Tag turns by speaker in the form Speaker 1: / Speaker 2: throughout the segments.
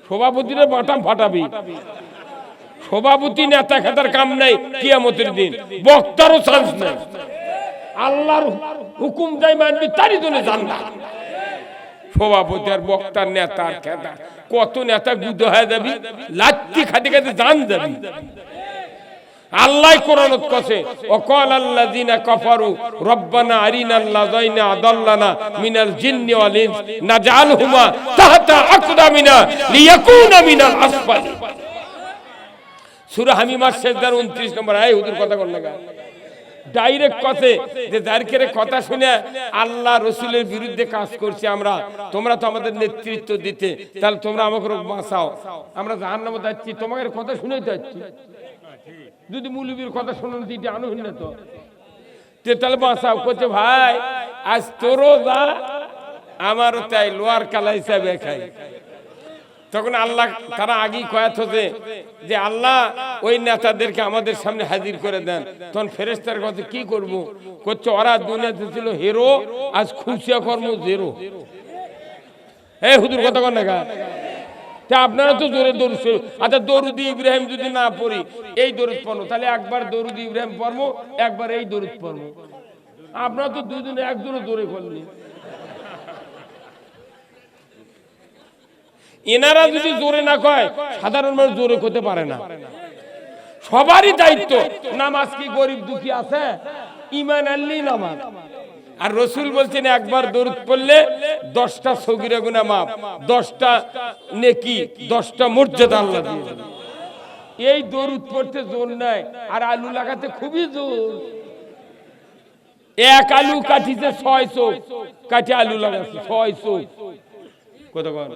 Speaker 1: সভাপতিরা বাটাম ফাটাবি। সভাপতি নেতা খেতার কাম নাই কিয়ামতের দিন, বক্তারও চান্স নাই। আল্লাহর হুকুম যাই মানবি তারই জন্য জান্নাত। সভাপতি আর বক্তার নেতা আর খেতা, কত নেতা গুদ হয়ে যাবি, লাত্তি খাতে খাতে জান যাবি। আল্লাহ কোরআনত কসে ওয়াকাল আল্লাযিনা কাফারু রব্বানা আরিনাল্লাযাইনা আদাল্লানা মিনাল জিন্নি ওয়াল ইনস নাজআলহুমা তাহতা আকদামিনা লিয়াকুনা মিনাল আসফালি। সূরা হামিমার সিজদার 29 নম্বর আয়াত। হুজুর কথা কোন লাগা ডাইরেক্ট কসে যে যারকেরে কথা শুনে আল্লাহ রাসূলের বিরুদ্ধে কাজ করছি আমরা, তোমরা তো আমাদের নেতৃত্ব দিতে, তাহলে তোমরা আমাকে বাঁচাও, আমরা জাহান্নামে যাচ্ছি, তোমাদের কথা শুনেই তো যাচ্ছি। যদি মুলবির কথা শুনুন দিতে আনুন না তো তাহলে বাঁচাও। করছে ভাই আজ তোরও যা আমারও তাই, লোয়ার কালা হিসাবে খাই। তখন আল্লাহ তারা আগেই কয়াত হচ্ছে যে আল্লাহ ওই নেতাদেরকে আমাদের সামনে হাজির করে দেন। তখন ফেরেশতার কথা কি করব? করছে ওরা দুনিয়াতে ছিল হিরো, আজ খুশিয়া কর্ম জিরো। এই হুজুর কথা কন না, আপনারা তো জোরে দরুদ। আচ্ছা দরুদ ইব্রাহিম যদি না পড়ি, এই দরুদ পড়ো, তাহলে একবার দরুদ ইব্রাহিম পড়বো, একবার এই দরুদ পড়বো। আপনারা তো দুজনে একজনে জোরে করলেন। এনারা যদি জোরে না কয়, সাধারণ মানুষ জোরে করতে পারে না। সবারই দায়িত্ব। নামাজ কি গরিব দুঃখী আছে? ঈমান আনলেই নামাজ। আর রাসূল বলছেন একবার দরুদ পড়লে 10টা সগীরা গুনাহ মাফ, 10টা নেকি, 10টা মর্যাদা আল্লাহ দিয়ে দেন। এই দরুদ পড়তে জোর নাই, আর আলু লাগাতে খুবই জোর। এক আলু কাটিতে 6 চোখ কাটি আলু লাগাচ্ছে 6 চোখ। কত কর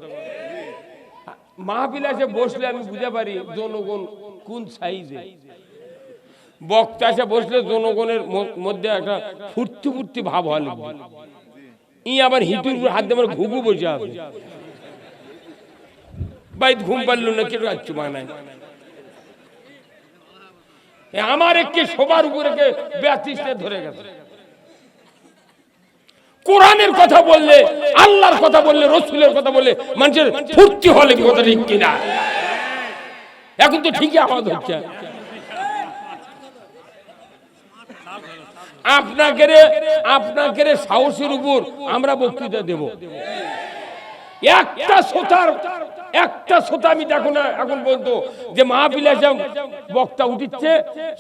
Speaker 1: মাহফিলে এসে বসলে আমি বুঝতে পারি জনগণ কোন সাইজে। বক্তা এসে বসলে জনগণের মধ্যে একটা ফুর্তি ফুর্তি ভাব হয়। ই আবার হিটুর উপর হাত দিয়ে ঘুঘু বসে আছে, ভাই ঘুম পারল না কেউ রাখছি বানায়। আমার একটি সবার উপরে ব্যাটিসটা ধরে গেছে। কোরআনের কথা বললে, আল্লাহর কথা বললে, রাসূলের কথা বললে মানুষের ফুর্তি হলে কি কথা ঠিক কিনা? এখন তো ঠিকই আওয়াজ হচ্ছে। আপনাকে সাহসের উপর আমরা বক্তৃতা দেব। একটা শ্রোতা আমি দেখো না এখন পর্যন্ত যে মাহফিলে বক্তা উঠিচ্ছে,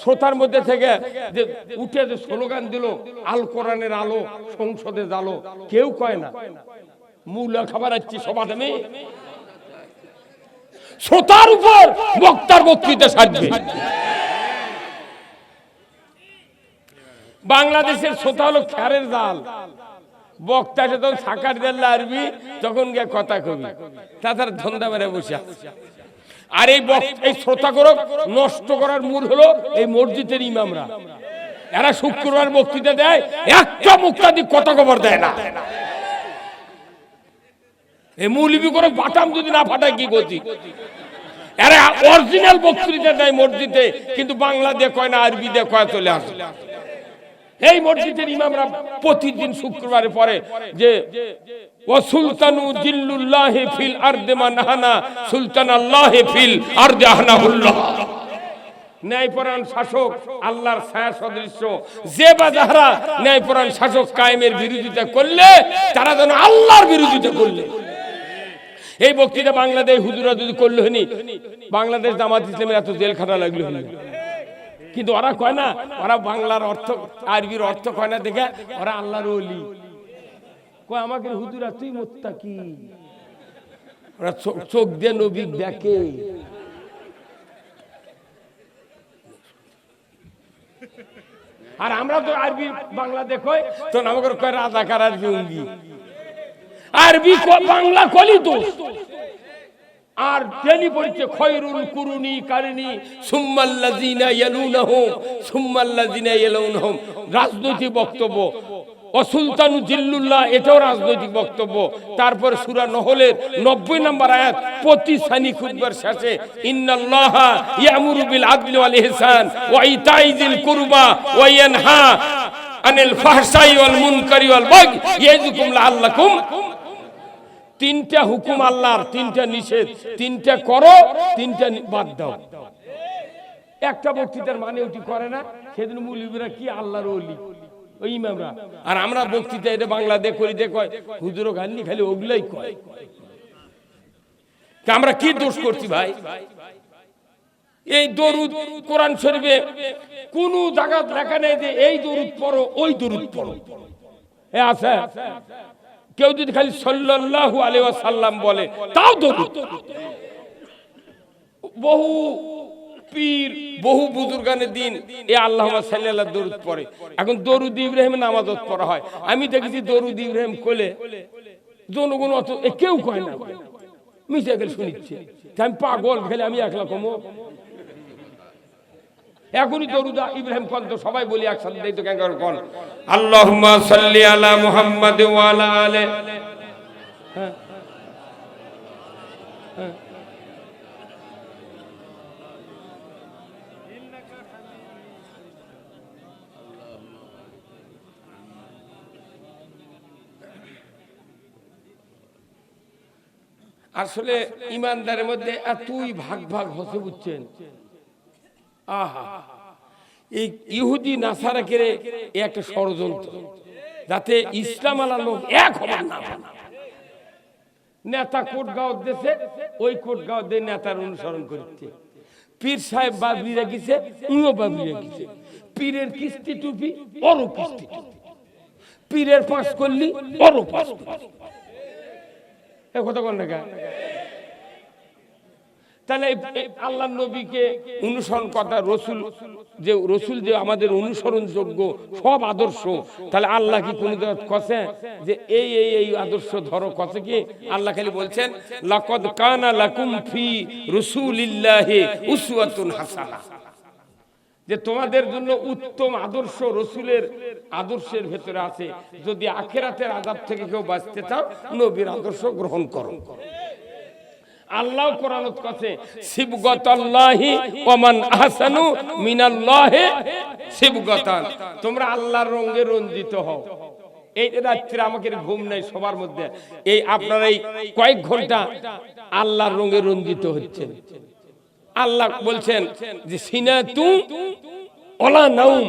Speaker 1: শ্রোতার মধ্যে থেকে যে উঠে যে স্লোগান দিল আল কোরআনের আলো সংসদে জালো, কেউ কয় না মূলা খাবার আছি সবার আমি শ্রোতার উপর বক্তার বক্তৃতা সাজবে। বাংলাদেশের শ্রোতা হলো খেরের জাল। বক্তা যখন সাকার দেল্লা আরবি তখন গিয়ে কথা কবি, তাছাড়া ধন্দা মেরে বসে। আর এই শ্রোতা করো নষ্ট করার মূল হলো এই মসজিদের ইমামরা। এরা শুক্রবার বক্তৃতা দেয়, একটা মুক্তাদি কথা খবর দেয় না। এই মৌলবি করে বাটাম যদি না ফাটায় কি গতি? এরা অরিজিনাল বক্তৃতা দেয় মসজিদে, কিন্তু বাংলা দিয়ে কয় না, আরবি দিয়ে কয় চলে আসে। এই মসজিদের ইমামরা প্রতিদিন শুক্রবারে পড়ে যে ওয়া সুলতানু জিল্লুল্লাহি ফিল আরদি মানহানা সুলতানাল্লাহি ফিল আরদি আহনাহুল্লাহ। ন্যায়পরায়ণ শাসক আল্লাহর ছায়া সদৃশ্য, যে বা যারা ন্যায়পরায়ণ শাসক কায়েমের বিরোধিতা করলে তারা যেন আল্লাহর বিরোধিতা করলে। এই বক্তৃতা বাংলাদেশ হুজুরা যদি করলো হয়নি, বাংলাদেশ জামাত ইসলামের এত জেল খাটা লাগলো হয়নি। কিন্তু ওরা কয় না, ওরা বাংলার অর্থ আরবির অর্থ কয় না দেখে ওরা আল্লাহর ওলি কয়। আমাকে হুজুরা তুই মুত্তাকি, ওরা চোখ দিয়ে নবী দেখে। আর আমরা তো আরবি বাংলা দেখো তো আমাকে কয় রাজাকার আরবি উঙ্গি। আরবি বাংলা কলি দোষ। আর টেলি পড়ছে খয়রুল কুরুনি কারনি সুম্মাল্লাযিনা ইয়ালুনহুম সুম্মাল্লাযিনা ইয়ালুনহুম, রাজনৈতিক বক্তব্য। সুলতানু জিল্লুল্লাহ, এটাও রাজনৈতিক বক্তব্য। তারপর সূরা নহলের 90 নম্বর আয়াত প্রতি সানি খুতবার শেষে ইন্নাল্লাহা ইয়ামুরু বিল আদলি ওয়াল ইহসান ওয়া ইতাইযিল কুরবা ওয়া ইয়ানহা আনিল ফাহশাই ওয়াল মুনকারি ওয়াল বাগই ইয়াইযুকুম লাআল্লাকুম তিনটা হুকুম আল্লাহর, তিনটা নিষেধ, তিনটা করো, তিনটা বাদ দাও। একটা বক্তৃতার মানে ওটি করে না, সেদিন মুলিবিরা কি আল্লাহর ওলি, ওই ইমামরা। আর আমরা বক্তৃতা এটা বাংলাদেশ করি কয় হুজুরও গালি খালি ওগুলাই কয়। আমরা কি দোষ করছি ভাই? এই দরুদ কোরআন শরীফে কোন জায়গা লেখা নেই যে এই দরুদ পড়ো ওই দরুদ পড়ো। এ আছে? কেউ যদি খালি সাল্লাল্লাহু আলাইহি ওয়াসাল্লাম বলে তাও দরুদ। বহু পীর বহু বুজুর্গানের দিন এ আল্লাহুম্মা সাল্লি আলা দরুদ পড়ে। এখন দরুদ ইব্রাহিম নামাজত পড়া হয়। আমি দেখেছি দরুদ ইব্রাহিম কোলে জনগণ অত কেউ কয় না, মিশে গেলে শুনিচ্ছে। আমি পাগল খেলে আমি একলা কমো। এখনই দরুদ ইব্রাহিম কোন তো সবাই বলি একসাথে, দেই তো কেন কোন আল্লাহুম্মা সাল্লি আলা মুহাম্মাদ ওয়া আলা আলি। হ্যাঁ হ্যাঁ আসলে ইমানদারের মধ্যে এতই ভাগ ভাগ হচ্ছে বুঝছেন। আহা, এই ইহুদি নাসারা কেড়ে একটা ষড়যন্ত্র, যাতে ইসলাম আলা লোক এক হবার না। নেতা কোটগাঁও দেশে ওই কোটগাঁও দিয়ে নেতার অনুসরণ করছে। পীর সাহেব বাবরি রেখেছে, উনিও বাবরি রেখেছে। পীরের কিস্তি টুপি ওরও কিস্তি টুপি, পীরের পাস করলি ওরও পাস করলি। কথা কোন দেখা? তাহলে আল্লাহ নবীকে অনুসরণ কথা, রসুল যে আমাদের অনুসরণ যোগ্য সব আদর্শ, তাহলে আল্লাহ কি কোন কছে যে এই এই এই আদর্শ ধরো? কছে কি? আল্লাহ খালি বলছেন লাকাদ কানা লাকুম ফি রাসূলিল্লাহি উসওয়াতুন হাসানা, যে তোমাদের জন্য উত্তম আদর্শ রসুলের আদর্শের ভেতরে আছে। যদি আখিরাতের আযাব থেকে কেউ বাঁচতে চাও নবীর আদর্শ গ্রহণ করো। আল্লাহ কোরআনত কাছে সিবগাতাল্লাহি ওয়া মান আহসানু মিনাল্লাহি সিবগাতান, তোমরা আল্লাহর রঙে রঞ্জিত হও। এই রাত্রে আমাকে ঘুম নাই সবার মধ্যে, এই আপনারা এই কয়েক ঘন্টা আল্লাহর রঙে রঞ্জিত হচ্ছেন। আল্লাহ বলছেন যে সিনাতু ওয়ালা নাউম,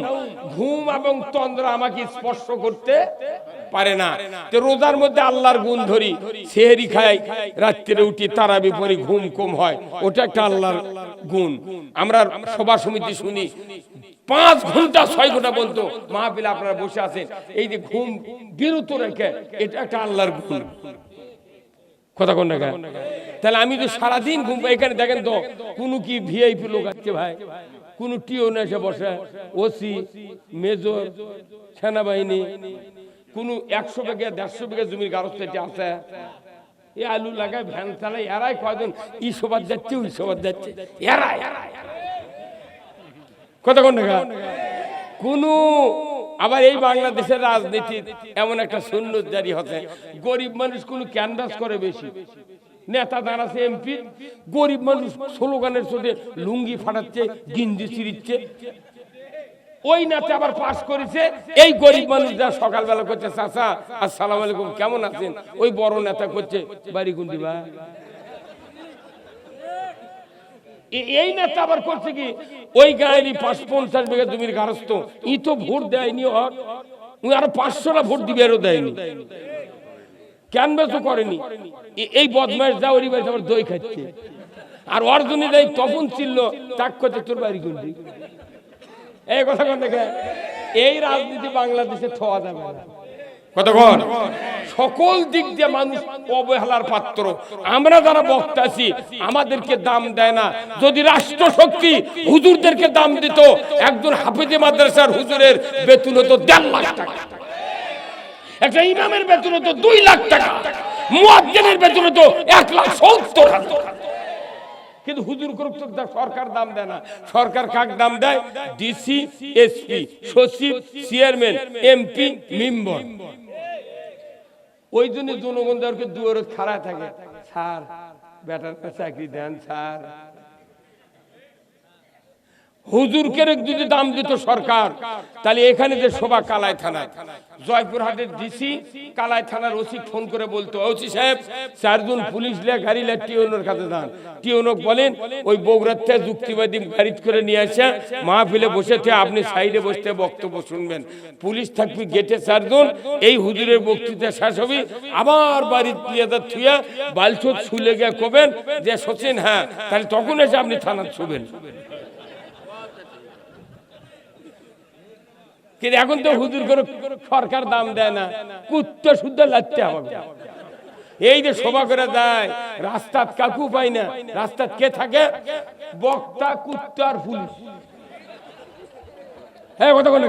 Speaker 1: ঘুম এবং তন্দ্রা আমাকে স্পর্শ করতে পারে না। তো রোজার মধ্যে আল্লাহর গুণ ধরি, সেহরি খাই, রাত্রে উঠি, তারাবি পড়ি, ঘুম কম হয়, ওটা একটা আল্লাহর গুণ। আমরা সভা সমিতি শুনি 5 ঘন্টা 6 ঘন্টা পর্যন্ত মাহফিলে আপনারা বসে আছেন, এই যে ঘুম বিরত রেখে, এটা একটা আল্লাহর গুণ। কথা কোন না? তাহলে আমি তো সারাদিন ঘুম, এখানে দেখেন তো কোন কি ভিআইপি লোক আছে ভাই, কোন টিও না এসে বসে, ওসি, মেজর, সেনাবাহিনী, কোন 100 বিঘা 150 বিঘা জমির গারস্থ আছে, এই আলু লাগায় ভ্যান চালায়, এরাই কয়জন ই সবার যাচ্ছে ওই সবার যাচ্ছে, এরাই। কথা কোন না? কোন আবার এই বাংলাদেশের রাজনীতি এমন একটা সুন্নত জারি হচ্ছে, গরিব মানুষ কোন ক্যানভাস করে বেশি, নেতা দাঁড়াচ্ছে এমপি, গরিব মানুষ স্লোগানের সাথে লুঙ্গি ফাটাচ্ছে, গিঞ্জি ছিঁড়ছে। ওই নেতা আবার পাস করেছে, এই গরিব মানুষ যা সকালবেলা করছে চাচা আসসালামু আলাইকুম কেমন আছেন, ওই বড় নেতা করছে বাড়ি কোনটি ভাই। এই নেতা আবার করছে কি, ওই গায়েরই 50 বিঘা জমির গারস্থ, ই তো ভোট দেয়নি, ওই আরো 500টা ভোট দিবে, এরও দেয়নি, ক্যানভাসও করেনি। এই বদমাইশ যা ওই বাড়িতে আবার দই খাচ্ছে, আর অর্জনে যাই তপন ছিল তাক করছে তোর বাড়ি কোনটি। এই কথা কোন দেখে? এই রাজনীতি বাংলাদেশে থোয়া যাবে না। কতক্ষণ সকল দিক দিয়ে মানুষ অবহেলার পাত্র। আমরা যারা বক্তা আছি আমাদেরকে দাম দেয় না। যদি রাষ্ট্র শক্তি হুজুরদেরকে দাম দিত, একজন হাফেজে মাদ্রাসার হুজুরের বেতন হতো 1.5 লাখ টাকা, একটা ইমামের বেতন হতো 2 লাখ টাকা, মুয়াজ্জিনের বেতন হতো 1,70,000। কিন্তু হুজুর গ্রুপ সরকার দাম দেয় না। সরকার কাক দাম দেয়? ডিসি, এসপি, সচিব, চেয়ারম্যান, এমপি, মেম্বার। ওই জন্য জনগণদেরকে দুয়ারে খাড়া থাকে, স্যার বেটার চাকরি দেন স্যার। হুজুরকে যদি দাম দিত সরকার, তাহলে এখানে যে শোভা কালাই থানায়, জয়পুরহাটের ডিসি কালাই থানার ওসি ফোন করে বলতো, ওসি সাহেব 4 জন পুলিশ লিয়ে গাড়ি লিয়ে টিওনোর কাছে যান, টিওনক বলেন ওই বগুড়ার থেকে যুক্তিবাদী গাড়ি করে নিয়ে আসা মাহফিলে বসে থেকে আপনি সাইডে বসতে বক্তব্য শুনবেন, পুলিশ থাকবি গেটে 4 জন, এই হুজুরের বক্তৃতা শেষ হবে আবার বাড়ির প্রিয়াদার থুয়া বালচোদ ছুলে গিয়ে কবেন যে সচিন হ্যাঁ, তাহলে তখন এসে আপনি থানার ছুবেন। কিন্তু এখন তো হুজুর করে সরকার দাম দেয় না, কুত্তা শুদ্ধ লাগতে হবে। এই যে সভা করে যায় রাস্তাত কাকু পাই না, রাস্তাত কে থাকে? বক্তা, কুত্তা আর পুলিশ। হ্যাঁ কথা কোন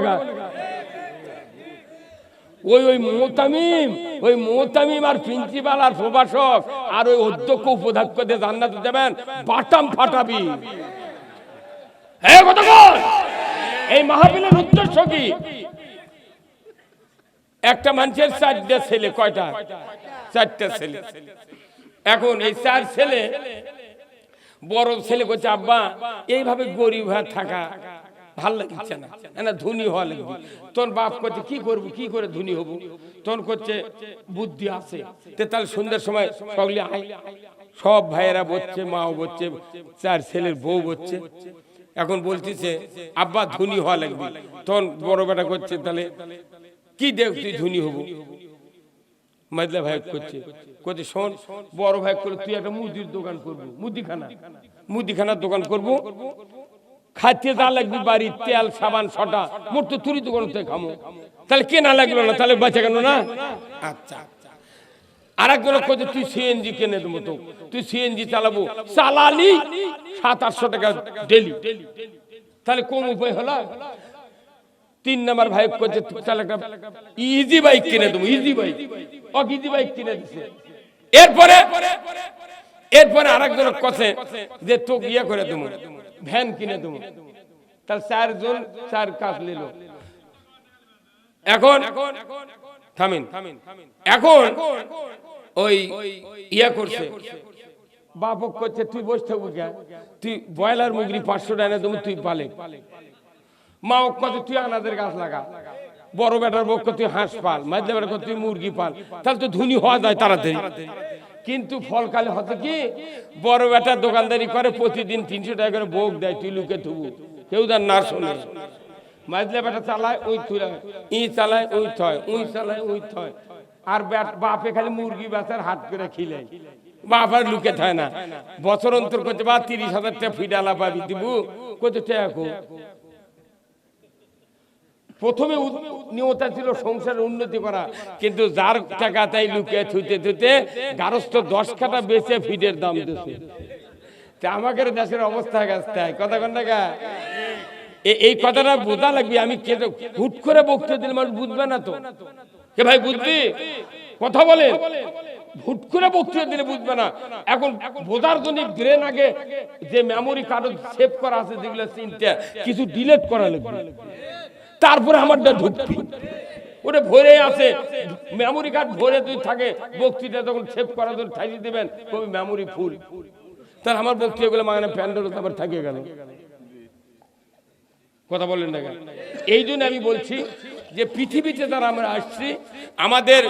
Speaker 1: ওই মোহতামিম আর প্রিন্সিপাল আর প্রভাষক আর ওই অধ্যক্ষ উপাধ্যক্ষদের জান্নাত দেবেন, বাটাম ফাটাবি। হ্যাঁ কথা বল। এই মাহফিলের উদ্দেশ্য কি? একটা মানুষের 4টা ছেলে, কয়টা? 4টা ছেলে। এখন এই 4 ছেলে, বড় ছেলে করছে আব্বা এইভাবে গরিব হয়ে থাকা ভাল লাগছে না, না ধনী হওয়া লাগবে। তোর বাপ করছে কি করবো, কি করে ধনী হবো? তোর করছে বুদ্ধি আছে, তাহলে সন্ধ্যার সময় সকলে সব ভাইয়েরা বলছে, মাও বলছে, 4 ছেলের বউ বলছে। এখন বলতেছে আব্বা ধনী হওয়া লাগবে। তখন বড় বেটা করছে তাহলে কি দেখ তুই ধনী হবো? মাইদলা ভাই করছে, শোন বড় ভাই করে তুই একটা মুদির দোকান করবো, মুদিখানার দোকান করবো, খাইতে যা লাগবে বাড়ি তেল সাবান সটা মোট তো তুই দোকান থেকে খামো, তাহলে কেনা লাগলো না, তাহলে বাঁচা গেল না। আচ্ছা আর একজন করছে তুই সিএনজি কিনে দেবো, তো তুই সিএনজি চালাবো, চালালি 700-800 টাকা ডেলি, তাহলে কোন উপায় হলো? 3 নাম্বার ভাই করছে তাহলে একটা ইজি বাইক কিনে দেবো, ইজি বাইক কিনে দিছে। এরপরে আরেকজন কথা যে তো ইয়ে করে দেবো, ভ্যান কিনে দেবো, তাহলে 4 জন 4 কাজ নিল। এখন থামিন, এখন ওই ইয়া করছে, বাপক করছে তুই বসে থাকবো কে, তুই ব্রয়লার মুরগি 500 টাকা দেবো, তুই পালে। মা কথা তুই আনাজের গাছ লাগা, বড় বেটার পক্ষ তুই হাঁস পাল, মাঝে বেটার তুই মুরগি পাল, তাহলে তো ধনী হওয়া যায় তাড়াতাড়ি। কিন্তু ফলকালে হতো কি, বড় বেটা দোকানদারি করে, প্রতিদিন 300 টাকা করে ভোগ দেয়, তুই লুকে থুবু, কেউ তার না শোনে। মাঝলে বেটা চালায় ওই তুলে, ই চালায় ওই থয়, ওই চালায় ওই থয়, আর বাপে খালি মুরগি বেচার হাত করে খিলে, বাপ আর লুকে থাকে না। বছর অন্তর করতে বা 30,000 টাকা ফিডালা পাবি, দিব কত টাকা। প্রথমে নিয়মটা ছিল সংসারের উন্নতি করা, কিন্তু যার টাকা তাই লুকিয়ে থুতে থুতে গারস্থ 10 কাঠা বেচে ফিডের দাম দিচ্ছে। আমাদের দেশের অবস্থা গেছে, কথা কন না, এই কথাটা বোঝা লাগবে। আমি হুট করে বক্তৃতা দিলে মানুষ বুঝবে না তো, কে ভাই বুঝবি কথা বলে, হুট করে বক্তৃতা দিলে বুঝবে না। এখন বোঝার জন্য ব্রেন আগে যে মেমোরি কার্ড সেভ করা আছে যেগুলো চিন্তা কিছু ডিলিট করা লাগবে, তারপরে আমারটা ঢুকবি। ওটা ভরে আছে মেমোরি কার্ড, ভরে তুই থাকে বক্তৃতা তখন সেভ করার জন্য ঠাইয়ে দেবেন, কবি মেমোরি ফুল, তাহলে আমার বক্তৃতাগুলো মানে প্যান্ডেল আবার থাকে গেল। কথা বলেন না। এই জন্য আমি বলছি যে পৃথিবীতে যারা আমরা আসছি, আমাদের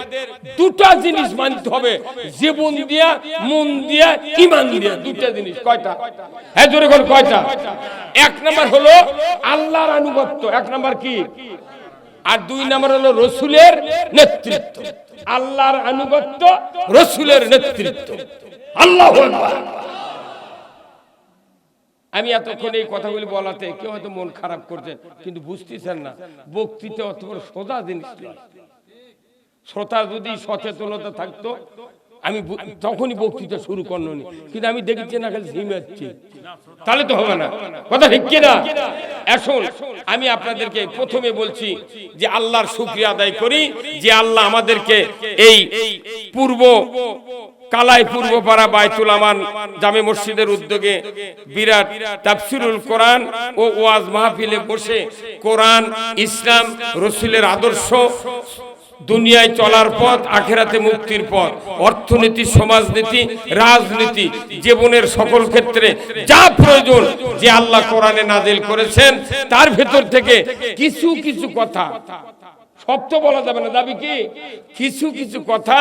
Speaker 1: 2টা জিনিস মানতে হবে, জীবন দিয়া, মন দিয়া, ঈমান দিয়া, 2টা জিনিস। কয়টা? হ্যাঁ জোরে বল কয়টা? 1 নাম্বার হলো আল্লাহর আনুগত্য, 1 নাম্বার কি, আর 2 নাম্বার হলো রাসূলের নেতৃত্ব। আল্লাহর আনুগত্য, রাসূলের নেতৃত্ব। আল্লাহু আকবার। আমি এতক্ষণ এই কথাগুলি বলাতে কেউ হয়তো মন খারাপ করছেন, কিন্তু বুঝতেছেন না বক্তৃতা অত বড় সোজা জিনিস নয়। শ্রোতা যদি সচেতনতা থাকতো আমি তখনই বক্তৃতা শুরু করনি, কিন্তু আমি দেখেছি না খালি ঝিমাচ্ছি, তাহলে তো হবে না। কথা ঠিক কিনা? এখন আমি আপনাদেরকে প্রথমে বলছি যে আল্লাহর শুকরিয়া আদায় করি যে আল্লাহ আমাদেরকে এই পূর্ব কালাই পূর্বপাড়া বাইতুল আমান জামে মসজিদের উদ্যোগে বিরাট তাফসিরুল কোরআন ও ওয়াজ মাহফিলে বসে কোরআন, ইসলাম, রাসূলের আদর্শ দুনিয়ায় চলার পথ, আখেরাতে মুক্তির পথ, অর্থনীতি, সমাজনীতি, রাজনীতি, জীবনের সকল ক্ষেত্রে যা প্রয়োজন যে আল্লাহ কোরআনে নাজিল করেছেন, তার ভেতর থেকে কিছু কিছু কথা, সব তো বলা যাবে না, দাবি কি কিছু কিছু কথা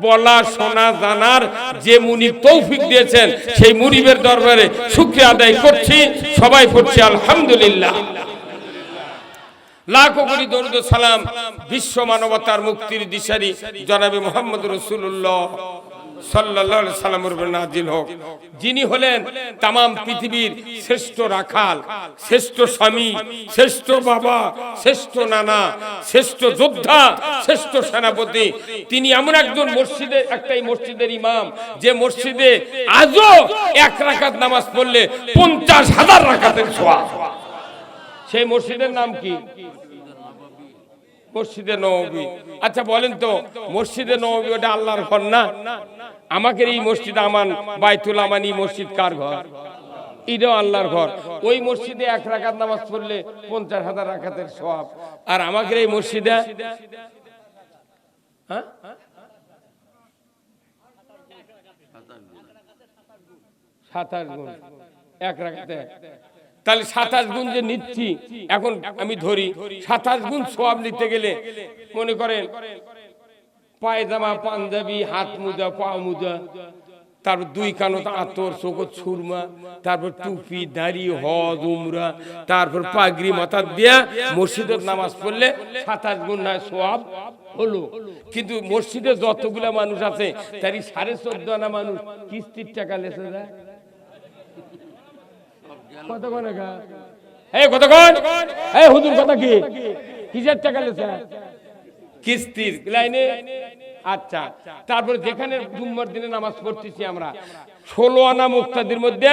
Speaker 1: বলা, শোনা, জানার যে মুনিব তৌফিক দিয়েছেন, সেই মুনিবের দরবারে শুকরিয়া আদায় করছি। সবাই পড়ছি আলহামদুলিল্লাহ। লাখো কোটি দরুদ ও সালাম বিশ্ব মানবতার মুক্তির দিশারি জনাবে মুহাম্মদ রাসূলুল্লাহ সাল্লাল্লাহু আলাইহি সাল্লামের উপর নাজিল হোক, যিনি হলেন तमाम পৃথিবীর শ্রেষ্ঠ রাখাল, শ্রেষ্ঠ স্বামী, শ্রেষ্ঠ বাবা, শ্রেষ্ঠ নানা, শ্রেষ্ঠ যোদ্ধা, শ্রেষ্ঠ সেনাপতি। তিনি এমন একজন মসজিদের, একটাই মসজিদের ইমাম, যে মসজিদে আজও এক রাকাত নামাজ পড়লে 50,000 রাকাতের সওয়াব। সেই মসজিদের নাম কি? মসজিদে নববী। আচ্ছা বলেন তো, মসজিদে নববী ওটা আল্লাহর ঘর না? আমাদের এই মসজিদ আমান, বাইতুল আমানি মসজিদ কার ঘর? এটাও আল্লাহর ঘর। ওই মসজিদে এক রাকাত নামাজ পড়লে 50,000 রাকাতের সওয়াব। আর আমাদের এই মসজিদে 27 গুণ এক রাকাতে। তাহলে 27 গুণ যে নিচ্ছি, এখন আমি ধরি 27 গুণ সওয়াব নিতে গেলে মনে করেন পায়জামা, পাঞ্জাবি, হাত মোজা, পা মোজা, তারপর 2 কানত আতর, চোখত সুরমা, তারপর টুপি, দাড়ি, হজ, উমরা, তারপর পাগড়ি মাথা দিয়া মসজিদের নামাজ পড়লে 27 গুণ নয় সওয়াব হলো। কিন্তু মসজিদে যতগুলা মানুষ আছে তারই 14.5 আনা মানুষ কিস্তির টাকা লেছে যায়। কতক্ষণ হুজুর কথা কি কিসের টাকা লেছে? কিস্তির লাইনে। আচ্ছা, তারপর যেখানে জুম্মার দিনে নামাজ পড়তেছি আমরা, 16 আনা মুক্তাদির মধ্যে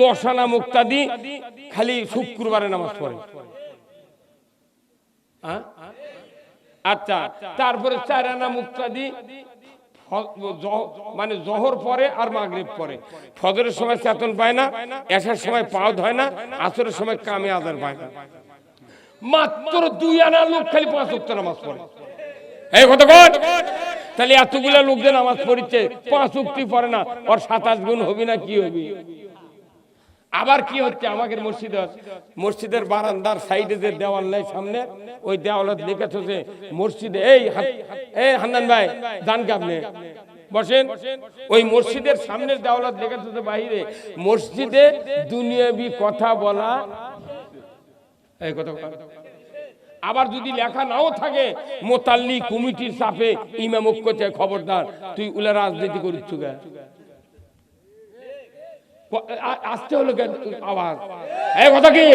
Speaker 1: 10 আনা মুক্তাদি খালি শুক্রবারে নামাজ পড়ে। আচ্ছা, তারপরে 4 আনা মুক্তাদি মানে জোহর পরে আর মাগরিব পরে। ফজরের সময় চেতন পায় না, এশার সময় পাও ধয় না, আসরের সময় কামে আজার পায় না। মাত্র 2 আনা লোক খালি 5 ওয়াক্ত নামাজ পড়ে। এই কত কোন? তাহলে এতগুলা লোক যে নামাজ পড়ছে 5 ওয়াক্ত পড়ে না, ওর 27 গুণ হবে না? কি হবে? আবার কি হচ্ছে আমাদের মসজিদের বারান্দার সাইডে যে দেওয়াল নাই সামনে, ওই দেওয়ালত লিখেছে যে মসজিদে, এই হান্নান ভাই জান কে আপনি বসেন, ওই মসজিদের সামনের দেওয়ালত লিখেছে যে বাইরে মসজিদে দুনিয়াবি কথা বলা। এই কথা আবার যদি লেখা নাও থাকে, মোতাল্লি কমিটির চাপে ইমাম ঐক্যতে খবরদার তুই উলা রাজনীতি করিস গা। আসতে হলো আওয়াজ, এই কথা কি?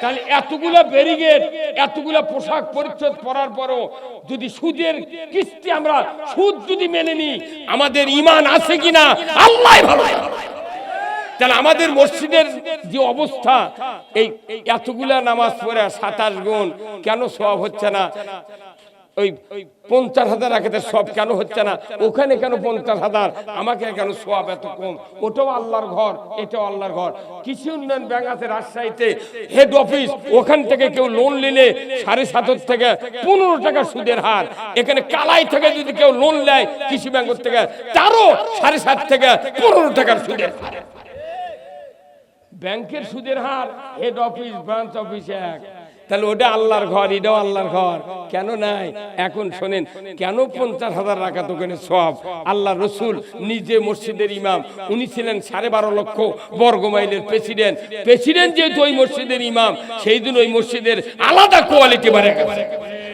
Speaker 1: তাহলে এতগুলা ব্যারিকেড, এতগুলা পোশাক পরিচ্ছদ পরার পরও যদি সুদের কিস্তি, আমরা সুদ যদি মেনে নিই, আমাদের ঈমান আছে কিনা আল্লাহ ভালো। তাহলে আমাদের মসজিদের যে অবস্থা, এই এতগুলা নামাজ পড়ে 27 গুণ কেন সওয়াব হচ্ছে না? ওই 50,000 রাকাতের সওয়াব কেন হচ্ছে না? ওখানে কেন 50,000, আমাকে কেন সওয়াব এত কম? ওটাও আল্লাহর ঘর, এটাও আল্লাহর ঘর। কৃষি উন্নয়ন ব্যাংক আছে রাজশাহীতে, হেড অফিস, ওখান থেকে কেউ লোন নিলে 7.5 থেকে 15 টাকা সুদের হার। এখানে কালাই থেকে যদি কেউ লোন নেয় কৃষি ব্যাংক থেকে, তারও 7.5 থেকে 15 টাকার সুদের হার। ব্যাংকের সুদের হার, হেড অফিস, ব্রাঞ্চ অফিস এক। তাহলে ওটা আল্লাহর ঘর, এটাও আল্লাহর ঘর, কেন নাই? এখন শোনেন, কেন 50,000 রাকাত ওখানে সওয়াব? আল্লাহ রসুল নিজে মসজিদের ইমাম, উনি ছিলেন 12.5 লক্ষ বর্গ মাইলের প্রেসিডেন্ট যেহেতু ওই মসজিদের ইমাম, সেই দিন ওই মসজিদের আলাদা কোয়ালিটি বাড়ে গেছে।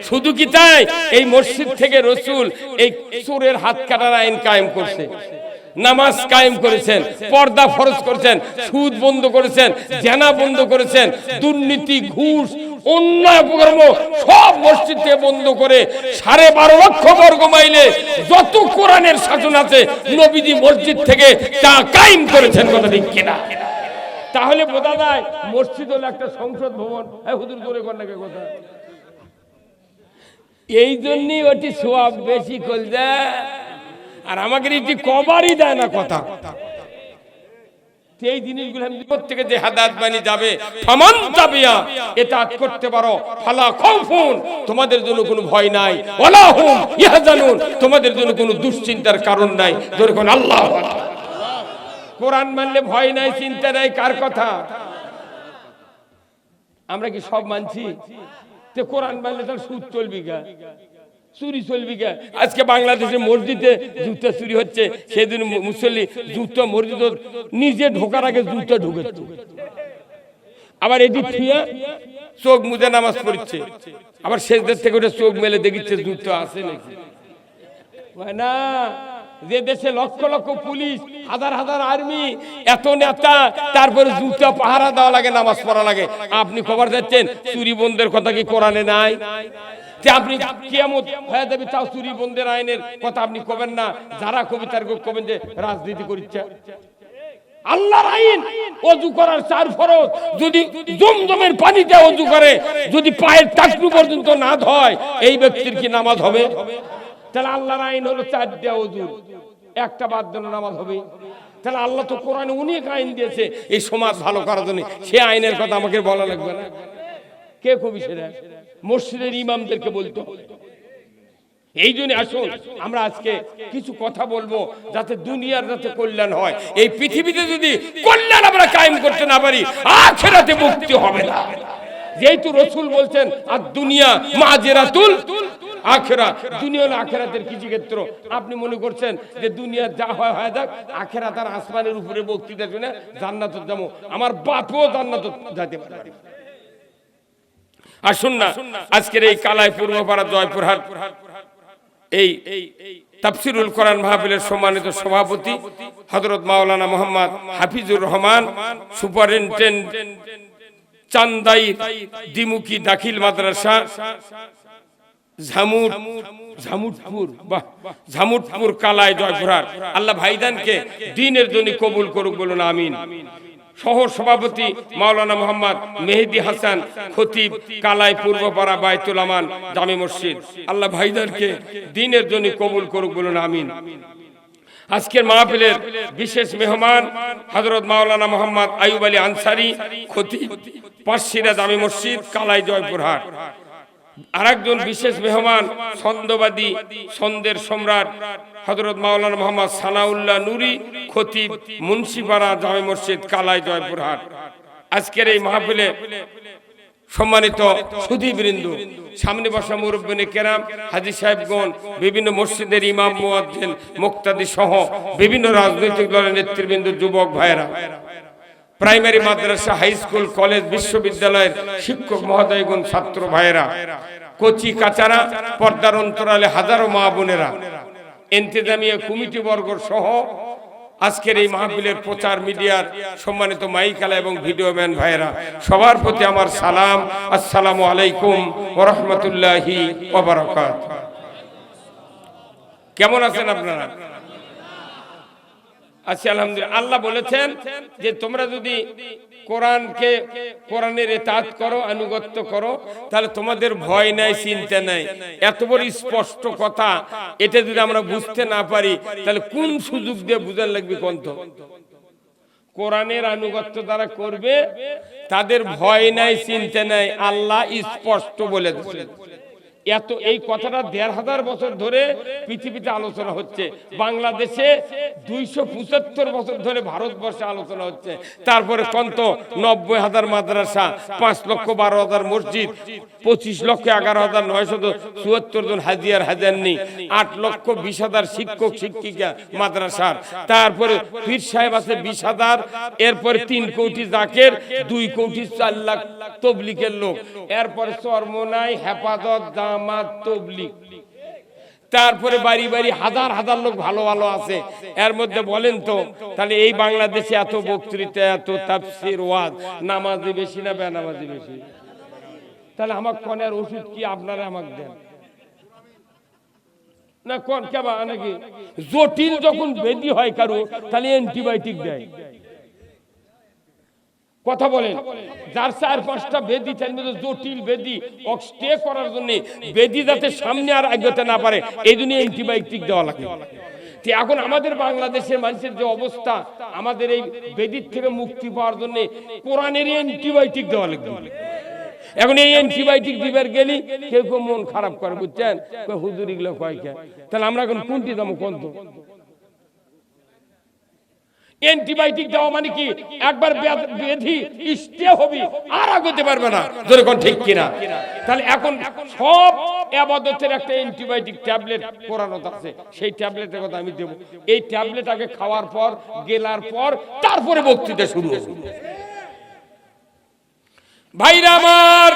Speaker 1: শুধু কি তাই, এই মসজিদ থেকে রসুল এই চোরের হাত কাটার আইন কায়েম করছে, নামাজ কায়েম করেছেন, পর্দা ফরজ করেছেন, সুদ বন্ধ করেছেন, জেনা বন্ধ করেছেন, দুর্নীতি, ঘুষ, অন্যায় অপকর্ম সব মসজিদ থেকে বন্ধ করে 12.5 লক্ষ বর্গ মাইলে যত কোরআনের শাসন আছে নবীজি মসজিদ থেকে তা কায়েম করেছেন। কথা ঠিক কিনা? তাহলে বোঝা যায় মসজিদ হলো একটা সংসদ ভবন। হুজুর জোরে কর নাকি কথা? এই জন্যই ওটি সওয়াব বেশি করলে, আর আমাকে এটি কবারই দেয় না কথা। এই জিনিসগুলো প্রত্যেকে যে হাদায়াত বানি যাবে ফামান তাবিয়া ইতাআত করতে পারো ফালা খাউফুন তোমাদের জন্য কোনো ভয় নাই ওয়ালা হুম ইয়াহজানুন তোমাদের জন্য কোনো দুশ্চিন্তার কারণ নাই। যখন আল্লাহু আকবার কোরআন মানলে ভয় নাই চিন্তা নাই কার কথা? আমরা কি সব মানছি? তে কোরআন মানলে তার সুদ চলবি গা, চুরি চলবি গা। আজকে বাংলাদেশে মসজিদে জুতা চুরি হচ্ছে, সেদিন মুসল্লি জুতা মসজিদ নিজে ঢোকার আগে জুতা ঢুকেছে, আবার এটি থিয়া চোখ মুজে নামাজ পড়ছে, আবার শেষদের থেকে ওটা চোখ মেলে দেখিচ্ছে জুতা আছে নাকি না। যে দেশে লক্ষ লক্ষ পুলিশ, হাজার হাজার আর্মি, এত নেতা, তারপরে জুতা পাহারা দেওয়া লাগে, নামাজ পড়া লাগে। আপনি খবর যাচ্ছেন চুরি বন্ধের কথা কি কোরআনে নাই? আপনি কিয়ামত হয়ে যাবে তাও চুরি বন্ধের আইনের কথা আপনি কবেন না। যারা কবিতার কবেন যে রাজনীতি করিচ্ছে। আল্লাহর আইন ওযু করার 4 ফরজ, যদি জমজমের পানিতে ওযু করে যদি পায়ের টাকনু পর্যন্ত না ধয় এই ব্যক্তির কি নামাজ হবে? তাহলে আল্লাহর আইন হলো 4টা ওযু, একটা বাদ দিলে নামাজ হবে। তাহলে আল্লাহ তো কোরআনে অনেক আইন দিয়েছে এই সমাজ ভালো করার জন্য, সে আইনের কথা আমাকে বলা লাগবে না। কে কবি সেটা? মসজিদের ইমামদেরকে বলতো। এই জন্য আসুন আমরা আজকে কিছু কথা বলবো যাতে দুনিয়ার যাতে কল্যাণ হয়। এই পৃথিবীতে যদি কল্যাণ আমরা কায়েম করতে না পারি আখিরাতে মুক্তি হবে না। যেহেতু রাসূল বলছেন আর দুনিয়া মাজরাতুল আখিরাত, দুনিয়া হলো আখিরাতের কৃষিক্ষেত্র। আপনি মনে করছেন যে দুনিয়া যা হয় হয়ে যাক, আখিরাত আর আসমানের উপরে বক্তৃতা শুনে জান্নাতে যাবো, আমার বাপও জান্নাতে যেতে পারে। আসুন না আজকের এই কালাই পূর্বপাড়া জয়পুরহাট এই তাফসিরুল কোরআন মাহফিলের সম্মানিত সভাপতি হযরত মাওলানা মোহাম্মদ হাফিজুর রহমান, সুপারিনটেন্ডেন্ট চান্দাই দ্বিমুখী দাখিল মাদ্রাসা ঝামুটপুর কালাই জয়পুরহাট, আল্লাহ ভাইজানকে দ্বীনের জন্য কবুল করুক, বলুন আমিন। সহ সভাপতি মাওলানা মোহাম্মদ মেহেদি হাসান, খতিব কালাই পূর্বপাড়া বাইতুল আমান জামে মসজিদ, আল্লাহ ভাইজানকে দ্বীনের জন্য কবুল করুক, বলুন আমিন। আজকের মাহফিলের বিশেষ মেহমান হযরত মাওলানা মোহাম্মদ আইয়ুব আলী আনসারী, খতিব পাঁচশিরা জামে মসজিদ কালাই জয়পুরহাট। আরেকজন বিশেষ মেহমান ছন্দবাদী, ছন্দের সম্রাট হযরত মাওলানা মোহাম্মদ সানাউল্লাহ নুরি, খতিব মুন্সিপাড়া জামে মসজিদ কালাই জয়পুরহাট। আজকের এই মাহফিলে সম্মানিত সুধীবৃন্দ, সামনে বসা মুরব্বিনে কেরাম, হাজী সাহেবগণ, বিভিন্ন মসজিদের ইমাম, মুয়াজ্জিন, মুক্তাদি সহ বিভিন্ন রাজনৈতিক দলের নেতৃবৃন্দ, যুবক ভাইয়েরা, প্রাইমারি মাদ্রাসা, হাই স্কুল, কলেজ, বিশ্ববিদ্যালয়ের শিক্ষক মহোদয়গণ, ছাত্র ভাইয়েরা, কচি কাচারা, পর্দার অন্তরালে হাজারো মা বোনেরা, ইন্তেজামিয়া কমিটি বর্গ সহ আজকের এই মাহফিলের প্রচার মিডিয়ার সম্মানিত মাইকালা এবং ভিডিও ম্যান ভাইয়েরা, সবার প্রতি আমার সালাম। আসসালামু আলাইকুম ওয়া রাহমাতুল্লাহি ওয়া বারাকাতুহু। কেমন আছেন আপনারা? আচ্ছা, আলহামদুলিল্লাহ। আল্লাহ বলেছেন যে তোমরা যদি কোরআনের ইতাআত করো, আনুগত্য করো, তাহলে তোমাদের ভয় নাই, চিন্তা নাই। এত বড় স্পষ্ট কথা, এটা যদি আমরা বুঝতে না পারি তাহলে কোন সুযোগ দিয়ে বুঝার লাগবে? কোন কোরআনের আনুগত্য যারা করবে তাদের ভয় নাই, চিন্তা নাই, আল্লাহ স্পষ্ট বলে দিয়েছেন। এত এই কথাটা ১৫০০ বছর ধরে পৃথিবীতে আলোচনা হচ্ছে। বাংলাদেশে ২৭৫ বছর ধরে ভারতবর্ষে আলোচনা হচ্ছে। তারপরে কত ৯০,০০০ মাদ্রাসা, ৫,১২,০০০ মসজিদ, ২৫,১১,৯৭৪ জন হাজি আর হাজারনি, ৮,২০,০০০ শিক্ষক শিক্ষিকা মাদ্রাসার, তারপরে পীর সাহেব আছে ২০,০০০, এরপরে ৩ কোটি জাকের, ২ কোটি ৪ লাখ তবলিগের লোক, এরপরে চরমোনাই, হেফাজত, জামাত, তবলিগ, তারপরে বাড়ি বাড়ি হাজার হাজার লোক ভালো ভালো আছে। এর মধ্যে বলেন তো তাহলে এই বাংলাদেশে এত বক্তৃতা, এত তাফসীর, ওয়াজ, নামাজি বেশি না বেনামাজি বেশি? তাহলে আমার কোনের ওষুধ কি আপনারা আমাকে দেন না? কোন কেবা নাকি জটিল যখন বেদি হয় কারো তাহলে অ্যান্টিবায়োটিক দেয়। কথা বলেন, যার ৪-৫টা বেদি, তার মধ্যে জটিল বেদি স্টে করার জন্য বেদি যাতে সামনে আর এগোতে না পারে এই জন্য অ্যান্টিবায়োটিক দেওয়া লাগে। এখন আমাদের বাংলাদেশের মানুষের যে অবস্থা, আমাদের এই বেদির থেকে মুক্তি পাওয়ার জন্য কোরআনের অ্যান্টিবায়োটিক দেওয়া লাগবে। এখন এই অ্যান্টিবায়োটিক দিবার গেলি কেউ কেউ মন খারাপ করে, বুঝছেন, হুজুর এগুলো কয় কে, তাহলে আমরা এখন কোনটি দাম কোন? অ্যান্টিবায়োটিক দেওয়া মানে কি একবার ব্যাধি স্টে হবে আর আগাতে পারবে না, যেরকম ঠিক কিনা? তাহলে এখন সব ইবাদতের একটা অ্যান্টিবায়োটিক ট্যাবলেট কোরআন আছে, সেই ট্যাবলেটের কথা আমি দেব। এই ট্যাবলেট আগে খাওয়ার পর গেলার পর তারপরে বক্তৃতা শুরু হবে। ভাইরা আমার,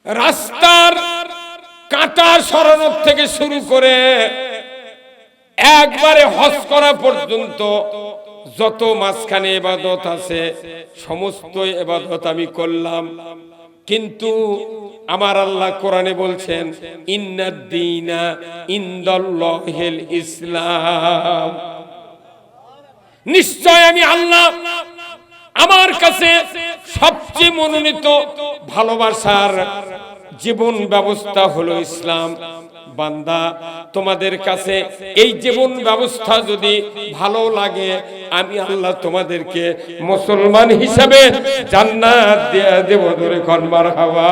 Speaker 1: রাস্তার কাঁটা সরানোর থেকে শুরু করে একবারে হজ করা পর্যন্ত যত মাঝখানে ইবাদত আছে সমস্ত ইবাদত আমি করলাম, কিন্তু আমার আল্লাহ কোরআনে বলছেন ইন্নাদ-দীনা ইনদাল্লাহিল ইসলাম, নিশ্চয় আমি আল্লাহ, আমার কাছে সবচেয়ে মনোনীত ভালোবাসার জীবন ব্যবস্থা হলো ইসলাম। বান্দা, তোমাদের কাছে এই জীবন ব্যবস্থা যদি ভালো লাগে, আমি আল্লাহ তোমাদেরকে মুসলমান হিসাবে জান্নাত দিয়ে দেব। ধরে কোন মারহাবা।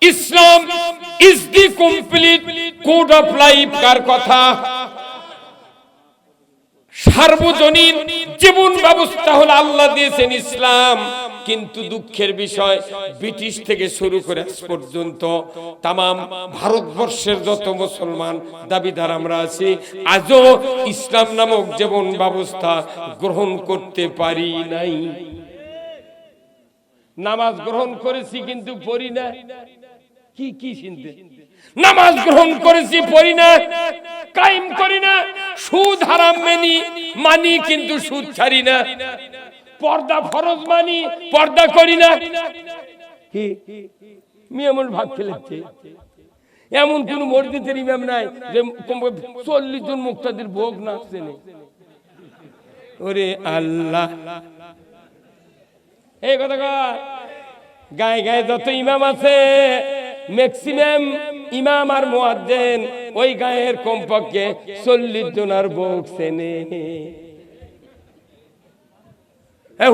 Speaker 1: Islam is the complete code of life. কার কথা? সার্বজনীন জীবন ব্যবস্থা হলো আল্লাহ দিয়েছেন ইসলাম। কিন্তু দুঃখের বিষয়, ব্রিটিশ থেকে শুরু করে আজ পর্যন্ত তামাম ভারতবর্ষের যত মুসলমান দাবিদার আমরা আছি, আজও ইসলাম নামক জীবন ব্যবস্থা গ্রহণ করতে পারি নাই। নামাজ গ্রহণ করেছি কিন্তু পড়ি না। কি কি চিনতে? নামাজ গ্রহণ করেছি, পড়ি না, কায়েম করি না। সুদ হারাম মানি কিন্তু সুদ ছাড়ি না। পর্দা ফরজ মানি, পর্দা করি না। কি এমন ভাগ ফেলেছে? এমন কোন মসজিদের ইমাম নাই যে 40 জন মুক্তাদির ভোগ নাচছে। ওরে আল্লাহ, এই কথা গায়ে গায়ে যত ইমাম আছে, ম্যাক্সিমাম ইমাম আর মুয়াজ্জিন ওই গায়ের কমপক্ষে 40 জনের ভোগ চেনে।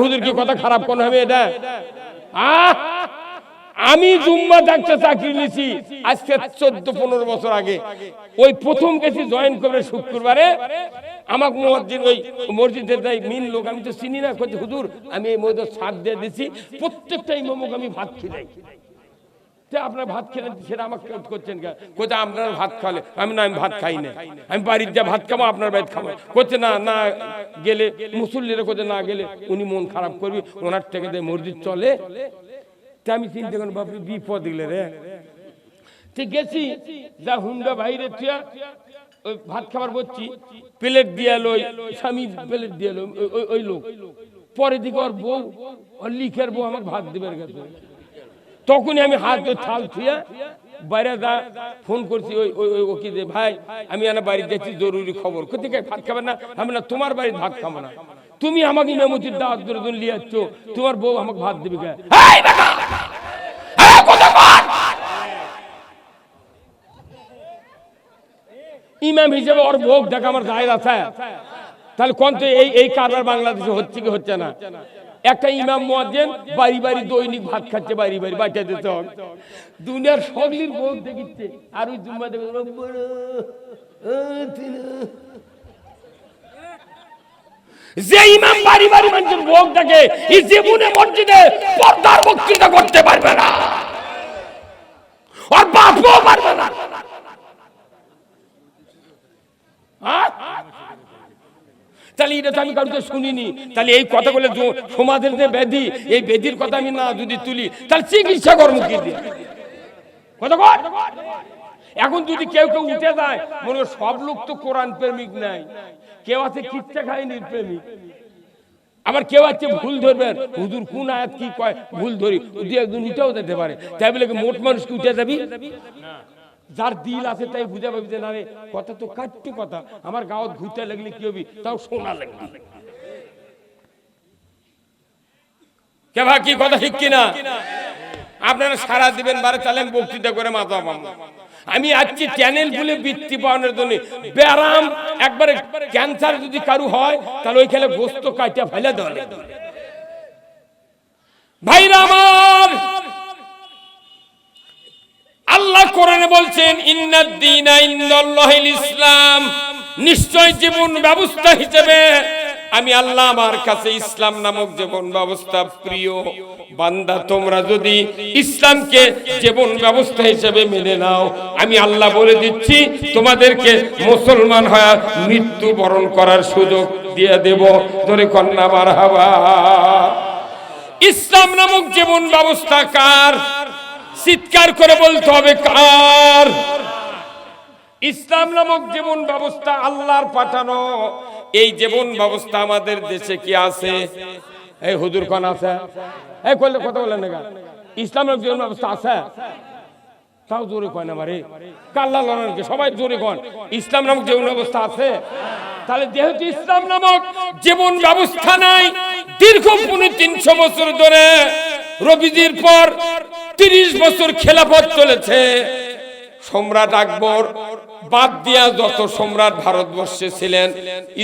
Speaker 1: হুজুর কি কথা খারাপ কোন হবে এটা? আমি জুম্মা ডাক্তার চাকরি নিয়েছি আজকে 14-15 বছর আগে। ওই প্রথম গেছি জয়েন করে শুক্রবারে, আমাকে মুয়াজ্জিন ওই মসজিদের যাই মিন লোক, আমি তো চিনি না, কইতে হুজুর আমি এই মসজিদে ছাদ দিয়ে দিছি, প্রত্যেকটা ইমামকে আমি ভাত খিলাই। আপনার ভাত খেলেন সেটা আমাকে করছেন কেন? কোথায় আপনার ভাত খালে? আমি না, আমি ভাত খাই না, আমি বাড়ির যা ভাত খাবো আপনার বাড়িতে খাবো। করছে না, না গেলে মুসল্লিরা কোথায় না গেলে উনি মন খারাপ করবি, ওনার থেকে দেয় মসজিদ চলে। তা আমি চিন্তা করি বাপরে বিপদ দিলে রে। ঠিক গেছি, যা হুন্ডা বাইরে তুই ওই ভাত খাবার বলছি, প্লেট দিয়ে এলো, স্বামী প্লেট দিয়ে এলো ওই লোক। পরে দিকে ওর বউ, ওর লিখের বউ আমাকে ভাত দিবার গেছে। তখনই আমি হাত থাল থুয়া বাইরে যা ফোন করছি ওকে যে ভাই আমি এনে বাড়ি যাচ্ছি, জরুরি খবর। কোথেকে ভাত খাবে না? আমি না, তোমার বাড়ির ভাত খাবো না, তুমি আমাকে ইমামতির দাওয়াত করে নিয়ে যাচ্ছ, তোমার বউ আমাকে ভাত দেবে কে? ইমাম হিসেবে ওর ভোগ দেখা আমার জায়েজ আছে? তাহলে কোন তো এই কারবার বাংলাদেশে হচ্ছে কি হচ্ছে না? একটা ইমাম মুয়াজ্জিন বাড়ি বাড়ি দৈনিক ভাত খাচ্ছে, বাড়ি বাড়ি বাঁচা দিতে হবে। দুনিয়ার সগলির ভোগ দেখিচ্ছে, আর ওই জুম্মা দেখে যে ইমাম বাড়ি বাড়ি মানুষের ভোগ দেখে, এই জীবনে মসজিদে পর্দার বক্তৃতা করতে পারবে না, আর বাপও পারবে না। তাহলে এটা তো আমি কারোকে শুনিনি। তাহলে এই কথাগুলো সমাজের যে ব্যাধি, এই ব্যাধির কথা আমি না যদি তুলি, তাহলে চিকিৎসা কর্ম কি দিয়ে কথা? এখন যদি কেউ কেউ উঠে যায়, মনে হয় সব লোক তো কোরআন প্রেমিক নাই, কেউ আছে কিচ্ছা খায়নির প্রেমিক, আবার কেউ আছে ভুল ধরবেন, হুজুর কোন আয়াত কি কয় ভুল ধরি, দু একজন উঠেও যেতে পারে। তাই বলে মোট মানুষ কি উঠে যাবি? যার দিল আছে তাই বুঝা পাবি যে না রে কথা তো কাট্টু কথা, আমার গাঁৱত ঘুরতে লাগলে কি হবি, তাও শোনা লাগবে। কে ভাই কি কথা ঠিক কিনা? আপনারা সারা দিবেন বারে চালেন বক্তৃতা করে মাথা পাবো। আমি আজকে চ্যানেল গুলো বৃত্তি পাওয়ানোর জন্য ব্যারাম একবারে ক্যান্সার যদি কারু হয় তাহলে ওই খেলে গোস্ত কাটিয়া ফেলে দেওয়া ভাইরা আমার। আল্লাহ কোরআনে বলছেন ইন্নাদ দীনা ইনদাল্লাহিল ইসলাম, নিশ্চয় জীবন ব্যবস্থা হিসেবে আমি আল্লাহ আমার কাছে ইসলাম নামক জীবন ব্যবস্থা প্রিয়। বান্দা তোমরা যদি ইসলামকে জীবন ব্যবস্থা হিসেবে মেনে নাও, আমি আল্লাহ বলে দিচ্ছি তোমাদেরকে মুসলমান হয়ে মৃত্যু বরণ করার সুযোগ দিয়ে দেব। ধরে কন্যা মারহাবা। ইসলাম নামক জীবন ব্যবস্থা কার? চিৎকার করে বলতে হবে কার? ইসলাম নামক জীবন ব্যবস্থা আল্লাহর পাঠানো। এই জীবন ব্যবস্থা আমাদের দেশে কি আছে? এই হুজুর কোন আছে? এই কইলে কথা বলেন না। ইসলাম নামক জীবন ব্যবস্থা আছে? তাও জোরে কয় না মারে কাল্লা লড়ানকে সবাই জোরে কন ইসলাম নামক জীবন ব্যবস্থা আছে। তাহলে যেহেতু ইসলাম নামক জীবন ব্যবস্থা নাই, দীর্ঘ ৩৫০ বছর ধরে রবিজির পর ৩০ বছর খেলাফত চলেছে। সম্রাট আকবর বাদ দিয়া যত সম্রাট ভারতবর্ষে ছিলেন,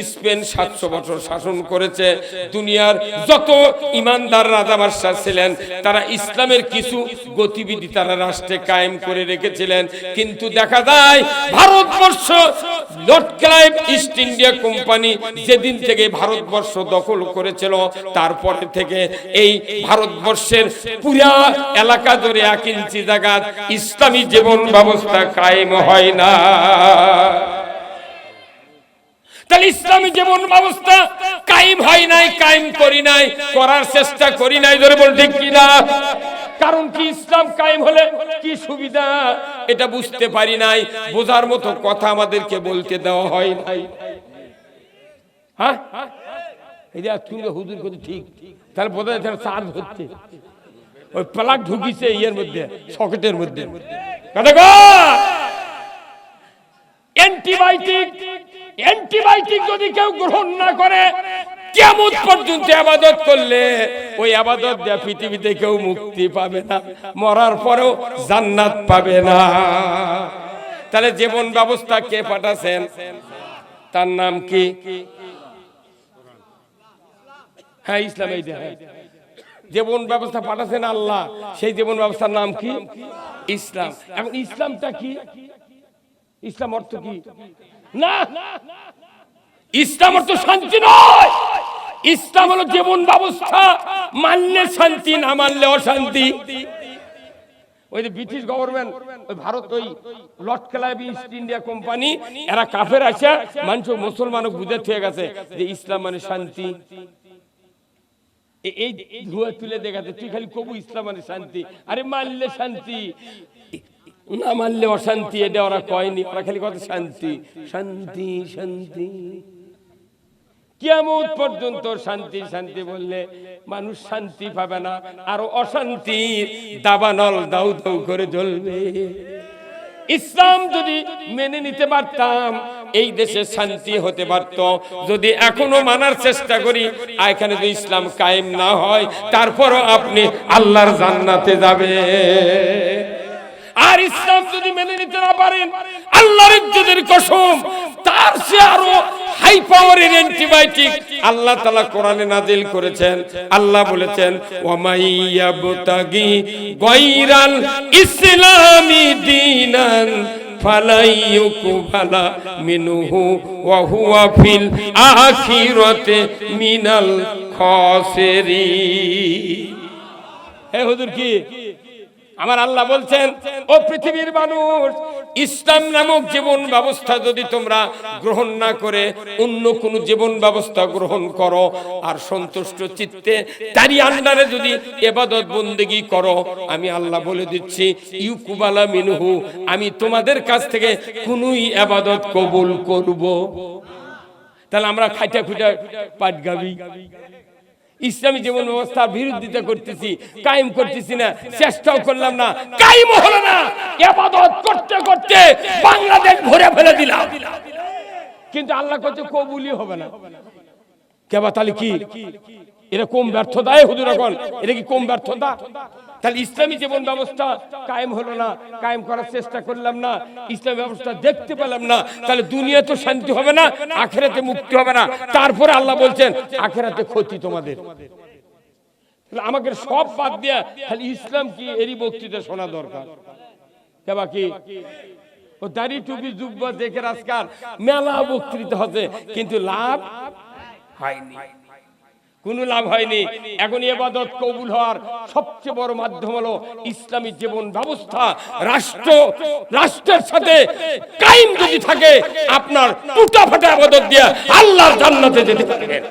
Speaker 1: স্পেন ৭০০ বছর শাসন করেছে। দুনিয়ার যত ইমানদার রাজা বাদশা ছিলেন তারা ইসলামের কিছু গতিবিধি তারা রাষ্ট্রে কায়েম করে রেখেছিলেন। কিন্তু দেখা যায় Bharatvarsha Lord Clive east India company যেদিন থেকে ভারতবর্ষ দখল করেছিল, তারপরে থেকে এই ভারতবর্ষের পুরা এলাকা জুড়ে ১ ইঞ্চি জায়গা ইসলামী জীবন ব্যবস্থা কায়েম হয় না। তাহলে ইসলামী জীবন ব্যবস্থা কায়েম হয় নাই, কায়েম করি নাই, করার চেষ্টা করি নাই। ধরে বল ঠিক কিনা? কারণ কি ইসলাম কায়েম হলে কি সুবিধা এটা বুঝতে পারি নাই। বোঝার মতো কথা আমাদেরকে বলতে দেওয়া হয় নাই। হ্যাঁ এই যে তুমি হুজুর কথা ঠিক, তাহলে বোঝা যাচ্ছে চার্জ হচ্ছে, ওই প্লাগ ঢুকিছে ইয়ের মধ্যে, সকেটের মধ্যে। অ্যান্টিবায়োটিক যদি কেউ গ্রহণ না করে, কিয়ামত পর্যন্ত ইবাদত করলে ওই ইবাদত দিয়ে পৃথিবীতে কেউ মুক্তি পাবে না, মরার পরেও জান্নাত পাবে না। তাহলে জীবন ব্যবস্থা কে পাঠাছেন? তার নাম কি? হ্যাঁ ইসলাম। এই জীবন ব্যবস্থা পাঠাছেন আল্লাহ, সেই জীবন ব্যবস্থার নাম কি? ইসলাম। এখন ইসলামটা কি? ইসলাম অর্থ কি? না, ইসলাম অর্থ শান্তি নয়। ইসলাম হলো জীবন ব্যবস্থা, মানলে শান্তি, না মানলে অশান্তি। ওই যে ব্রিটিশ গভর্নমেন্ট, ওই ভারত, ওই Lord Clive east India company, এরা কাফের আছে মানুষ মুসলমানও বুঝে থেকে গেছে যে ইসলাম মানে শান্তি। এই ধুয়া তুলে দেখাতে তুই খালি কবু ইসলাম মানে শান্তি। আরে মানলে শান্তি, না মানলে অশান্তি। এটা ওরা কয়নি, ওরা খালি কথা শান্তি শান্তি শান্তি। কিয়ামত পর্যন্ত শান্তি শান্তি বললে মানুষ শান্তি পাবে না, আর অশান্তি দাবানল দাউ দাউ করে জ্বলবে। ইসলাম যদি মেনে নিতে পারতাম এই দেশে শান্তি হতে পারত। যদি এখনো মানার চেষ্টা করি, এখানে যদি ইসলাম কায়েম না হয়, তারপরও আপনি আল্লাহর জান্নাতে যাবে। আর ইসলাম যদি মেনে নিতে না পারেন, আল্লাহর ইজ্জতের কসম, তার চেয়ে আরো হাই পাওয়ারের অ্যান্টিবায়োটিক আল্লাহ তাআলা কোরআনে নাযিল করেছেন। আল্লাহ বলেছেন ওয়ামাইয়াবতাগি গায়রাল ইসলামি দীনান ফালাইয়ুকবালা মিনহু ওয়া হুয়া ফিল আখিরাতি মিনাল খাসিরিন। হে হুজুর কি আমার আল্লাহ বলছেন, ও পৃথিবীর মানুষ, ইসলাম নামক জীবন ব্যবস্থা যদি তোমরা গ্রহণ না করে অন্য কোন জীবন ব্যবস্থা গ্রহণ করো আর সন্তুষ্ট চিত্তে তারই আন্ডারে যদি ইবাদত বন্দেগী করো, আমি আল্লাহ বলে দিচ্ছি ইউকুবালা মিনহু, আমি তোমাদের কাছ থেকে কোনই ইবাদত কবুল করব। তাহলে আমরা খাইটা খুঁটা পাট গাবি ইসলামী জীবন ব্যবস্থার বিরোধিতা করতেছি, কায়েম করতেছি না, চেষ্টাও করলাম না, কায়েম হলো না। ইবাদত করতে করতে বাংলাদেশ ভরে ফেলে দিলাম, কিন্তু আল্লাহ কাছে কবুলই হবে না। কেবা তাহলে কি এটা কম ব্যর্থতা? হুজুর এখন এটা কি কম ব্যর্থতা? তাহলে ইসলামী জীবন ব্যবস্থা কায়েম হলো না, কায়েম করার চেষ্টা করলাম না, ইসলামী ব্যবস্থা দেখতে পেলাম না, তাহলে দুনিয়া তো শান্তি হবে না, আখিরাতে মুক্তি হবে না। তারপরে আল্লাহ বলছেন আখিরাতে ক্ষতি তোমাদের। আমাকে সব বাদ দিয়া খালি ইসলাম কি এরই বক্তৃতা শোনা দরকার। বাকি ও দাড়ি টুপি জুব্বা দেখে আজকাল মেলা বক্তৃতা হচ্ছে, কিন্তু লাভ হয়নি, কোনো লাভ হয়নি। এখন ইবাদত কবুল হওয়ার সবচেয়ে বড় মাধ্যম হলো ইসলামী জীবন ব্যবস্থা। রাষ্ট্রের সাথে কায়েম যদি থাকে, আপনার টুটা ফাটা ইবাদত দিয়ে আল্লাহর জান্নাতে যেতে পারবেন।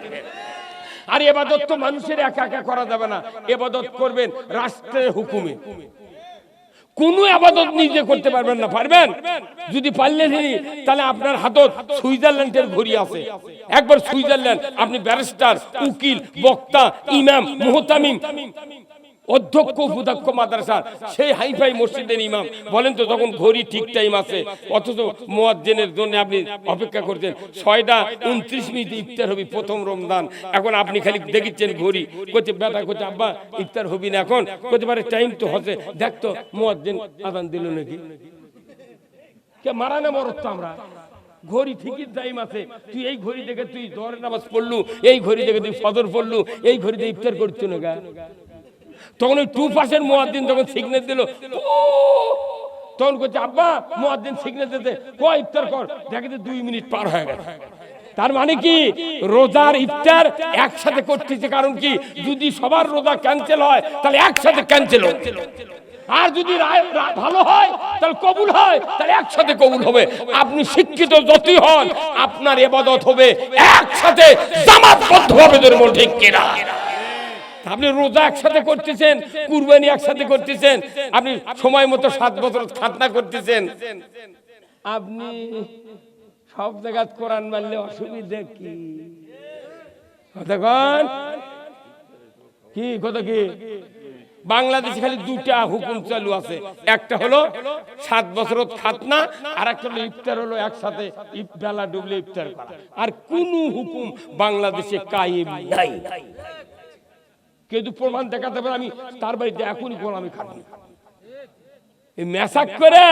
Speaker 1: আর ইবাদত তো মানুষের একা একা করা যাবে না, ইবাদত করবেন রাষ্ট্রের হুকুমে। কোন ইবাদত নিজে করতে পারবেন না, পারবেন? যদি পারলেন তাহলে আপনার হাতত সুইজারল্যান্ডের ঘড়ি আছে। একবার সুইজারল্যান্ড, আপনি ব্যারিস্টার, উকিল, বক্তা, ইমাম, মুহতামিম, অধ্যক্ষ, উপাধ্যক্ষ মাদ্রাসার, সেই হাইফাই মসজিদের ইমাম, বলেন তো যখন ঘড়ি ঠিক টাইম আছে, অথচ মুয়াজ্জিনের জন্য আপনি অপেক্ষা করছেন 6:29 ইফতার হবে প্রথম রমজান। এখন আপনি খালি দেখিচ্ছেন ঘড়ি, কইতে বেটা কইতে আব্বা ইফতার হবি না, এখন কইতে পারে টাইম তো হচ্ছে, দেখ তো মুয়াজ্জিন আযান দিল নাকি। কে মারা না মরত তো আমরা, ঘড়ি ঠিকই টাইম আছে, তুই এই ঘড়ি দেখে তুই জোহরের নামাজ পড়লু, এই ঘড়ি দেখে তুই ফজর পড়লু, এই ঘড়িতে ইফতার করছ না গা। তখন ওই 2% মুয়াজ্জিন যখন সিগন্যাল দিল, তখন কইছে আব্বা মুয়াজ্জিন সিগন্যাল দিতে কয় ইফতার কর, দেখে 2 মিনিট পার হয়ে গেছে। তার মানে কি রোজার ইফতার একসাথে করতেছে, কারণ কি যদি সবার রোজা ক্যান্সেল হয় তাহলে একসাথে ক্যান্সেল হবে, আর যদি ভালো হয় তাহলে কবুল হয়, তাহলে একসাথে কবুল হবে। আপনি শিক্ষিত যতই হন, আপনার ইবাদত হবে একসাথে জামাতবদ্ধভাবে, ধরে ঠিক কিনা? আপনি রোজা একসাথে করতেছেন, কুরবানি একসাথে করতেছেন, আপনি সময় মতো 7 বছর খাতনা করতেছেন, আপনি সব জায়গায় কোরআন মানলে অসুবিধা কি? কথা কি বাংলাদেশে খালি 2টা হুকুম চালু আছে, একটা হলো 7 বছর খাতনা, আর একটা হলো ইফতার, হলো একসাথে বেলা ডুবলে ইফতার করা। আর কোন হুকুম বাংলাদেশে কায়েম নাই। কিন্তু প্রমাণ দেখাতে পারে, আমি তার বাড়িতে এখনই গোলামি খাবো, মেসাক করে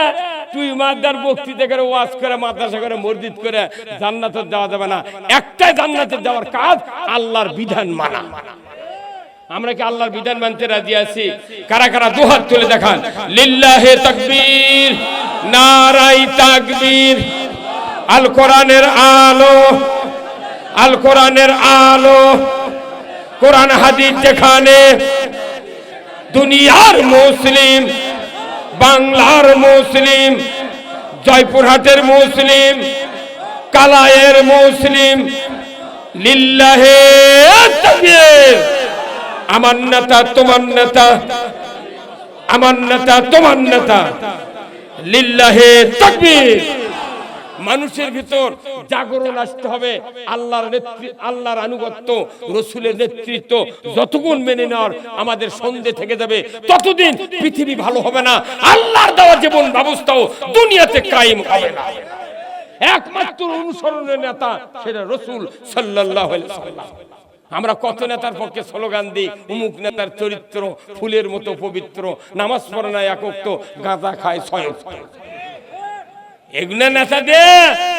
Speaker 1: তুই মাদার বক্তৃতা করে, ওয়াজ করে, মাদ্রাসা করে, মসজিদ করে জান্নাতে যাওয়া যাবে না। একটাই জান্নাতে যাওয়ার কাজ, আল্লাহর বিধান মানা। আমরা কি আল্লাহর বিধান মানতে রাজি আছি? কারা কারা দুহাত তুলে দেখান। লিল্লাহে তাকবীর, নারায়ে তাকবীর। আল কোরআনের আলো, আল কোরআনের আলো, কোরআন হাদিস যেখানে, দুনিয়ার মুসলিম, বাংলার মুসলিম, জয়পুরহাটের মুসলিম, কালায়ের মুসলিম, লিল্লাহে তাকবীর। আমার নেতা তোমার নেতা, আমার নেতা তোমার নেতা, লিল্লাহে তাকবীর। মানুষের ভিতর জাগরণ আসতে হবে, আল্লাহর নেতৃত্ব, আল্লাহর আনুগত্য, রাসূলের নেতৃত্ব যতক্ষণ মেনে নেওয়ার আমাদের সন্ধে থেকে যাবে, ততদিন পৃথিবী ভালো হবে না, আল্লাহর দেওয়া জীবন ব্যবস্থাও দুনিয়াতে কায়েম হবে না। একমাত্র অনুসরণের নেতা সেটা রাসূল সাল্লাল্লাহু আলাইহি ওয়াসাল্লাম। আমরা কত নেতার পক্ষে স্লোগান দিই, অমুক নেতার চরিত্র ফুলের মতো পবিত্র, নামাজ পড়ে না এক ওয়াক্ত, গাঁজা খায় 6 ওয়াক্ত। এগুলো নেতা দিয়ে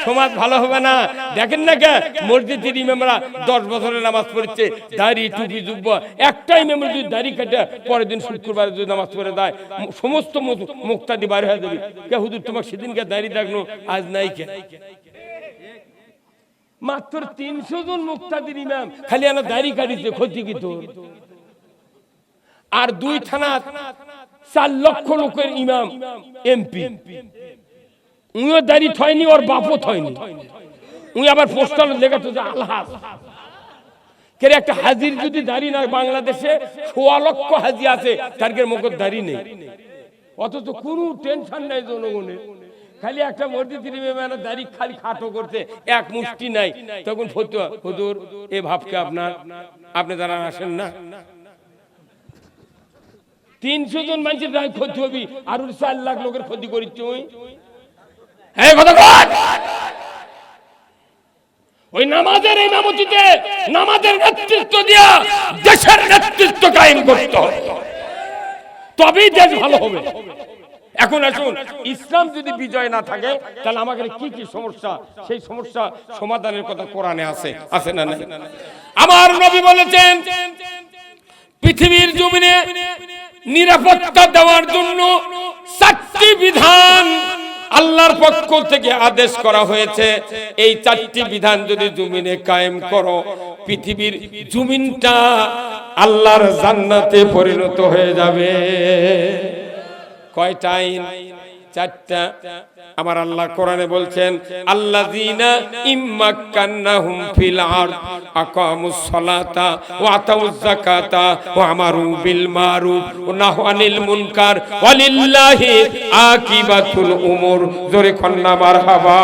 Speaker 1: সমাজ ভালো হবে না। দেখেন না কে মসজিদের ইমামরা 10 বছরের নামাজ পড়ছে, দাড়ি টুপি জুব্বা, একটা ইমাম যদি দাড়ি কাটে পরের দিন শুক্রবার যদি নামাজ পড়ে দেয়, সমস্ত মুক্তাদি বার হয়ে যাবে। কে হুজুর তোমাকে সেদিনকে দাড়ি দেখলো, আজ নাই কে? মাত্র 300 জন মুক্তাদির ইমাম খালি আনা দাড়ি কাটিছে, ক্ষতি কি তোর? আর 2 থানা 4 লক্ষ লোকের ইমাম এমপি, উনিও দাড়ি থয়নি, ওর বাপও থয়নি। উনি আবার পোস্টাল লেখাতো যে আলহাজ। কে একটা হাজির যদি দাড়ি না, বাংলাদেশে 1.25 লক্ষ হাজি আছে, তার মুখের দাড়ি নেই, অথচ কোনো টেনশন নাই জনগণের। খালি একটা মসজিদের ইমামের দাড়ি খালি খাটো করতে, এক মুষ্টি নাই। তখন ফতোয়া, হুজুর এ ভাবকে আপনার, আপনি যারা আসেন না, 300 জন মানুষের দায় ক্ষতি হবি, আর 4 লাখ লোকের ক্ষতি করিস ওই। ওই নামাজের ইমামতিতে, নামাজের নেতৃত্ব দিয়া দেশের নেতৃত্ব কায়েম করতে হবে। তবেই দেশ ভালো হবে। এখন আসুন, ইসলাম যদি বিজয় না থাকে তাহলে আমাদের কি কি সমস্যা, সেই সমস্যা সমাধানের কথা কোরআনে আছে না নাই? আমার নবী বলেছেন পৃথিবীর জমিনে নিরাপত্তা দেওয়ার জন্য 4টি বিধান আল্লাহর পক্ষ থেকে আদেশ করা হয়েছে। এই 4টি বিধান যদি জমিনে কায়েম করো, পৃথিবীর জমিনটা আল্লাহর জান্নাতে পরিণত হয়ে যাবে। কয়টা আইন? 4টা। আমার আল্লাহ কোরআনে বলছেন আল্লাযীনা ইম্মাক্কান্নাহুম ফিল আরদ আকামুস সালাতা ওয়া আতাউয যাকাতা ওয়া আমারু বিল মারুফ ওয়া নাহু আনিল মুনকার ওয়ালিল্লাহি আকিবাতুল উমুর। জোরে কন্না মারহাবা।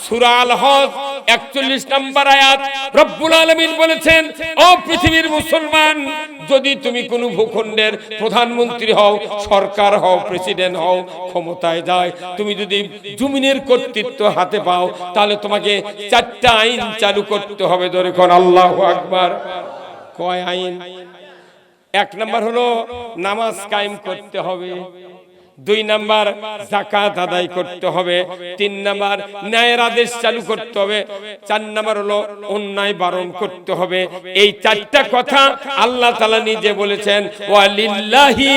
Speaker 1: সূরা আল হজ 41 নম্বর আয়াত রব্বুল আলামিন বলেছেন, ও পৃথিবীর মুসলমান, যদি তুমি কোনো ভূখণ্ডের প্রধানমন্ত্রী হও, সরকার হও, প্রেসিডেন্ট হও, ক্ষমতায় যায়, তুমি যদি জমিনের কর্তৃত্ব হাতে পাও, তাহলে তোমাকে 4টা আইন চালু করতে হবে। ধরে কোন আল্লাহু আকবার। কয় আইন? 1 নাম্বার হলো নামাজ কায়েম করতে হবে, 2 নাম্বার যাকাত আদায় করতে হবে, 3 নাম্বার ন্যায়ের আদেশ চালু করতে হবে, 4 নাম্বার হলো অন্যায় বারণ করতে হবে। এই 4টা কথা আল্লাহ তাআলা নিজে বলেছেন ওয়ালিল্লাহি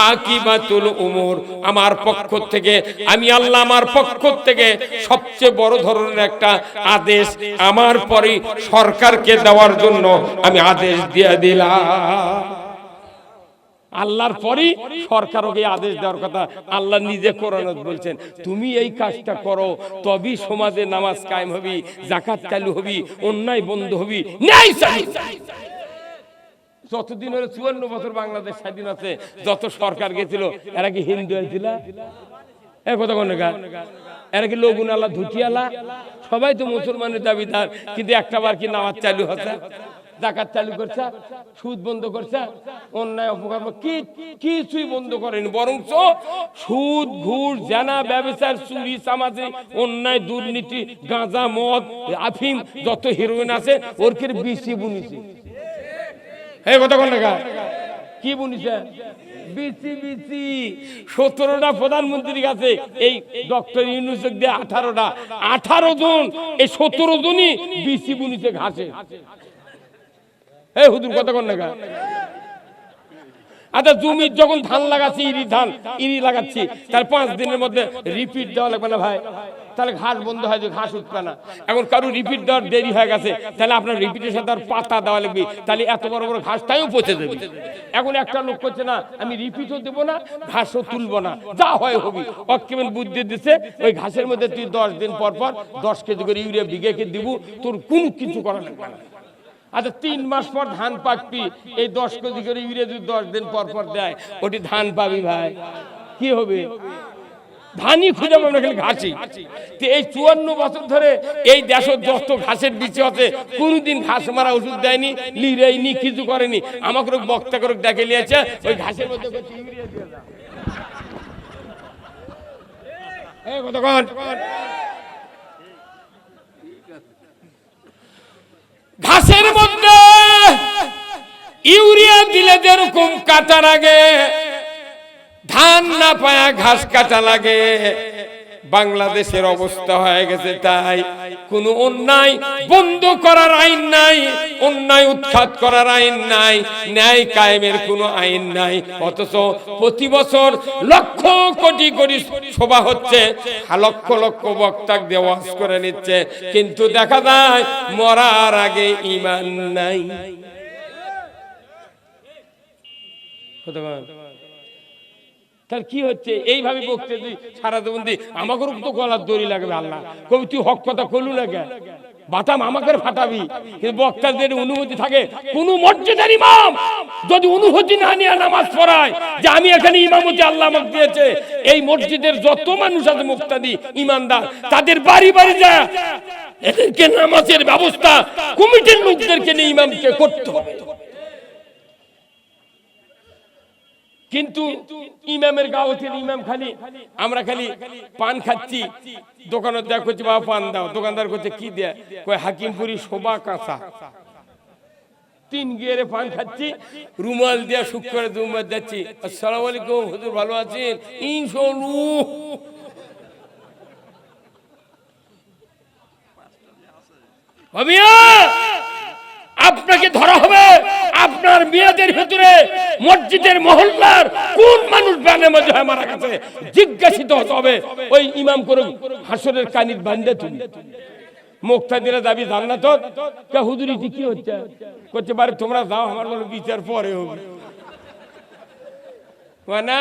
Speaker 1: আকিবাতুল উমুর। আমার পক্ষ থেকে, আমি আল্লাহ আমার পক্ষ থেকে সবচেয়ে বড় ধরনের একটা আদেশ আমার পরে সরকারকে দেওয়ার জন্য আমি আদেশ দিয়ে দিলাম। আল্লাহর পরই সরকারকে আদেশ দেওয়ার কথা আল্লাহ নিজে কোরআনে বলছেন। তুমি এই কাজটা করো, তবেই সমাজে নামাজ কায়েম হবে, যাকাত চালু হবে, অন্যায় বন্ধ হবে, ন্যায় চালু। যতদিন হলো 54 বছর বাংলাদেশ স্বাধীন আছে, যত সরকার গেছিল এরা কি হিন্দু ছিল? এ কথা কোন গা? এরা কি লোগুন আল্লাহ ধুটিয়ালা? সবাই তো মুসলমানের দাবিদার, কিন্তু একটা বার কি নামাজ চালু হচ্ছে, যাকাত চালু করছে, সুদ বন্ধ করছে, অন্যায় অপকর্ম কিছুই বন্ধ করেনি, বরং সুদ, ঘুষ, জেনা, ব্যভিচার, চুরি, চামাচি, অন্যায়, দুর্নীতি, গাঁজা, মদ, আফিম, যত হেরোইন আছে ওর কে বিসি বুনিছে। এই কথা কোন না? কি বুনিছে? BC BC. 17টা প্রধানমন্ত্রীর কাছে এই ডক্টর ইউনূস দিয়ে 18 জন, এই 17 জনই বিসি বুনিছে ঘাসে। এই হুজুর কথা কোন না? আচ্ছা, জমি যখন ধান লাগাচ্ছি, ইরি লাগাচ্ছি, তার 5 দিনের মধ্যে রিপিট দেওয়া লাগবে না ভাই? তাহলে ঘাস বন্ধ হয়, ঘাস উঠবে না। এখন কারো রিপিট দেওয়ার দেরি হয়ে গেছে, তাহলে আপনার রিপিটের সাথে আর পাতা দেওয়া লাগবে, তাহলে এত বড় বড় ঘাসটাও পচে যাবে। এখন একটা লোক করছে না, আমি রিপিটও দেবো না, ঘাসও তুলবো না, যা হয় হবি। অকেমন বুদ্ধি দিচ্ছে, ওই ঘাসের মধ্যে তুই 10 দিন পর 10 কেজি করে ইউরিয়া বিঘাকে দিব, তোর কোনো কিছু করা লাগবে না। আচ্ছা, 3 মাস পর ধান পাকবি, এই 10 কেজি করে ইউরিয়া যদি 10 দিন পর দেয়, ওটি ধান পাবি ভাই? কি হবে? ধানই খুঁজে পাবো না, খালি ঘাসি। এই 54 বছর ধরে এই দেশের যত ঘাসের বিচি আছে, কোনদিন ঘাস মারা ওষুধ দেয়নি, লিরাইনি, কিছু করেনি। আমাকে বক্তা করে দেখে নিয়েছে, ওই ঘাসের মধ্যে ইউরিয়া দিয়ে দাও। এই কতক্ষণ ঘাসের মধ্যে ইউরিয়া দিলে যেরকম কাটার আগে ধান না পায়া ঘাস কাটা লাগে, বাংলাদেশের অবস্থা হয়ে গেছে তাই। কোন অন্যায় বন্ধ করার আইন নাই, অন্যায় উৎখাত করার আইন নাই, ন্যায় কায়েমের কোনো আইন নাই। অথচ প্রতি বছর লক্ষ কোটি কোটি সভা হচ্ছে, লক্ষ লক্ষ বক্তা দিয়ে ওয়াজ করে নিচ্ছে, কিন্তু দেখা যায় মরার আগে ঈমান নাই। তার কি হচ্ছে? এইভাবে বকতে তুই সারা জীবন দি আমাকে তো গলার দড়ি লাগবে। আল্লাহ কবি তুই হক কথা কলু লাগে, বাতাম আমাকে ফাটাবি। কিন্তু বক্তার যদি অনুমতি থাকে, কোন মসজিদের ইমাম যদি অনুমতি না নিয়ে নামাজ পড়ায় যে আমি এখানে ইমামতি আল্লাহ আমাকে দিয়েছে, এই মসজিদের যত মানুষ আছে মুক্তাদি ইমানদার, তাদের বাড়ি বাড়ি যায় এদেরকে নামাজের ব্যবস্থা কমিটির লোকদেরকে নিয়ে ইমামকে করতে হবে। কিন্তু ইমামের গাওয়াতের ইমাম খালি, আমরা খালি পান খাচ্ছি, দোকানে দেখ করছি বাবা পান দাও, দোকানদার করছে কি দেয়, কয় হাকিমপুরি শোভা কাঁচা। তিন গিয়ারে পান খাচ্ছি, রুমাল দিয়ে সুখ করে দুমবার যাচ্ছি, আসসালামু আলাইকুম হুজুর ভালো আছেন, ইনশাআল্লাহ। আপনাকে ধরা হবে। আপনার মেয়েদের ভিতরে মসজিদের মহল্লার কোন মানুষ বানের মধ্যে হয় মারা গেছে জিজ্ঞাসিত হতে হবে। ওই ইমাম করে হাসরের কানির বান্ধে তুমি মুক্তাদিরা দাবি জান্নাত কে হুজুরি কি হচ্ছে করতে পারে, তোমরা যাও, আমার কোনো বিচার পরে হবে না।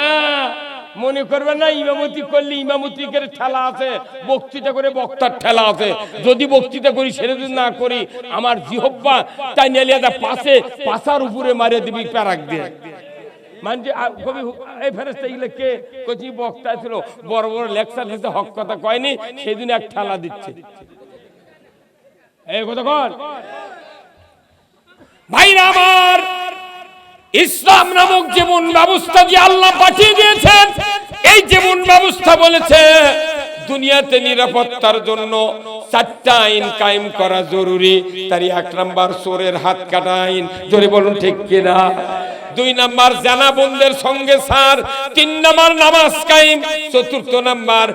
Speaker 1: মনে করবে না ইমামতি করলে ইমামতি করে ঠেলা আছে, বক্তৃতা করে বক্তার ঠেলা আছে। যদি বক্তৃতা করি সেটা যদি না করি, আমার জিহব্বা তাই নেলিয়া পাশে পাশার উপরে মারিয়ে দিবি প্যারাক দিয়ে। মানে কবি এই ফেরেশতা এগুলো কে কচি বক্তা ছিল, বড় বড় লেকচার দিতে হক কথা কয়নি, সেদিন এক ঠেলা দিচ্ছে। এই কথা কর ভাইরা আমার, ইসলাম নামক জীবন ব্যবস্থা যে আল্লাহ পাঠিয়ে দিয়েছেন, এই জীবন ব্যবস্থা বলেছে দুনিয়াতে নিরাপত্তার জন্য 4টা আইন কায়েম করা জরুরি। তারই 1 নাম্বার চোরের হাত কাটা আইন, জোরে বলুন ঠিক কিনা। 2 নাম্বার জানা বন্ধের সঙ্গে সার, 3 নাম্বার নামাজ কায়েম, 4th নাম্বার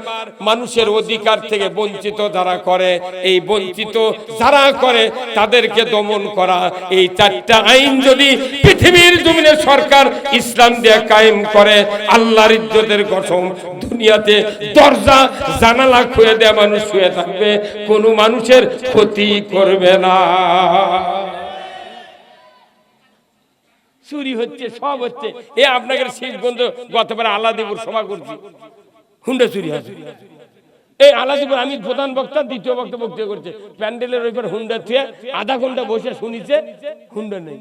Speaker 1: মানুষের অধিকার থেকে বঞ্চিত যারা করে, এই বঞ্চিত যারা করে তাদেরকে দমন করা। এই 4টা আইন যদি পৃথিবীর জমিনে সরকার ইসলাম দিয়ে কায়েম করে, আল্লাহর ইজ্জতের কসম দুনিয়াতে দরজা জানালা খুলে দেয়া মানুষ শুয়ে থাকবে, কোনো মানুষের ক্ষতি করবে না। চুরি হচ্ছে, সব হচ্ছে। এ আপনাদের শেষগঞ্জ গতবার আলাদিপুর সভা করছি, হুন্ডা চুরি হচ্ছে। এই আলাদিপুর আমি প্রধান বক্তা, দ্বিতীয় বক্তা বক্তৃতা করছে, প্যান্ডেলের ওইবার হুন্ডা থুয়ে আধা ঘন্টা বসে শুনিছে, হুন্ডা নেই।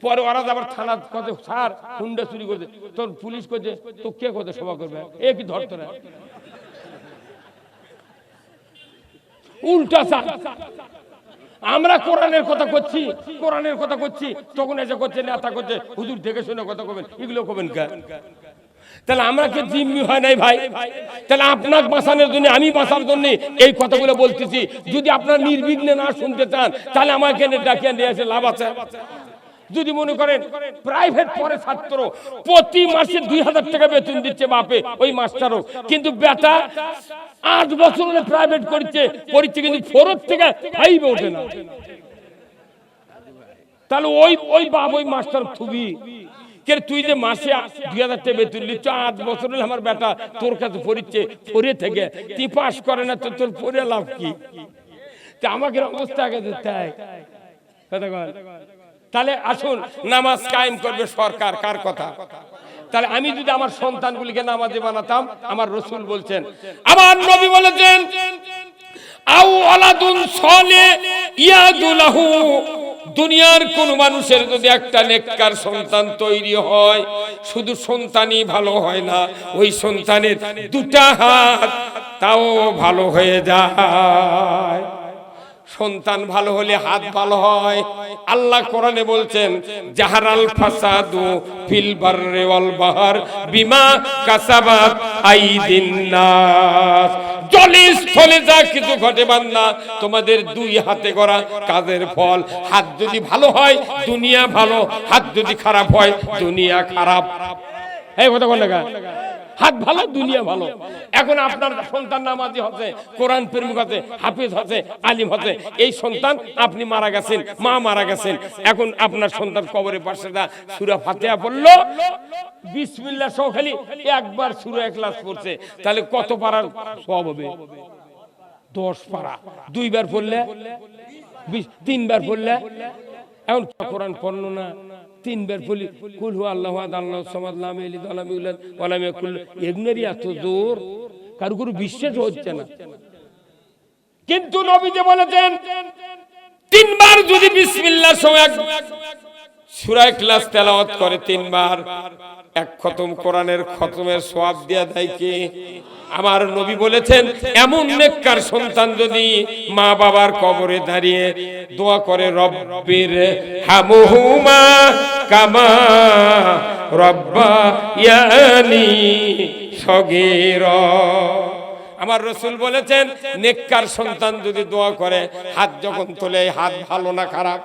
Speaker 1: পরে ওরা আবার থানা কত স্যার হুন্ডা চুরি করছে, তোর পুলিশ করছে, তো কে কত সভা করবে, এ কি ধরতো না উল্টা স্যার। আমরা কোরআনের কথা করছি, কোরআনের কথা করছি, তখন এসে করছে নেতা করছে হুজুর দেখে শুনে কথা কবেন, এগুলো কবেন কে? তাহলে আমরা কি জিম্মি হয় নাই ভাই? তাহলে আপনার বাঁচানোর জন্য, আমি বাঁচার জন্য এই কথাগুলো বলতেছি। যদি আপনারা নির্বিঘ্নে না শুনতে চান, তাহলে আমাকে ডাকিয়ে নিয়ে এসে লাভ আছে। যদি মনে করেন প্রাইভেট পড়ে ছাত্র, প্রতি মাসে 2000 টাকা বেতন দিচ্ছে বাপে ওই মাস্টারও, কিন্তু বেটা 8 বছর হলে প্রাইভেট করছে, কিন্তু 4 থেকে 5 ওঠে না। তাহলে ওই বাপ ওই মাস্টার খুবই কে, তুই যে মাসে 2000 টাকা বেতন দিচ্ছ, 8 বছর হলে আমার বেটা তোর কাছে পড়ছে, পড়ে থেকে তুই পাস করে না, তো তোর পড়ে লাভ কি? আমাকে অবস্থা আগে তাই কথা কর। তাহলে আসুন, নামাজ কায়েম করবে সরকার, কার কথা? তাহলে আমি যদি আমার সন্তানগুলিকে নামাজে বানাতাম, আমার রাসূল বলছেন, আমার নবী বলেছেন, আও ওয়ালাদুন সালিহ ইয়াদুলাহু, দুনিয়ার কোন মানুষের যদি একটা নেককার সন্তান তৈরি হয়, শুধু সন্তানই ভালো হয় না, ওই সন্তানের 2টা হাত তাও ভালো হয়ে যায়। সন্তান ভালো হলে হাত ভালো হয়। আল্লাহ কোরআনে বলছেন, জাহারাল ফাসাদু ফিল বাররি ওয়াল বাহর বিমা কাসাবাত আইদিন নাস, জলে স্থলে যা কিছু ঘটে বান্দা, তোমাদের 2 হাতে করা কাজের ফল। হাত যদি ভালো হয় দুনিয়া ভালো, হাত যদি খারাপ হয় দুনিয়া খারাপ। এই কথা বল না, হাত ভালো দুনিয়া ভালো। এখন আপনার সন্তান নামাজি হচ্ছে, কোরআন প্রেমিক হচ্ছে, হাফিজ হচ্ছে, আলিম হচ্ছে, এই সন্তান আপনি মারা গেছেন, মা মারা গেছেন, এখন আপনার সন্তান কবরের পাশে দা সূরা ফাতিহা পড়লো, বিসমিল্লাহ সহ খালি একবার সূরা ইখলাস পড়ছে, তাহলে কত পারার সওয়াব হবে? 10 পারা। 2 বার পড়লে 20, 3 বার পড়লে, এখন কোরআন পড়লো না, 3 বার পড়লি কুল হু আল্লাহু আহাদ আল্লাহু সামাদ লাম ইয়ালিদ ওয়া লাম ইউলাদ ওয়া লাম ইয়াকুল, এগুলোরই এত জোর, কারো কোনো বিশ্বাস হচ্ছে না। কিন্তু নবী যে বলেছেন 3 বার যদি বিসমিল্লাহ সহ সূরা ইখলাস তেলাওয়াত করে 3 বার, 1 খতম কোরআনের খতমের সওয়াব দেয়া দেয় কে? আমার নবী বলেছেন, এমন নেককার সন্তান যদি মা বাবার কবরে দাঁড়িয়ে দোয়া করে, রব্বির হামহুমা কামা রব্বায়ানি সগীরা। আমার রাসূল বলেছেন, নেককার সন্তান যদি দোয়া করে, হাত যখন তোলে, হাত ভালো না খারাপ?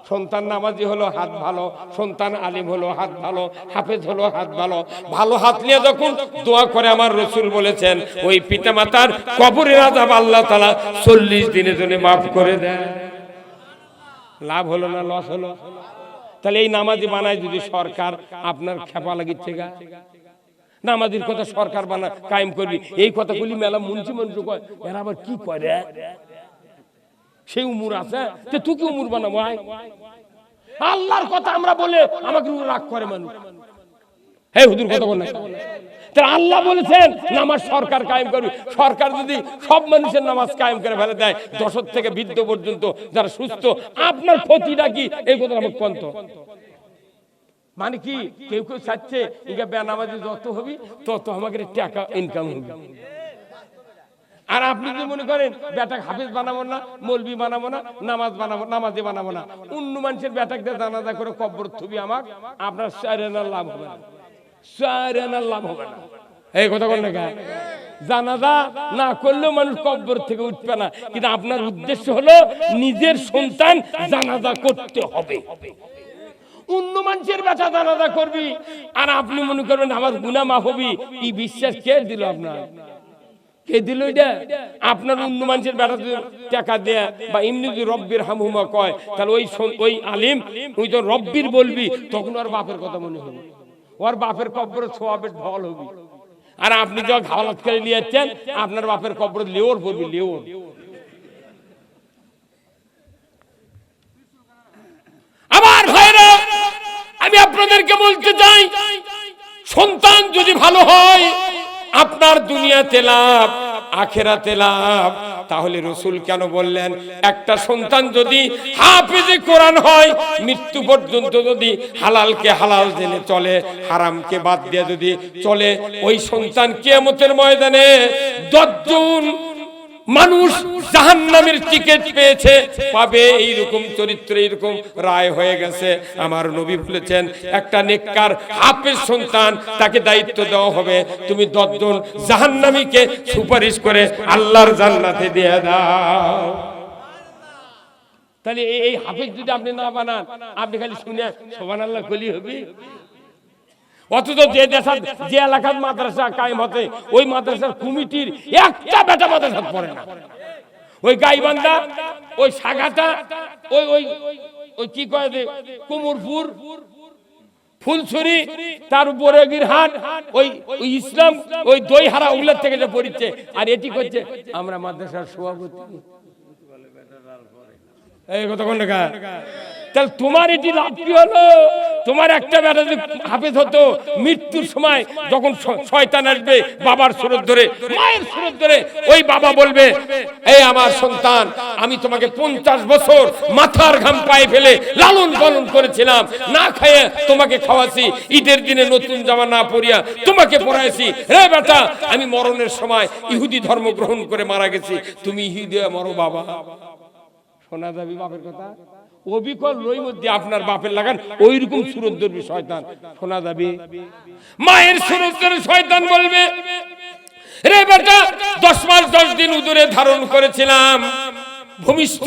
Speaker 1: সন্তান নামাজি হলো হাত ভালো, সন্তান আলিম হলো হাত ভালো, হাফেজ হলো হাত ভালো। ভালো হাত নিয়ে যখন দোয়া করে আমার রাসূল বলেছেন ওই পিতামাতার কবরের আযাব আল্লাহ তাআলা 40 দিনের জন্য মাফ করে দেন। লাভ হলো না লস হলো? তাহলে এই নামাজি বানায় যদি সরকার, আপনার খেপা লাগিচ্ছে গা? নামাজির কথা সরকার বানা কায়েম করবি, এই কথা বলি মেলা মুন্সি মানুষ কয়, এরা আবার কি করে? সেই উমর আছে যে তুই কি উমর বানাবো? আল্লাহর কথা আমরা বলে আমাকে রাগ করে মানুষ। হে হুজুর কথা বল না, তাহলে আল্লাহ বলেছেন নামাজ সরকার কায়েম করবে। সরকার যদি সব মানুষের নামাজ কায়েম করে ফেলে দেয়, 10 থেকে বৃদ্ধ পর্যন্ত যারা সুস্থ, আপনার ক্ষতিটা কি? এই কথা আমাকে কন্ত মানে কি? কেউ কেউ চাচ্ছে ইগা বেনামাজি যত হবি তত আমাকে টাকা ইনকাম হবে। আর আপনি যদি মনে করেন বেটা হাফেজ বানাবো না, মৌলবি বানাবো না, নামাজ বানাবো, নামাজি বানাবো না, অন্য মানুষের বেটাকে জানাজা করে কবর থুবি আমার, আপনার 4 আনার লাভ হবে না, 4 আনার লাভ হবে না। এই কথা কোন না? জানাজা না করলেও মানুষ কবর থেকে উঠবে না, কিন্তু আপনার উদ্দেশ্য হলো নিজের সন্তান জানাজা করতে হবে। অন্য মানুষের বেটা জানাজা করবি আর আপনি মনে করবেন আমার গুনাহ মাফ হবে, এই বিশ্বাস কে দিল আপনার? কে দিল এটা? আপনার অন্য মানুষের বেটা টাকা দেয়া বা এমনি যদি রব্বির হামহুমা কয়, তাহলে ওই আলিম ওই তো রব্বির বলবি, তখন ওর বাপের কথা মনে হবে, ওর বাপের কবরে সওয়াবের ঢল হবে। আর আপনি যখন হাওলাত করে নিয়েছেন, আপনার বাপের কবরে লেওর পড়বি, লেওর। আমার ভাইরা, আমি আপনাদেরকে বলতে চাই, সন্তান যদি ভালো হয় আপনার দুনিয়াতে লাভ, আখিরাতে লাভ। তাহলে রাসূল কেন বললেন একটা সন্তান যদি হাফেজে কোরআন হয়, মৃত্যু পর্যন্ত যদি হালালকে হালাল জেনে চলে, হারামকে বাদ দিয়ে যদি চলে, ওই সন্তান কিয়ামতের ময়দানে 10 জন মানুষ জাহান্নামের টিকিট পেয়েছে পাবে, এইরকম চরিত্র, এইরকম রায় হয়ে গেছে। আমার নবী বলেছেন একটা নেককার হাফেজ সন্তান, তাকে দায়িত্ব দেওয়া হবে, তুমি 10 জন জাহান্নামীকে সুপারিশ করে আল্লাহর জান্নাতে দিয়ে দাও। তাহলে এই হাফেজ যদি আপনি না বানান, আপনি খালি শুনে সুবহানাল্লাহ কলি হবে। অথচ যে দেশে যে এলাকার মাদ্রাসা কায়েম হতে, ওই মাদ্রাসার কমিটির একটা বেটা মাদ্রাসা পড়ে না। ওই গাইবান্ধা, ওই সাগাটা, ওই ওই ওই কি কয় যে কুমুরপুর, ফুলছড়ি, তার উপরে গিরহাট, ওই ইসলাম, ওই দইহারা উল্লার থেকে যে পড়ছে, আর এটি করছে আমরা মাদ্রাসার সভাপতি। এই কথা কোন টাকা? তাহলে তোমার এটি লাভ কি হলো? তোমার একটা বেটা যদি হাফেজ হতো, মৃত্যুর সময় যখন শয়তান আসবে বাবার সুরত ধরে, মায়ের সুরত ধরে, ওই বাবা বলবে এই আমার সন্তান, আমি তোমাকে 50 বছর মাথার ঘাম পায়ে ফেলে লালন পালন করেছিলাম, না খেয়ে তোমাকে খাওয়াছি, ঈদের দিনে নতুন জামা না পরিয়া তোমাকে পরাইছি, রে বেটা আমি মরণের সময় ইহুদি ধর্ম গ্রহণ করে মারা গেছি, তুমি ইহুদি মরো বাবা। শোনা যাবি বাপের কথা? অবিকল লই মধ্যে আপনার বাপের লাগান ওইরকম সুরত ধরবে শয়তান, শোনা যাবে? মায়ের সুরত ধরে শয়তান বলবে রে বেটা 10 মাস 10 দিন উদরে ধারণ করেছিলাম, ভূমিষ্ঠ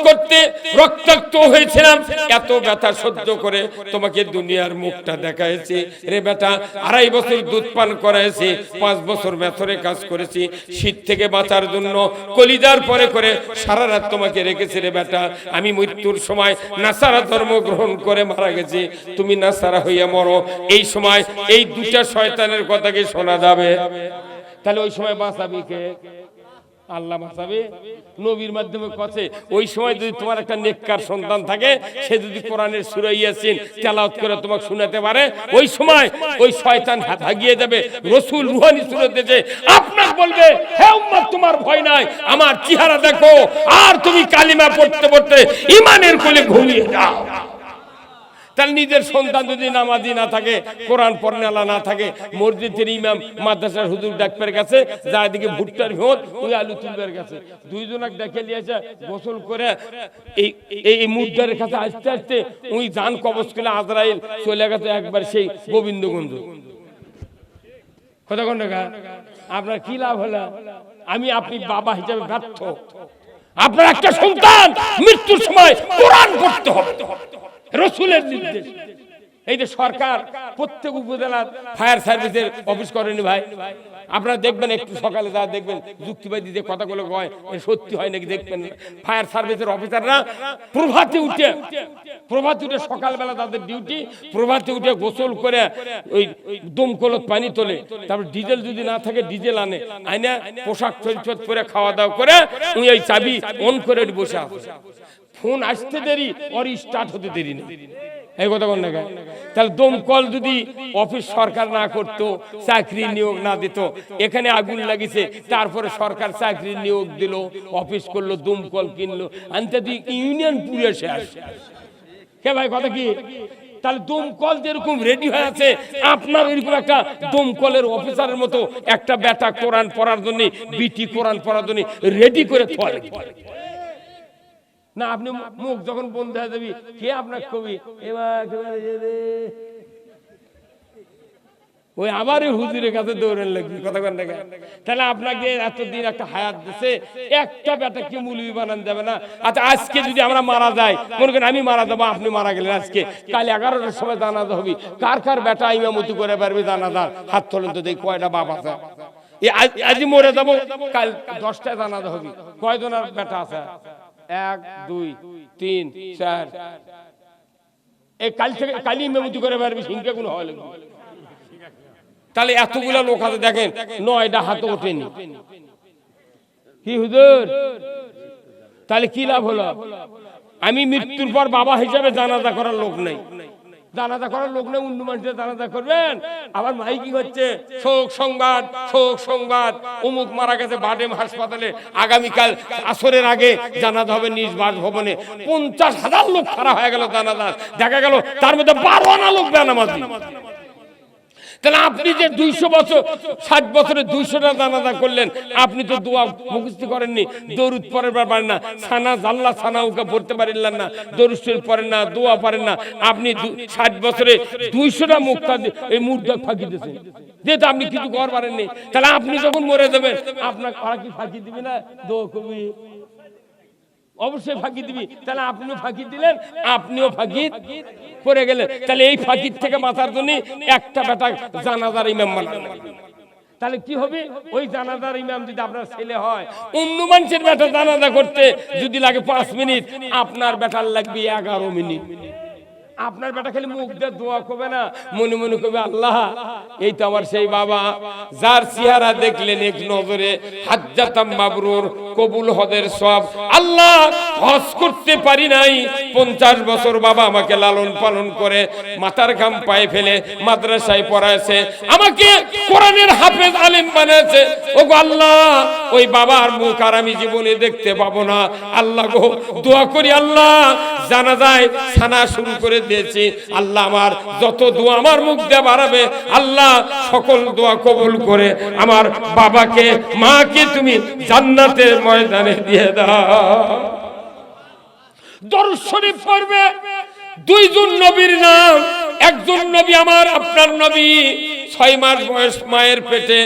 Speaker 1: করতে রক্তাক্ত হয়েছিলাম, এত ব্যথা সহ্য করে তোমাকে দুনিয়ার মুখটা দেখাইছি, রে বেটা 2.5 বছর দুধ পান করাইছি, 5 বছর মেথরে কাজ করেছি, শীত থেকে বাঁচার জন্য কলিজার পরে করে সারা রাত তোমাকে রেখেছি, রে বেটা আমি মৃত্যুর সময় নাসারা ধর্ম গ্রহণ করে মারা গেছি, তুমি নাসারা হইয়া মরো। এই সময় এই দুটা শয়তানের কথা কি শোনা যাবে? তাহলে ওই সময় বাঁচাবি কে? আল্লাহ বাঁচাবে। নবীর মাধ্যমে কথা, ওই সময় যদি তোমার একটা নেককার সন্তান থাকে, সে যদি কোরআনের সূরা ইয়াসিন তেলাওয়াত করে তোমাকে শোনাতে পারে, ওই সময় ওই শয়তান ভাগিয়ে যাবে। রাসূল রূহানি সূরাতে যে আপনাকে বলবে হে উম্মত তোমার ভয় নাই, আমার চেহারা দেখো, আর তুমি কালিমা পড়তে পড়তে ঈমানের কোলে ঘুমিয়ে যাও। তাহলে নিজের সন্তান যদি নামাজি না থাকে, কোরআন পড়নেওয়ালা না থাকে, মসজিদের ইমাম, মাদ্রাসার হুজুর ডাক্তারের কাছে যা, এদিকে ভুট্টার ভিড়, ওই আলু তুলবার কাছে, দুইজনক ডেকে নিয়েছে, গোসল করে এই মুদ্রার কাছে আসতে আসতে ওই জান কবজ করে আজরাইল চলে গেছে একবার সেই গোবিন্দগঞ্জ। কথা কোন টাকা? আপনার কি লাভ হলো? আমি আপনি বাবা হিসাবে ব্যর্থ। আপনার একটা সন্তান মৃত্যুর সময় কোরআন পড়তে হবে, রাসূলের নির্দেশ। এই যে সরকার প্রত্যেক উপজেলার ফায়ার সার্ভিসের অফিস করেনি ভাই, আপনারা দেখবেন একটু সকালে যা দেখবেন যুক্তিবাদী যে কথাগুলো কয় সত্যি হয় নাকি দেখবেন। ফায়ার সার্ভিসের অফিসাররা প্রভাতে উঠে সকালবেলা তাদের ডিউটি, প্রভাতে উঠে গোসল করে ওই দমকলত পানি তোলে, তারপর ডিজেল যদি না থাকে ডিজেল আনে পোশাক পরিচ্ছদ করে খাওয়া দাওয়া করে উনি ওই চাবি অন করে বসে আছে। ফোন আসতে দেরি ওর স্টার্ট হতে দেরি নেই, এই কথা কোন জায়গায়? তাহলে দমকল যদি অফিস সরকার না করতো, চাকরি নিয়োগ না দিত, এখানে আগুন লাগিছে তারপরে সরকার চাকরি নিয়োগ দিল, অফিস করলো, দমকল কিনলো, আনতে ইউনিয়ন পুড়ে শেষ। কে ভাই কথা কি? তাহলে দমকল যেরকম রেডি হয়ে আছে, আপনার এরকম একটা দমকলের অফিসারের মতো একটা বেটা কোরআন পড়ার জন্য, বিটি কোরআন পড়ার জন্য রেডি করে থয় না। আপনি মুখ যখন বন্ধ হয়ে যাবি, কে আপনার কবি ওই আবার হুজুরের কাছে দৌড়ান লাগবে, কথা বলেন না? তাহলে আপনাকে এতদিন একটা হায়াত দিছে, একটা বেটা কি মৌলবি বানান যাবে না? আচ্ছা আজকে যদি আমরা মারা যাই, মনে করেন আমি মারা যাবো, আপনি মারা গেলেন, আজকে কাল 11টার সময় জানাজা হবে, কার কার বেটা ইমামতি করে পারবে জানাজার? হাত তোলেন তো দেখি কয়টা বাপ আছে। আজ মরে যাবো, কাল 10টায় জানাজা হবে, কয়জনের বেটা আছে? 1 2 3 4। এই কাল থেকে কালি ইমামতি করে পারবি, সিংকে কোনো হয় লাগবে। তাহলে এতগুলা লোক আছে, দেখেন 9টা হাত ওঠেনি, কি হুজুর? তাহলে কি লাভ হলো? আমি মৃত্যুর পর বাবা হিসাবে জানাজা করার লোক নেই, জানাজা করার লোক নেই, অন্য মানুষের জানাজা করবেন। আবার মাইকিং হচ্ছে, শোক সংবাদ, শোক সংবাদ, অমুক মারা গেছে বাডেম হাসপাতালে, আগামীকাল আসরের আগে জানাজা হবে নিজ বাসভবনে। 50,000 লোক খারাপ হয়ে গেল জানাজা, দেখা গেল তার মধ্যে 12 আনা লোক বেনামাজি। তাহলে আপনি যে 200 বছর 60 বছরে 200টা জানাজা করলেন, আপনি তো দোয়া মুখস্থ করেননি, দরুদ পড়েন পারেন না, সানা জাল্লা সানা উকা পড়তে পারেন না, দরুদ শরীফ পড়েন না, দোয়া পারেন না। আপনি 60 বছরে 200টা মুক্তা এই মুর্দা ফাঁকি দিয়েছেন, যেহেতু আপনি কিছু কর পারেননি। তাহলে আপনি যখন মরে যাবেন, আপনার ওরা কি ফাঁকি দিবি না? দোয়া কবি অবশ্যই ফাঁকি দিবি। তাহলে আপনিও ফাঁকি দিলেন, আপনিও ফাঁকি পড়ে গেলেন। তাহলে এই ফাঁকির থেকে বাঁচার জন্য একটা বেটা জানাজার ইমাম বানালেন। তাহলে কি হবে? ওই জানাজার ইমাম যদি আপনার ছেলে হয়, অন্য মানুষের বেটা জানাজা করতে যদি লাগে 5 মিনিট, আপনার বেটার লাগবে 11 মিনিট। আপনার বেটা খালি মুখ দিয়ে দোয়া করবে না, মনে মনে করবে আল্লাহ এই তো আমার সেই বাবা যার চেহারা দেখলেন এক নজরে হাজ্জাতাম মাবরুর, কবুল হজের সব। আল্লাহ হজ করতে পারি নাই, 50 বছর বাবা আমাকে লালন পালন করে মাথার ঘাম পায়ে ফেলে মাদ্রাসায় পড়ায়ছে, আমাকে কোরআনের হাফেজ আলেম বানায়ছে। ওগো আল্লাহ, ওই বাবার মুখ আর আমি জীবনে দেখতে পাবো না। আল্লাহ গো, দোয়া করি আল্লাহ, জানাজায় সানা শুরু করে দিয়েছি, আল্লাহ আমার যত দোয়া আমার মুখ দিয়ে বাড়াবে, আল্লাহ সকল দোয়া কবুল করে আমার বাবাকে মাকে তুমি জান্নাতের ময়দানে দিয়ে দাও। দরুদ শরীফ পড়বে। 2 জন নবীর নাম, একজন নবী আমার আপনার নবী, 6 মাস বয়স মায়ের পেটে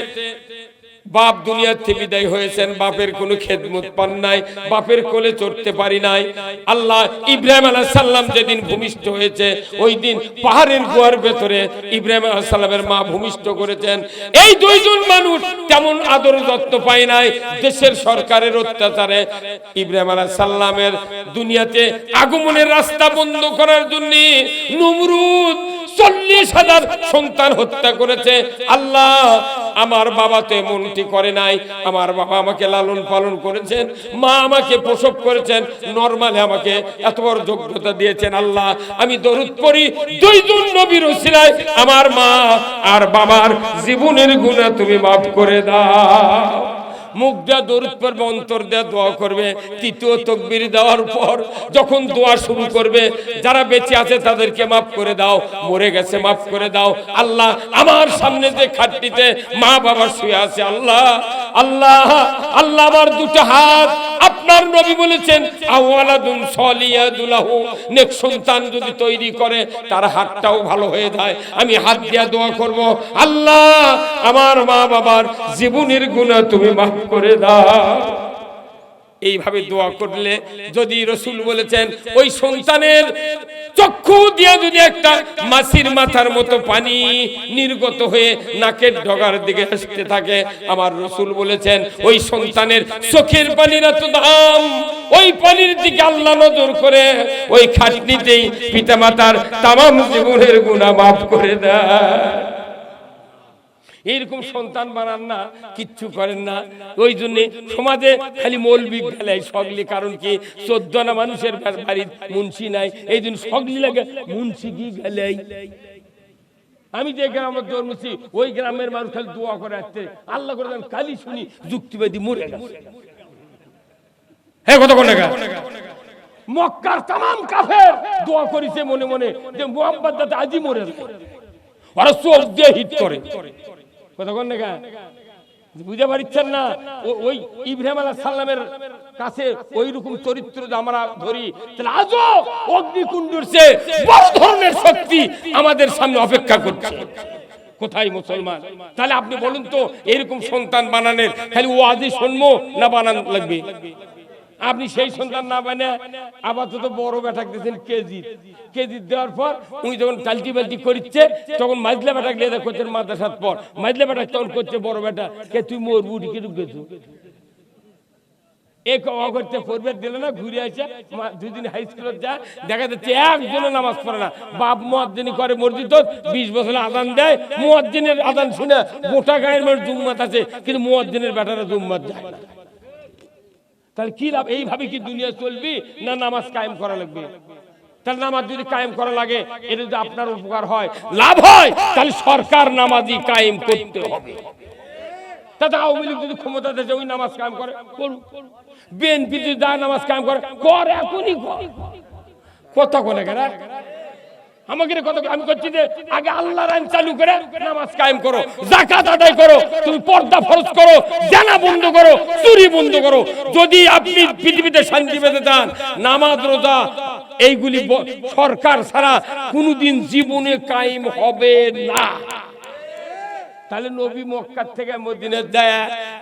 Speaker 1: বাপ দুনিয়া থেকে বিদায় হয়েছেন, বাপের কোনো খেদমত পান নাই, বাপের কোলে চড়তে পারি নাই। আল্লাহ ইব্রাহিম আলাইহিস সালাম যেদিন ভূমিষ্ঠ হয়েছে, ওই দিন পাহাড়ের গুহার ভেতরে ইব্রাহিম আলাইহিস সালামের মা ভূমিষ্ঠ করেছেন। এই 2 জন মানুষ তেমন আদর যত্ন পায় নাই, দেশের সরকারের অত্যাচারে ইব্রাহিম আলাইহিস সালামের দুনিয়াতে আগমনের রাস্তা বন্ধ করার জন্য নমরুদ 40,000 সন্তান হত্যা করেছে। আল্লাহ আমার বাবা তো এমনটি করে নাই, আমার বাবা আমাকে লালন পালন করেছেন, মা আমাকে প্রসব করেছেন, নরমালি আমাকে এত বড় যোগ্যতা দিয়েছেন। আল্লাহ আমি দরুদ পড়ি 2 জন নবীর ওসিলায় আমার মা আর বাবার জীবনের গুনাহ তুমি মাফ করে দাও। মুখ দিয়ে দরুদ পড়বে, অন্তর দিয়ে দোয়া করবে। 3য় তাকবীর দেওয়ার পর যখন দোয়া শুরু করবে, যারা বেঁচে আছে তাদেরকে মাফ করে দাও, মরে গেছে মাফ করে দাও। আল্লাহ আমার সামনে যে খাটটিতে মা বাবা শুয়ে আছে, আল্লাহ আল্লাহ আল্লাহ আমার 2টা হাত, আপনার নবী বলেছেন আওয়ালাদুন সলিয়াদুলাহু, নেক সন্তান যদি তৈরি করে তার হাতটাও ভালো হয়ে যায়। আমি হাত দিয়ে দোয়া করব, আল্লাহ আমার মা বাবার জীবনের গুনাহ তুমি মাফ করে দাও। এইভাবে দোয়া করলে যদি রসুল বলেছেন ওই সন্তানের চক্ষু দিয়ে যদি একটা মাছির মাথার মতো পানি নির্গত হয়ে নাকের ডগার দিকে আসতে থাকে, আমার রসুল বলেছেন ওই সন্তানের চোখের পানির এত দাম, ওই পানির দিকে আল্লাহ নজর করে ওই খাটনিতেই পিতামাতার তামাম জীবনের গুনাহ মাফ করে দেয়। এইরকম সন্তান বানান না, কিচ্ছু করেন না। ওই জন্য সমাজে খালি মৌলবি গেলে সগলি, কারণ কি 14 আনা মানুষের বাড়ির মুন্সি নাই, এই জন্য সগলি লাগে মুন্সি কি গেলে। আমি যে গ্রামে জন্মেছি ওই গ্রামের মানুষ খালি দোয়া করে আসছে, আল্লাহ করে কালি শুনি যুক্তিবাদী মরে গেছে। হ্যাঁ, কত কোন টাকা মক্কার তামাম কাফের দোয়া করেছে মনে মনে যে মুহাম্মদ যাতে আজই মরে যায়, ওরা চোখ দিয়ে হিট করে। কতক্ষণ দেখা বুঝতে পারছেন না? ওই ইব্রাহিম আলাইহিস সালামের কাছে ওই রকম চরিত্র আমরা ধরি, তাহলে আজও অগ্নিকুণ্ডের চেয়ে বড় ধরনের শক্তি আমাদের সামনে অপেক্ষা করছে। কোথায় মুসলমান? তাহলে আপনি বলুন তো, এরকম সন্তান বানানোর খালি ওয়াজি শুনবো না বানান লাগবে? আপনি সেই সন্তান না বানিয়ে আপাতত বড় বেটাক দিয়েছেন কেজি দেওয়ার পর উনি যখন টাল্টি বাল্টি করছে তখন মাঝলা বেটাক লিয়ে করছেন মাদ্রাসার পর, মাঝলা বেটাক তখন করছে বড় বেটা কে তুই মোর বুড়ি কে ঢুকেছো এক অগরতে পড়বে দিল না, ঘুরে আসে 2 দিন হাই স্কুলে যা, দেখা যাচ্ছে একজনও নামাজ পড়ে না। বাপ মুয়াজ্জিনি করে মসজিদ, 20 বছর আজান দেয়, মুয়াজ্জিনের আজান শুনে গোটা গায়ের মানুষ জুম্মাত আছে, কিন্তু মুয়াজ্জিনের বেটারা জুম্মাত যায় না। তাহলে কি লাভ? এইভাবে কি দুনিয়া চলবি না নামাজ কায়েম করা লাগবে? তাহলে নামাজ যদি কায়েম করা লাগে, এটা যদি আপনার উপকার হয়, লাভ হয়, তাহলে সরকার নামাজি কায়েম করতে হবে। তাতে আওয়ামী লীগ যদি ক্ষমতা দেয় ওই নামাজ কায়েম করে করুন, বিএনপি যদি দায় নামাজ কায়েম করে কর, এখনই কথা কোনে কেনা আমাকে কথা আমি করছি যে আগে আল্লাহর আইন চালু করে নামাজ কায়েম করো, যাকাত আদায় করো, তুমি পর্দা ফরজ করো, জানা বন্ধ করো, চুরি বন্ধ করো। যদি আপনি পৃথিবীতে শান্তি পেতে চান, নামাজ রোজা এইগুলি সরকার ছাড়া কোনোদিন জীবনে কায়েম হবে না। তাহলে নবী মক্কা থেকে মদিনা যায়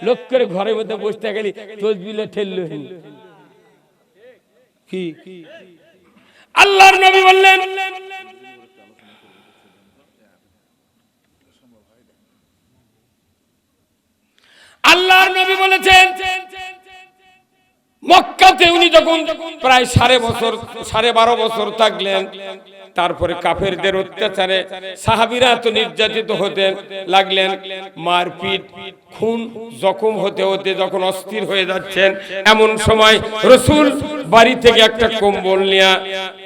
Speaker 1: লোক করে ঘরের মধ্যে বসতে গেলি তসবিলে ঠেললো কি? আল্লাহর নবী বললেন আল্লাহর নবী বলেছেন মক্কাতে উনি যখন প্রায় 12.5 বছর থাকলেন, তারপরে কাফেরদের অত্যাচারে সাহাবীরা তো নির্যাতিত হতে লাগলেন, মারপিট খুন জখম হতে হতে যখন অস্থির হয়ে যাচ্ছেন, এমন সময় রাসূল বাড়ি থেকে একটা কম্বল নিয়ে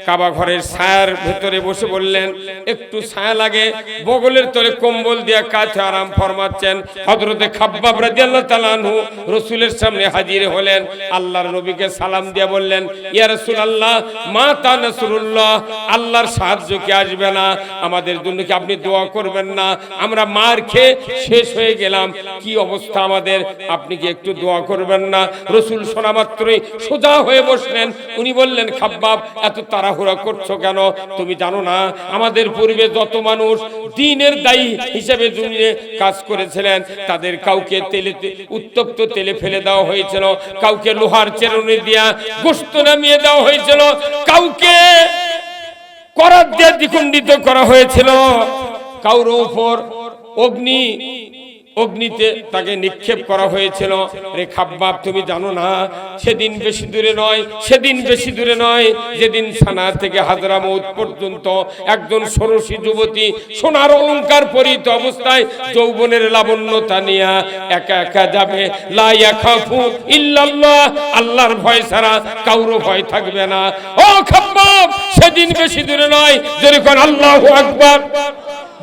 Speaker 1: কাবা ঘরের ছায়ার ভেতরে বসে বললেন একটু ছায়া লাগে, বগলের তলে কম্বল দিয়ে কাছে আরাম ফরমাচ্ছেন। হযরতে খাব্বাব রাদিয়াল্লাহু তাআলা আনহু রাসূলের সামনে হাজির হলেন, আল্লাহর নবীকে সালাম দিয়ে বললেন ইয়া রাসূলুল্লাহ মা তা নাসরুল্লাহ, আল্লাহর সাহায্য কি আসবে না? আমাদের জন্য কি আপনি দোয়া করবেন না? আমরা মার খেয়ে শেষ হয়ে গেলাম, কি অবস্থা আমাদের, আপনি কি একটু দোয়া করবেন না? রাসূল শোনা মাত্রই সোজা হয়ে বসলেন। উনি বললেন খাব্বাব এত তাড়াহুড়া করছো কেন? তুমি জানো না আমাদের পূর্বে যত মানুষ দ্বীনের দায়ী হিসেবে দুনিয়ায় কাজ করেছিলেন, তাদের কাউকে উত্তপ্ত তেলে ফেলে দেওয়া হয়েছিল, কাউকে লোহার চেরুনি দিয়া গোশত নামিয়ে দেওয়া হয়েছিল, কাউকে করাত দিয়ে দ্বিখণ্ডিত করা হয়েছিল, কারোর উপর অগ্নিতে তাকে নিক্ষেপ করা হয়েছিল। রে খাব্বাব তুমি জানো না সেদিন বেশি দূরে নয় যেদিন সানা থেকে হাজরামউত পর্যন্ত একজন ষোড়শী যুবতী সোনার অলংকার পরিহিত অবস্থায় যৌবনের লাবণ্যতা নিয়ে একা একা যাবে, লা ইয়াখাফু ইল্লাল্লাহ, আল্লাহর ভয় ছাড়া কারো ভয় থাকবে না। ও খাব্বাব সেদিন বেশি দূরে নয়, জোরে কোন আল্লাহু আকবার।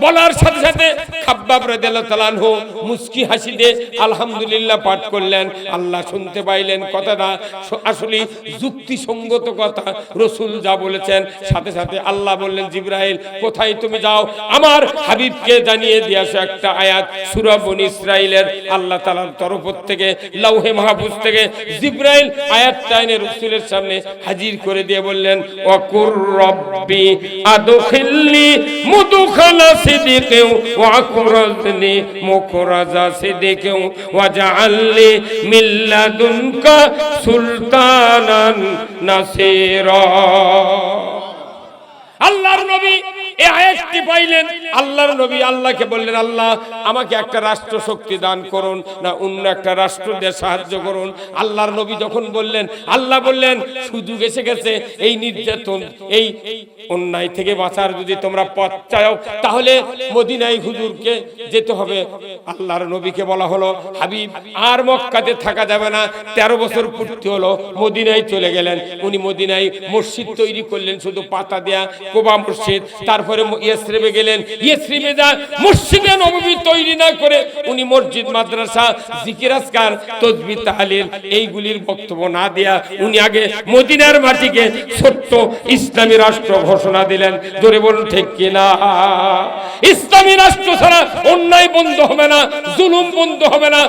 Speaker 1: বলার সাথে সাথে খাব্বাব রাদিয়াল্লাহু তাআলা আনহু মুস্কি হাসি দিয়ে আলহামদুলিল্লাহ পাঠ করলেন। আল্লাহ শুনতে পাইলেন কথাটা আসলে যুক্তিসঙ্গত কথা, রাসূল যা বলেছেন। সাথে সাথে আল্লাহ বললেন জিবরাইল কোথায় তুমি যাও, আমার হাবিবকে জানিয়ে দিয়ে আসো একটা আয়াত সূরা বনী ইসরাঈলের আল্লাহ তাআলার তরফ থেকে লাউহে মাহফুজ থেকে জিবরাইল আয়াতটা এনে রাসূলের সামনে হাজির করে দিয়ে বললেন ওয়াকুর রব্বি আদখিলনি মুদখালা صدق وأخرجني مخرج صدق واجعل لي من لدنك سلطانا نصيرا আল্লাহর নবী এই আয়াতটি পাইলেন, আল্লাহর নবী আল্লাহকে বললেন, আল্লাহ আমাকে একটা রাষ্ট্র শক্তি দান করুন, না অন্য একটা রাষ্ট্র দিয়ে সাহায্য করুন। আল্লাহর নবী যখন বললেন, আল্লাহ বললেন সুযোগ এসে গেছে, এই নির্যাতন এই অন্যায় থেকে বাঁচার যদি তোমরা পথ চাও তাহলে মদিনায় হুজুরকে যেতে হবে। আল্লাহর নবীকে বলা হলো, হাবিব আর মক্কাতে থাকা যাবে না, 13 বছর পূর্তি হলো, মদিনায় চলে গেলেন। উনি মদিনায় মসজিদ তৈরি করলেন, শুধু পাতা দেয়া কোবা মসজিদ। তারপরে ইয়াসরিবে গেলেন, ইয়াসরিবে যা মসজিদে নববী তৈরি না করে উনি মসজিদ, মাদ্রাসা, জিকির আজকার, তাসবিহ, তাহলিল এইগুলির বক্তব্য না দেয়া উনি আগে মদিনার মাটিকে ছোট্ট ইসলামী রাষ্ট্র ঘোষণা দিলেন। জোরে বলুন ঠিক কিনা? ইসলামী রাষ্ট্র ছাড়া অন্যায় বন্ধ হবে না, জুলুম বন্ধ হবে না,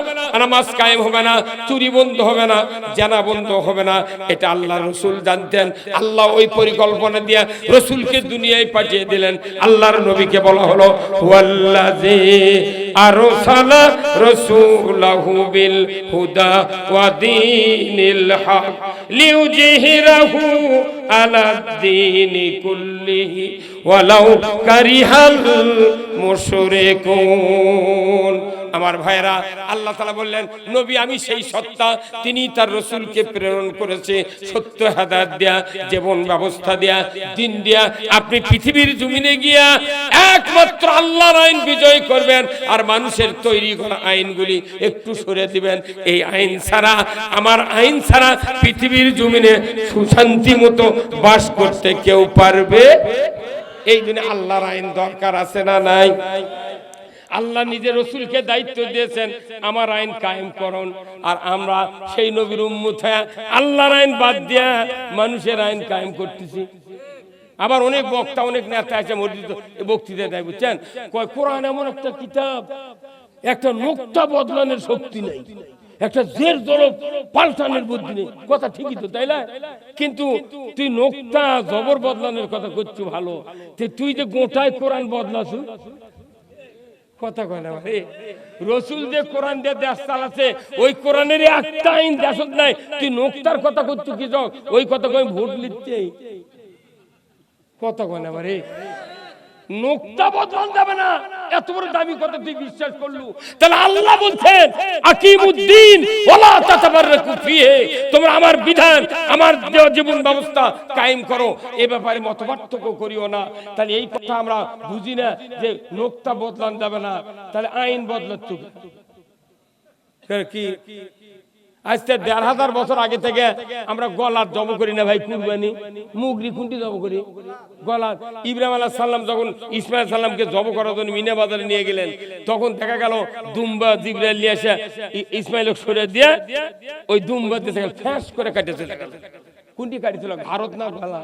Speaker 1: নামাজ কায়েম হবে না, চুরি বন্ধ হবে না, জানা বন্ধ হবে না। এটা আল্লাহ রাসূল জানতেন। আল্লাহ ওই পরিকল্পনা দিয়ে রাসূলকে দুনিয়ায় পাঠিয়ে দিলেন। আল্লাহর নবীকে বলা হলো, ওয়াল্লাযী আরসালা রাসূলাহু বিল হুদা ওয়া দীনিল হক লিইউযহিরাহু আলা দ্বীনি কুল্লিহি ওয়ালাউ কারিহাল মুশরিকুন। আমার ভাইরা, আল্লাহ তাআলা বললেন, নবী আমি সেই সত্তা, তিনি তার রাসূলকে প্রেরণ করেছে সত্য হেদায়েত দেয়া, জীবন ব্যবস্থা দেয়া, দিন দেয়া। আপনি পৃথিবীর জমিনে গিয়া একমাত্র আল্লাহর আইন বিজয় করবেন, আর মানুষের তৈরি করা আইনগুলি একটু সরে দিবেন। এই আইন ছাড়া, আমার আইন ছাড়া পৃথিবীর জমিনে সুশান্তি মতো বাস করতে কেউ পারবে? এই জন্য আল্লাহর আইন দরকার আছে না নাই? আল্লাহ নিজের রাসূলকে দায়িত্ব দিয়েছেন, আমার আইন কায়েম করুন। আর আমরা সেই নবীর উম্মত হয়ে আল্লাহর আইন বাদ দিয়া মানুষের আইন কায়েম করতেছি। আবার অনেক বক্তা, অনেক নেতা আছে মসজিদ বক্তৃতা দেয়, বুঝছেন, কয় কোরআন এমন একটা কিতাব, একটা নোক্তা বদলানোর শক্তি নেই, একটা জের জরব পাল্টানোর বুদ্ধি নেই। কথা ঠিকই তো, তাই না? কিন্তু তুই নোক্তা জবর বদলানোর কথা করছো ভালো, তুই যে গোটায় কোরআন বদলাছু, কথা কয় না ভাই। রাসূল যে কোরআন দিয়ে দেশ চালাচ্ছে, ওই কোরআনের একটা আইন দেশত নাই, তুই নোক্তার কথা করছো কি? ওই কথা কই ভোট লিখছে, কথা কয় না ভাই। নোক্তা বদলান যাবে না, এত বড় দাবি কথা তুই বিশ্বাস করলু? তাহলে আল্লাহ বলছেন, আকিমুদ্দিন ওয়ালা তাতাবাররাকু ফিহি, তোমরা আমার বিধান, আমার জীবন ব্যবস্থা কায়েম করো, এই ব্যাপারে মতপার্থক্য করিও না। তাহলে এই কথা আমরা বুঝি না যে নোক্তা বদলান যাবে না, তাহলে আইন বদলাচ্ছ কি? আজ থেকে ১৫০০ বছর আগে থেকে আমরা গলার জব করি না ভাই, কুরবানি মুগরি খুঁটি জব করি। গলার ইব্রাহিম আলাইহিস সালাম যখন ইসমাইল সালামকে জব করার জন্য মিনা বাজারে নিয়ে গেলেন, তখন দেখা গেল দুম্বা জিবরাইল নিয়ে এসে ইসমাইলকে সরিয়ে দিয়ে ওই দুম্বা দিয়ে ফ্যাস করে কাটে চলে গেল। কোনটি কাটিছিল? ভারত না গলা?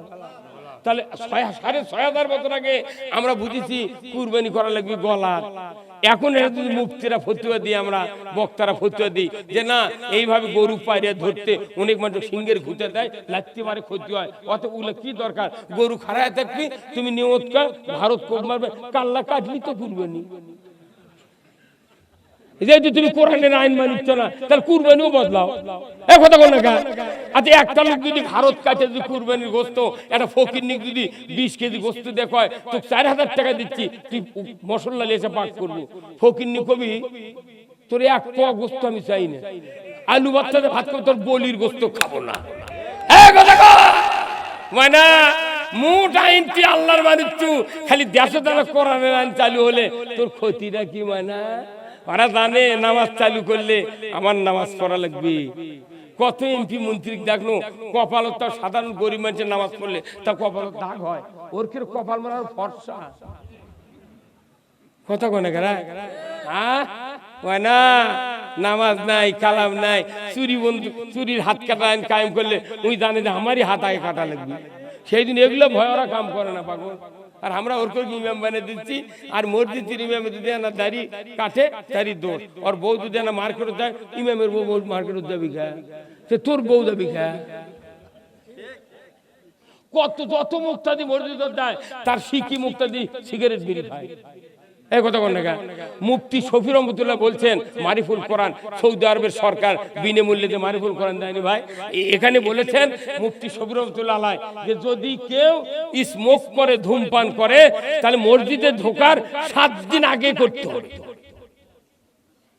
Speaker 1: তাহলে ৬,৫০০ বছর আগে আমরা বুঝেছি কুরবানি করা লাগবে গলার। এখন যদি মুফতিরা ফতুয়া দিই, আমরা বক্তারা ফতুয়া দিই যে না, এইভাবে গরু পাইরে ধরতে অনেক মানুষ সিংহের ঘুঁটে দেয়, লাত্তি মারে ক্ষতি হয়, অত উলে কি দরকার? গরু খাড়ায় থাকবি, তুমি নিয়ত কর ভারত কোপ মারবে, কাল্লা কাটলি তো কুরবানি। যেহেতু তুমি কোরআনের আইন মানিচ্ছ না, তাহলে কুরবানিও বদলাও। এক কথা বল না গা। আচ্ছা, একটা লোক যদি ভারত কাটে যদি কুরবানির গোস্ত, একটা ফকিরনিক যদি 20 কেজি গোস্ত দেখায়, তো ৪,০০০ টাকা দিচ্ছি, তুই মশলা লেসে পাক করবো। ফকিরনি কবি, তোর এক পোয়া গোস্ত আমি চাই না, আলু বাচ্চাতে ভাত খাবো, তোর বলির গোস্ত খাবো না। মানে মোট আইন তুই আল্লাহর মানিচ্ছ, খালি দেশে দেশে কোরআনের আইন চালু হলে তোর ক্ষতিটা কি? মানে ওরা জানে নামাজ চালু করলে আমার নামাজ পড়া লাগবে। কত এমপি মন্ত্রী দেখলো কপালত, তার সাধারণ গরিব মানুষের নামাজ পড়লে তা কপালত দাগ হয়, ওর কি কপাল মারার ফর্সা? কথা কনে গেরা না, নামাজ নাই, কালাম নাই, চুরি বন্ধু, চুরির হাত কাটা আইন কায়েম করলে ওই জানে যে আমারই হাত আগে কাটা লাগবে। সেই দিন এগুলো ভয় ওরা কাম করে না পাগল। আর আমরা ওর করে ইমাম বানিয়ে দিচ্ছি, আর মসজিদের ইমামে যদি না দাড়ি কাটে তারই দোষ, আর বউ যদি না মার্কেটে যায়, ইমামের বউ মার্কেটে যাবি খা, সে তোর বউ যাবি খা। কত যত মুক্তাদি মসজিদ দেয়, তার শিকি মুক্তাদি সিগারেট বিড়ি খায়। এই কথা কোন না মুফতি শফি রহমতুল্লাহ বলছেন মারিফুল কোরআন সৌদি আরবের সরকার বিনামূল্যে মারিফুল কোরআন দেয়নি ভাই। এখানে বলেছেন মুফতি শফি রহমতুল্লাহ আলাই যে যদি কেউ স্মোক করে ধূমপান করে তাহলে মসজিদে ঢোকার 7 দিন আগে করতে হবে।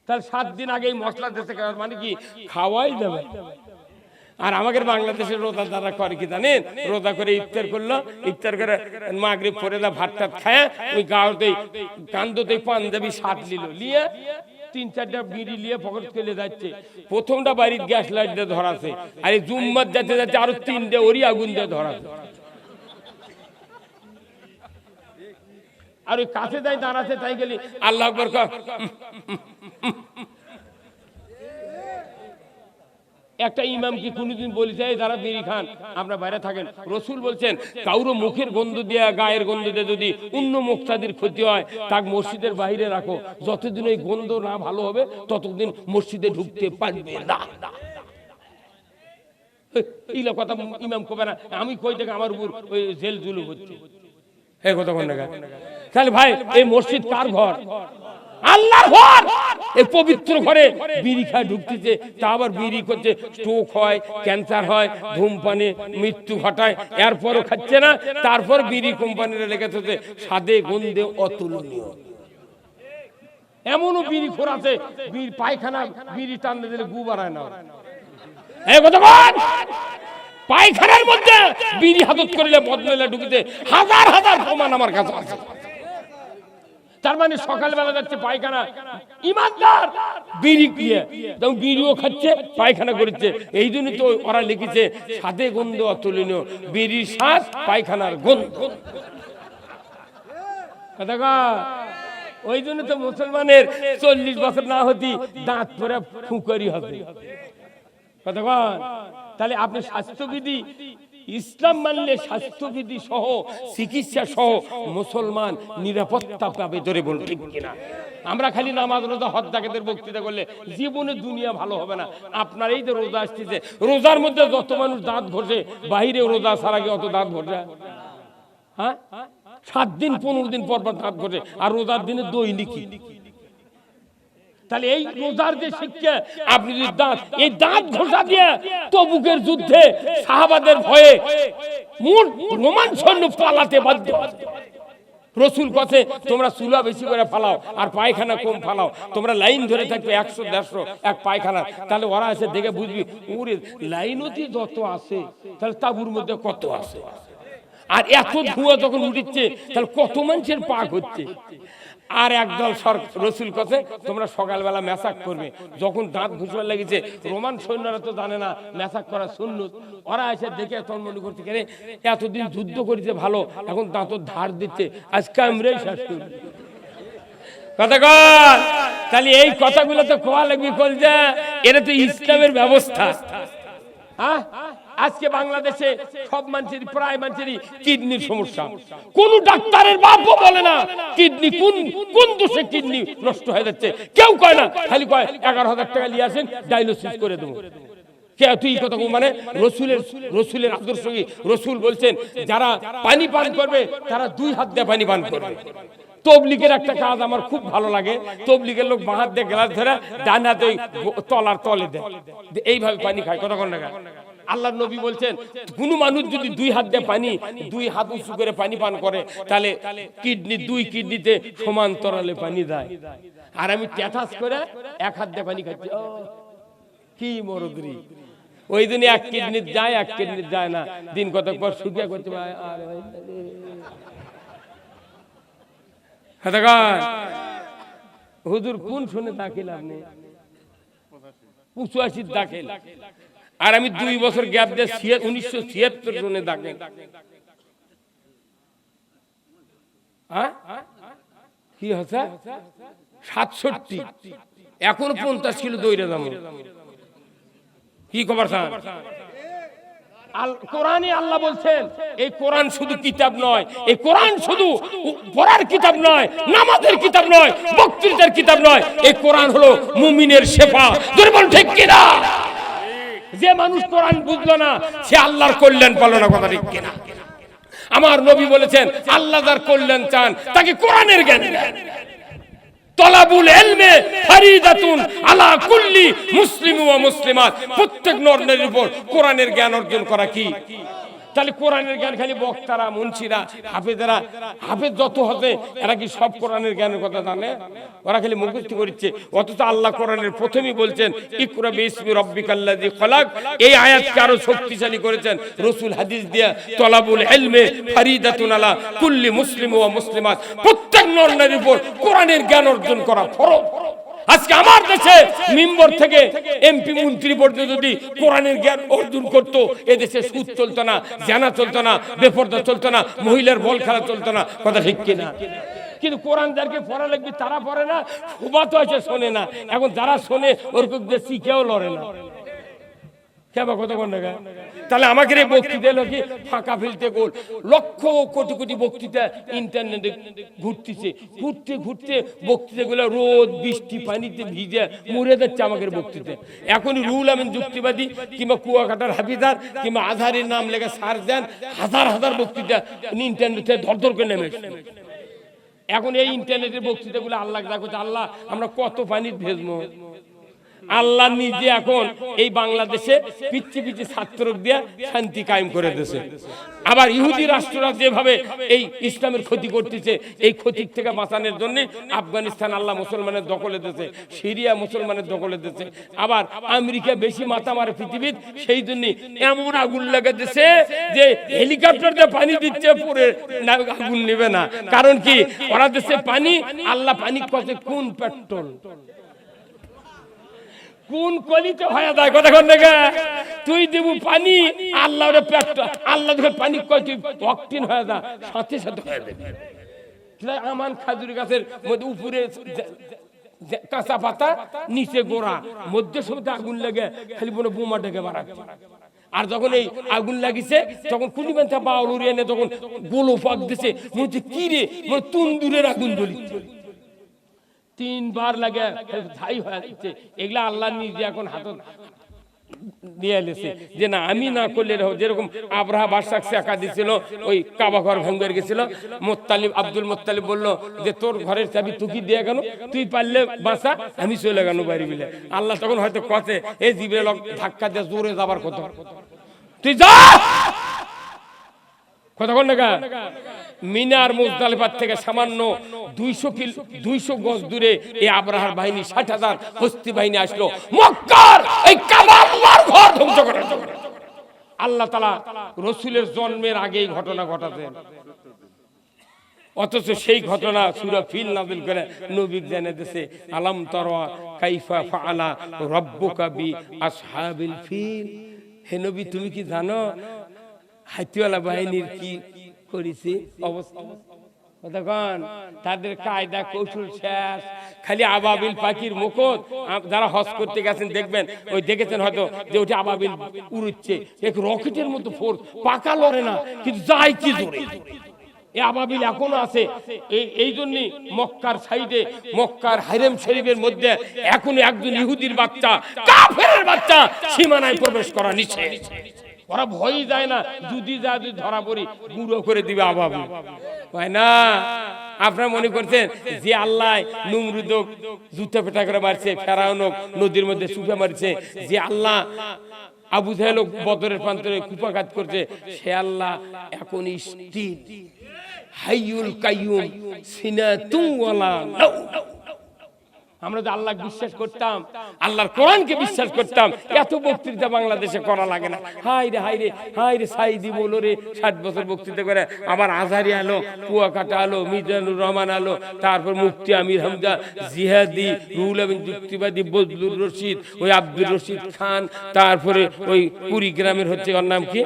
Speaker 1: তাহলে 7 দিন আগেই মশলা দেশে মানে কি খাওয়াই যাবে। আর আমাদের বাংলাদেশের রোজা যারা করে কি জানেন, রোজা করে ইফতার করলো, ইফতার করে মাগরিব পরে ভাত টাত খায় ওই গাঁওতেই কান্দতেই পাঞ্জাবি শার্ট নিয়ে 3-4টা বিড়ি নিয়ে পকেট ফেলে যাচ্ছে। প্রথমটা বাড়ির গ্যাস লাইট দিয়ে ধরাছে, আর এই জুম্মার যাতে যাচ্ছে আরো 3টে ওরই আগুন দিয়ে ধরাছে। আর ওই কাছে যাই দাঁড়াচ্ছে, তাই গেলি আল্লাহ আকবার একটা ইমাম কি কোনদিন বলেছে যারা বিড়ি খান আমরা বাইরে থাকেন? রসুল বলছেন কাউরো মুখের গন্ধ দিয়ে গায়ের গন্ধ দিয়ে যদি অন্য মুক্তাদির ক্ষতি হয় তাকে মসজিদের বাইরে রাখো, যতদিন ওই গন্ধ না ভালো হবে ততদিন মসজিদে ঢুকতে পারবে না। এইগুলো কথা ইমাম কবে না, আমি কই থেকে আমার উপর ওই জেল জুলুম হচ্ছে। হ্যাঁ কথা কোন না? তাহলে ভাই এই মসজিদ কার ঘর? আল্লাহর ঘর। এই পবিত্র ঘরে বিড়ি খায় ঢুকতেছে, তা আবার বিড়ি করছে, স্ট্রোক হয়, ক্যান্সার হয়, ধূমপানে মৃত্যু ঘটায়, এরপরও খাচ্ছে না। তারপর বিড়ি কোম্পানিরা লেগেছে স্বাদে গন্ধে অতুলনীয়। এমনও বিড়ি খোর আছে পায়খানা বিড়ি টানলে দিলে গু বাড়ায় না। এই কথা বল, পায়খানার মধ্যে বিড়ি হাতত করলে বদলে ঢুকিতে হাজার হাজার প্রমাণ আমার কাছে আছে। তার মানে সকালবেলা যাচ্ছে পায়খানা, ইমানদার বিড়ি দিয়ে বিড়িও খাচ্ছে পায়খানা করছে। এই জন্য তো ওরা লিখেছে স্বাদে গন্ধ অতুলনীয়, বিড়ির স্বাদ পায়খানার গন্ধ। ওই জন্য তো মুসলমানের 40 বছর না হতি দাঁত পরে ফুঁকরি হবে। কতক্ষণ? তাহলে আপনি স্বাস্থ্যবিধি ইসলাম মানলে স্বাস্থ্যবিধি সহ চিকিৎসা সহ মুসলমান নিরাপত্তা পাবে, জোরে বলুন ঠিক কিনা? আমরা খালি নামাজ রোজা হজ জাকাতের বক্তৃতা করলে জীবনে দুনিয়া ভালো হবে না। আপনার এই যে রোজা আসছে, রোজার মধ্যে যত মানুষ দাঁত ঘষে, বাইরে রোজা ছাড়া কি অত দাঁত ঘষে? হ্যাঁ, 7 দিন 15 দিন পর পর দাঁত ঘষে, আর রোজার দিনে দৈনিকই। তাহলে এই রোজার যে শিক্ষা, আপনি যদি এই দাঁত ঘষা দিয়ে তবুকের যুদ্ধে সাহাবাদের ভয়ে রোমান সৈন্য পালাতে বাধ্য। রসুল কাছে তোমরা চুলা বেশি করে ফালাও আর পায়খানা কম ফালাও, তোমরা লাইন ধরে থাকবে 100-150 এক পায়খানা। তাহলে ওরা এসে দেখে বুঝবি ওরে লাইনতি যত আছে তাহলে তাবুর মধ্যে কত আছে, আর এত ধোঁয়া যখন উঠছে তাহলে কত মানুষের পাক হচ্ছে। আর একদল রসুল কাছে তোমরা সকালবেলা মেসাক করবে। যখন দাঁত ঘুষবার লেগেছে, রোমান সৈন্যরা তো জানে না মেসাক করা সুন্নত, ওরা এসে দেখে তখন মনে করছে কেন এতদিন যুদ্ধ করেছে ভালো, এখন দাঁত ধার দিচ্ছে, আজকে আমরাই শেষ করব। কথা কর। তাহলে এই কথাগুলো তো কোয়া লাগবে কলজা, এটা তো ইসলামের ব্যবস্থা। হ্যাঁ, আজকে বাংলাদেশে সব মানুষেরই প্রায় মানুষেরই কিডনির সমস্যা। কোন ডাক্তারের বাপও বলে না কিডনি কোন দোষে কিডনি নষ্ট হয়ে যাচ্ছে, কেউ কয় না, খালি কয় 11,000 টাকা নিয়ে আসেন ডায়ালিসিস করে দেবো। কে তুই কথা মানে রসুলের আদর্শ কি? রসুল বলছেন যারা পানি পান করবে তারা 2 হাত দিয়ে পানি পান করবে। তবলিগের একটা কাজ আমার খুব ভালো লাগে, তবলিগের লোক বাঁ হাত দিয়ে গ্লাস ধরে ডান হাতে তলার তলে দেয়, এইভাবে পানি খায়। কথা কন না? আল্লাহর নবী বলছেন কোন মানুষ যদি 2 হাত দিয়ে পানি 2 হাত উঁচু করে পানি পান করে তাহলে কিডনি 2 কিডনিতে সমান্তরালে পানি যায়। আর আমি ট্যাটাস করে 1 হাত দিয়ে পানি খাচ্ছি, কি মরদরি। ওই দিনে 1 কিডনি যায় 1 কিডনি যায় না, দিন কতক পর শুকিয়ে করতে হুজুর কোন শুনে দাখিল আপনি 85 দাখিল, আর আমি 2 বছর গ্যাপ দিয়ে 1976 জনে দাখিল। কি হচ্ছে 67, এখন 50 কিলো দৌড়ে যাবো। কি খবর স্যার? কোরআনে আল্লাহ বলছেন এই কোরআন শুধু কিতাব নয়, এই কোরআন শুধু পড়ার কিতাব নয়, নামাজের কিতাব নয়, বক্তৃতার কিতাব নয়, এই কোরআন হলো মুমিনের শেফা। দুর্বল ঠিক কিনা? যে মানুষ কোরআন বুঝলো না সে আল্লাহর কল্যাণ পেল না। কথা ঠিক কিনা? আমার নবী বলেছেন আল্লাহ যার কল্যাণ চান তাকে কোরআনের জ্ঞান দেন। তলাবুল ইলমে ফরিদাতুন আলা কুল্লি মুসলিম ওয়া মুসলিমাত, প্রত্যেক নর নারীর উপর কোরআনের জ্ঞান অর্জন করা কি? তাহলে কোরআনের জ্ঞান খালি বক্তারা, মুন্সিরা, হাফেজরা, হাফেজ যত হতে এরা কি সব কোরআনের জ্ঞানের কথা জানে? ওরা খালি মুখস্থ করছে। অথচ আল্লাহ কোরআনের প্রথমেই বলছেন ইকরা বিসমি রাব্বিকাল্লাযী খলাক। এই আয়াতকে আরো শক্তিশালী করেছেন রাসূল হাদিস দিয়া, তলাবুল ইলমে ফরিদাতুন আলা কুল্লি মুসলিম ওয়া মুসলিমাত, প্রত্যেক নর নারীর উপর কোরআনের জ্ঞান অর্জন করা ফরজ। আজকে আমার দেশে মিম্বর থেকে এমপি মন্ত্রী পর্যন্ত যদি কোরআনের জ্ঞান অর্জন করত, এদেশে সুদ চলতো না, জানা চলতো না, বেপরদা চলতো না, মহিলার বল খেলা চলতো না। কথা ঠিক কিনা? কিন্তু কোরআন যাদেরকে পড়া লাগবে তারা পড়ে না, শোভা তো আছে শোনে না। এখন যারা শোনে ওরকম শিখেও লড়ে না। তাহলে আমাকে বক্তৃতা এলো কি ফাঁকা ফেলতে গোল, লক্ষ কোটি কোটি বক্তৃতা ইন্টারনেটে ঘুরতেছে, ঘুরতে ঘুরতে বক্তৃতা গুলো রোদ বৃষ্টি পানিতে ভিজে মরে যাচ্ছে আমাদের বক্তৃতা। এখন রুল আমিন যুক্তিবাদী কিংবা কুয়াকাটার হাফিজার কিংবা আজহারের নাম লেগে সার্চ দেন, হাজার হাজার বক্তৃতা ইন্টারনেটে ধরধর করে নেমে। এখন এই ইন্টারনেটের বক্তৃতা গুলো আল্লাহ দেখো, আল্লাহ আমরা কত পানির ভেজবো। আল্লাহ নিজে এখন এই বাংলাদেশে পিচ্ছি পিচ্ছি ছাত্র দিয়ে শান্তি কায়েম করে দিয়েছে। আবার ইহুদি রাষ্ট্ররা যেভাবে এই ইসলামের ক্ষতি করতেছে, এই ক্ষতি থেকে বাঁচানোর জন্য আফগানিস্তান আল্লাহ মুসলমানের দখলে দিয়েছে, সিরিয়া মুসলমানের দখলে দিয়েছে। আবার আমেরিকা বেশি মাথা মারে পৃথিবীর, সেই জন্য এমন আগুন লাগা দিয়েছে যে হেলিকপ্টার দিয়ে পানি দিচ্ছে, পরে আগুন নেবে না। কারণ কি? ওরা দেশে পানি, আল্লাহ পানি কত কোন পেট্রোল কোন কলিতে হয়ে যায়। কথা কোন দেখা তুই দেব পানি, আল্লাহর পেট্রোল, আল্লাহ দেখে পানি কয় তুই অকটিন হয়ে যা, সাথে সাথে হয়ে যাবে। আমান খাজুরি গাছের মধ্যে উপরে কাঁচা পাতা, নিচে গোড়া, মধ্যে সবটা আগুন লাগে, খালি মনে বোমা ডেকে বাড়াচ্ছে। আর যখন এই আগুন লাগিছে তখন কুলিবান্ধা বাউল এনে তখন গোলো পাক দিছে, মধ্যে কি রে তুন্দুরের আগুন জ্বলিচ্ছে। 3 বার লাগে ছাই হয়ে যাচ্ছে। এগুলা আল্লাহ নিজে এখন হাত দিয়ে এলেছে যে না আমি না করলে, যেরকম আব্রাহা বাদশাহ একা দিছিল, ওই কাবা ঘর ভাঙ্গের গেছিল, মুত্তালিব আব্দুল মুত্তালিব বলল যে তোর ঘরের চাবি তুই কি দিয়ে গেল, তুই পারলে বাঁচা, আমি চলে গেল বাড়ি বিলে। আল্লাহ তখন হয়তো কথে এই জিবরাইল ধাক্কা দিয়ে জোরে যাবার কথা, তুই যা। কতক্ষণ টাকা মিনার মুজদালিফার থেকে সামান্য 200 গজ দূরে এই আব্রাহার বাহিনী 60,000 হস্তি বাহিনী আসলো মক্কার এই কাবা আল্লাহর ঘর ধ্বংস করার জন্য। আল্লাহ তাআলা রাসূলের জন্মের আগেই ঘটনা ঘটাতেন, অথচ সেই ঘটনা সূরা ফিল নাযিল করে নবীকে জানিয়ে দিয়েছে আলাম তারা কাইফা ফাআলা রাব্বুকা বি আসহাবিল ফিল। হে নবী তুমি কি জানো হাতিওয়ালা বাহিনীর কি করেছে অবস্থা? তখন তাদের কায়দা কৌশল শেষ, খালি আবাবিল পাখির মুকুট। যারা হজ করতে গেছেন দেখবেন, ওই দেখেছেন হয়তো যে ওটা আবাবিল উড়ছে, এক রকেটের মতো ফোর্স, পাকা লড়ে না কিন্তু যায় কি জোরে। এই আবাবিল এখনো আছে। এই জন্য মক্কার সাইডে, মক্কার হারেম শরীফের মধ্যে এখনো একজন ইহুদির বাচ্চা, কাফেরের বাচ্চা সীমানায় প্রবেশ করা নিষেধ। ওরা ভয় যায় না, যদি যা যদি ধরা পড়ি গুঁড়ো করে দিবে আবাবিল, হয় না? আপনারা মনে করছেন যে আল্লাহ নমরুদক জুতা পেটা করে মারছে, ফেরাউনক নদীর মধ্যে চুপে মারছে, যে আল্লাহ আবু জাহেল বদরের প্রান্তরে কুপাঘাত করছে, সে আল্লাহ এখন স্থির হাইয়ুল কাইয়ুম সিনাতুন ওয়ালা নাও। আমরা যে আল্লাহ বিশ্বাস করতাম, আল্লাহর কোরআনকে বিশ্বাস করতাম, এত বক্তৃতা বাংলাদেশে করা লাগে না। হাই রে হাই রে হাই রে, সাইদি বলো রে 60 বছর বক্তৃতা করে, আবার আজহারি আলো, কুয়াকাটা আলো, মিজানুর রহমান আলো, তারপর মুফতি আমির হামজা, জিহাদি, রুহুল আমিন যুক্তিবাদী, বজলুর রশিদ, ওই আব্দুর রশিদ খান, তারপরে ওই কুড়িগ্রামের হচ্ছে ওর নাম কি,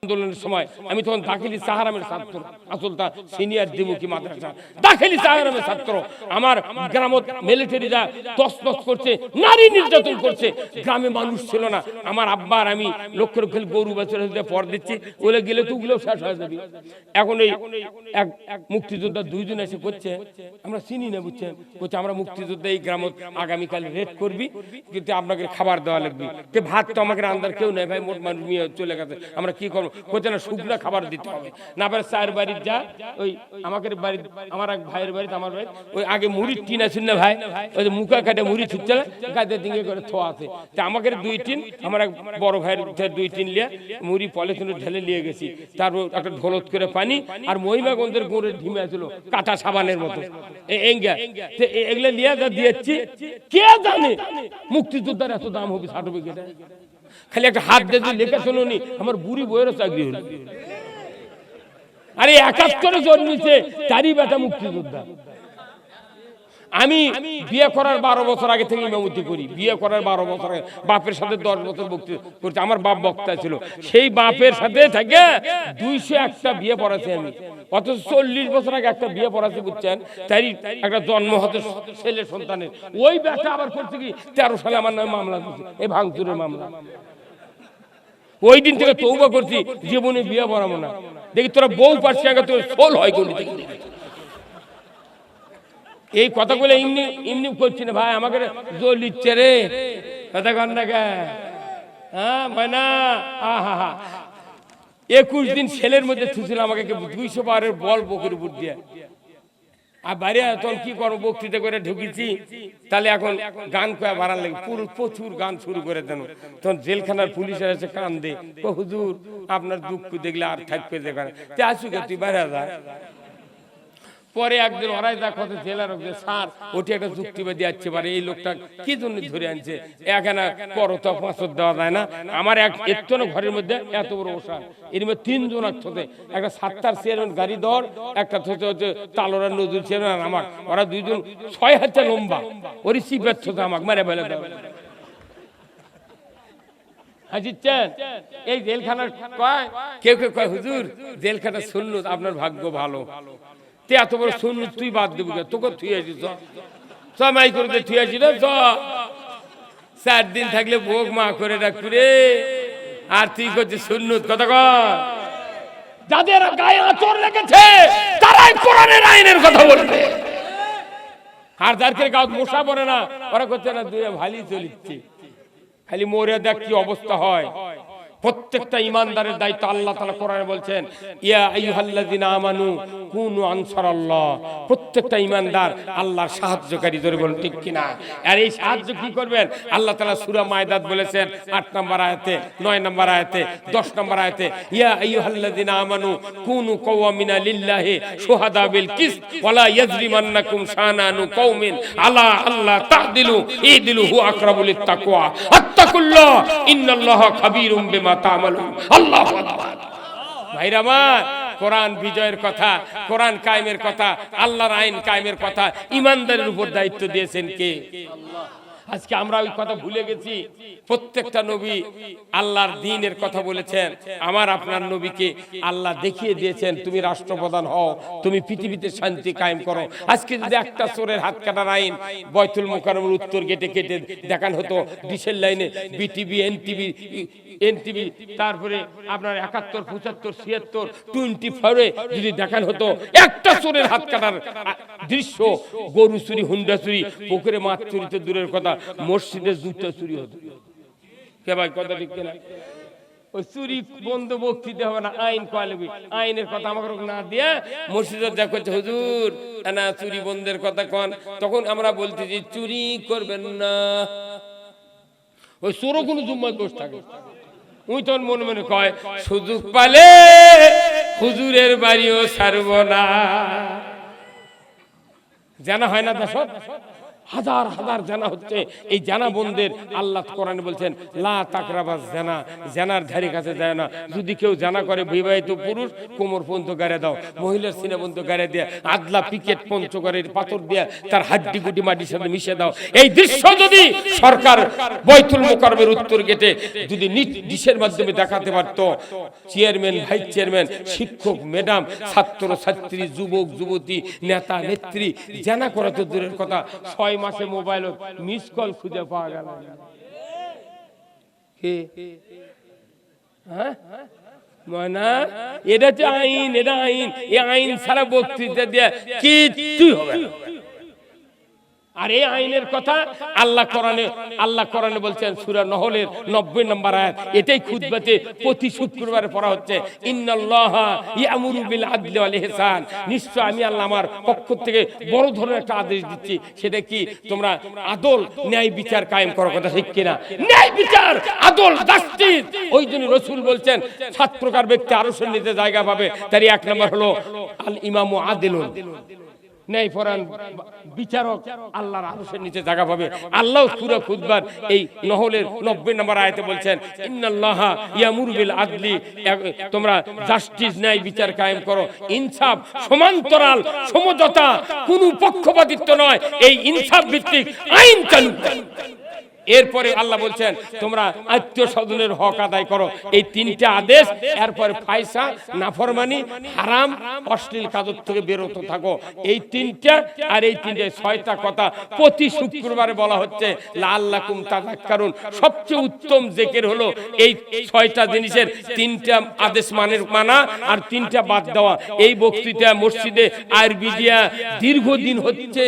Speaker 1: আন্দোলনের সময় আমি তখন দাখিলি সাহারামের ছাত্র, আসলটা সিনিয়র দ্বিমুখী মাদ্রাসা দাখিলি সাহারামের ছাত্র। আমার গ্রামত মিলিটারি যা তছনছ করছে, নারী নির্যাতন করছে, গ্রামে মানুষ ছিল না। আমার আব্বার আমি লক্ষ লক্ষ গরু বছর পর দিচ্ছি, ওগুলো গেলে তো ওগুলো শেষ হয়ে যাবে। এখন এই এক মুক্তিযোদ্ধা 2 জন এসে করছে, আমরা চিনি না, বুঝছেন, বলছে আমরা মুক্তিযোদ্ধা এই গ্রামত আগামীকাল রেড করবি, কিন্তু আপনাকে খাবার দেওয়া লাগবে। ভাত তো আমাকে রান্নার কেউ নেই ভাই, মোট মানুষ নিয়ে চলে গেছে, আমরা কি করবো? করছে না শুকনো খাবার দিতে হবে না পারে চার বাড়ির যা ওই আমাদের বাড়ি আমার এক ভাইয়ের বাড়িতে আমার বাড়ি ওই আগে মুড়ির টিন আছে না ভাই ওই যে মুখা কাটে মুড়ি ছুটছে গাছে দিকে করে থোয়া আছে তা আমাকে 2 টিন আমার এক বড় ভাইয়ের 2 টিন লিয়ে মুড়ি পলিথিনে ঢেলে নিয়ে গেছি তারপর একটা ঢোলত করে পানি আর মহিমাগঞ্জের গুড়ের ঢিমে ছিল কাটা সাবানের মতো এঙ্গা এগুলো নিয়ে যা দিয়েছি কে জানে মুক্তিযোদ্ধার এত দাম হবে সার্টিফিকেট খালি একটা হাত দিয়ে লেখা শোনো নি আমার বুড়ি বইয়েরও চাকরি হলো আরে 71 জন্মেছে তারই বেটা মুক্তিযোদ্ধা আমি বিয়ে করার 12 বছর আগে থেকে ইমামতি করি বিয়ে করার 12 বছর আগে বাপের সাথে 10 বছর বক্তৃতা করছি আমার বাপ বক্তা ছিল সেই বাপের সাথে থেকে 201টা বিয়ে পড়াছি আমি অথচ 40 বছর আগে একটা বিয়ে পড়াছি বুঝছেন তাই একটা জন্ম হতে ছেলে সন্তানের ওই বেটা আবার করছে কি 13 সালে আমার নামে মামলা দিয়েছে এই ভাঙচুরের মামলা ওই দিন থেকে তওবা করছি জীবনে বিয়ে পড়াবো না দেখি তোরা বউ পাচ্ছি আগে তোর সোল হয় কোন দিকে এই কথাগুলো এমনি এমনি করছি না ভাই আমাকে জোর লিখছে রে কথা কন না কে হ্যাঁ মানা আহা 21 দিন ছেলের মধ্যে থুছিল আমাকে 200 বারের বল বকের উপর দিয়ে আর বাইরে তখন কি করবো বক্তৃতা করে ঢুকেছি তাহলে এখন গান কয়া বাড়ার লাগে প্রচুর গান শুরু করে দেন তখন জেলখানার পুলিশের এসে কান দে হুজুর আপনার দুঃখ দেখলে আর থাকবে যেখানে তে আসুক তুই বাইরে যা পরে একদিন ওরাই যা কথা জেলার স্যার ওটি একটা যুক্তিবাদী আসছে পারে এই লোকটা কি জন্য ধরে আনছে এখানে করতো 500 দেওয়া যায় না আমার এক এতন ঘরের মধ্যে এত বড় ওষান এর মধ্যে 3 জন আসছে একটা 7টার চেয়ারম্যান গাড়ি দর একটা হচ্ছে তালোরা নজরুল চেয়ারম্যান আমার ওরা 2 জন 6 হাত লম্বা ওরি সিপের ছোট আমাকে মারে ফেলে দাও হাজিচ্ছেন এই জেলখানার কয় কেউ কেউ কয় হুজুর জেলখানা সুন্নত আপনার ভাগ্য ভালো তে এত বড় সুন্নত তুই বাদ দেবো তোকে থুয়েছি সবাই করে থুয়েছি না 4 দিন থাকলে ভোগ মা করে রাখবি রে আর তুই করছিস সুন্নত কথা কর যাদের গায়ে আঁচড় লেগেছে তারাই কোরআনের আইনের কথা বলবে আর যাদের গায়ে মশা পড়ে না ওরা করছে না দুই ভালোই চলিচ্ছে খালি মরে দেখ কি অবস্থা হয় প্রত্যেকটা ইমানদারের দায়িত্ব আল্লাহ তাআলা কোরআনে বলছেন ইয়া আইয়ুহাল্লাযিনা আমানু কুনু আনসারাল্লাহ প্রত্যেকটা ইমানদার আল্লাহর সাহায্যকারী ধরে বলেন ঠিক কিনা আর এই সাহায্য কি করবেন আল্লাহ তাআলা সূরা মায়দাত বলেছেন 8 নম্বর আয়াতে 9 নম্বর আয়াতে 10 নম্বর আয়াতে ইয়া আইয়ুহাল্লাযিনা আমানু কুনু কাওয়ামিনা লিল্লাহি শুহাদা বিল কিসত ওয়ালা ইয়াজরিমান্নাকুম শানানু কওমিন আলা আল্লাহ তা'দিলু ইদিলু হু আকরাবু লিত-তাকওয়া আত্তাকুল্লাহ ইন্নাল্লাহা খাবীরুম বিমা তা'মালুন আল্লাহু আকবার ভাইরা আমার কোরআন বিজয়ের কথা কোরআন কায়েমের কথা আল্লাহর আইন কায়েমের কথা ইমানদারের উপর দায়িত্ব দিয়েছেন কে আল্লাহ আজকে আমরা ওই কথা ভুলে গেছি প্রত্যেকটা নবী আল্লাহর দ্বীনের কথা বলেছেন আমার আপনার নবীকে আল্লাহ দেখিয়ে দিয়েছেন তুমি রাষ্ট্রপ্রধান হও তুমি পৃথিবীতে শান্তি কায়েম করো আজকে যদি একটা চোরের হাত কাটার আইন বাইতুল মুকাররমের উত্তর গেটে কেটে দেখান হতো ডিশের লাইনে বিটিভি এনটিভি তারপরে আপনার 71 75 76 24 এ যদি দেখান হতো একটা চোরের হাত কাটার দৃশ্য গরু চুরি হুন্ডা চুরি পুকুরে মাছ চুরি তো দূরের কথা মসজিদে জুতা চুরি হতো কে ভাই কথা ঠিক না ওই চুরি বন্ধ বক্তৃতা হবে না আইন কয়ালবি আইনের কথা আমাকে না দিয়া মসজিদে দেখো হুজুর না চুরি বন্ধের কথা কোন তখন আমরা বলতেছি চুরি করবেন না ওই চোরও কোনো জুম্মায় বসে থাকে ওই তখন মনে মনে কয় সুযোগ পালে হুজুরের বাড়িও ছাড়ব না জানা হয় না দর্শক হাজার হাজার জানা হচ্ছে এই জানা বন্ধের আল্লাহ কোরআনে বলছেন লা তাকরাবাস জানা জানার ধারে কাছে যায় না যদি কেউ জানা করে বিবাহিত পুরুষ কোমর পর্যন্ত গাড়ে দাও মহিলার সিনা পর্যন্ত গাড়ে দিয়ে আদলা পিকেট পঞ্চগড়ের পাথর দিয়ে তার হাড্ডি গুটি মাটির সাথে মিশে দাও এই দৃশ্য যদি সরকার বাইতুল মুকাররমের উত্তর গেটে যদি ডিশের মাধ্যমে দেখাতে পারতো চেয়ারম্যান ভাইস চেয়ারম্যান শিক্ষক ম্যাডাম ছাত্র ছাত্রী যুবক যুবতী নেতা নেত্রী জানা করা তো দূরের কথা 6 মাসে মোবাইল মিস কল খুঁজে পাওয়া গেল কে হ্যাঁ মনা এটা তো আইন এটা আইন এই আইন ছাড়া বক্তৃতা দেয়া কিচ্ছু হবে না আর এই আইনের কথা আল্লাহ কোরআনে বলছেন সূরা নহলের 90 নম্বর আয়াত। এটাই খুতবাতে প্রতি শুক্রবারে পড়া হচ্ছে, ইন্নাল্লাহা ইয়ামুরু বিল আদলি ওয়াল ইহসান। নিশ্চয় আমি আল্লাহ আমার পক্ষ থেকে বড় ধরনের একটা আদেশ দিচ্ছি, সেটা কি তোমরা আদল ন্যায় বিচার কায়েম করো। কথা ঠিক কিনা? ন্যায় বিচার, আদল, জাস্টিস। ওই জন্য রাসূল বলছেন 7 প্রকার ব্যক্তি আরশের নিচে জায়গা পাবে। তার এক নম্বর হলো আল ইমামু আদিলুন, ন্যায় পরায়ণ বিচারক আল্লাহর আরশের নিচে জায়গা পাবে। আল্লাহ সূরা খুতবার এই নহলের 90 নম্বর আয়াতে বলছেন, ইন্নাল্লাহা ইয়ামুরু বিল আদলি, তোমরা জাস্টিস ন্যায় বিচার কায়েম করো, ইনসাফ, সমান্তরাল, সমঝোতা, কোনো পক্ষপাতিত্ব নয়, এই ইনসাফ ভিত্তিক আইন চালু করো। এরপরে আল্লাহ বলছেন তোমরা আত্মীয় স্বজনের হক আদায় করো। এই 3টা আদেশ। এরপরে ফায়সা, নাফরমানি, হারাম, অশ্লীল কাজ থেকে বিরত থাকো। এই 3টা আর এই 6টা কথা প্রতি শুক্রবারে বলা হচ্ছে লাআল্লাকুম তাযাক্কারুন। সবচেয়ে উত্তম জিকির হলো এই 6টা জিনিসের 3টা আদেশ মানা আর 3টা বাদ দেওয়া। এই বক্তৃতা মসজিদে আরবিদিয়া দীর্ঘদিন হচ্ছে,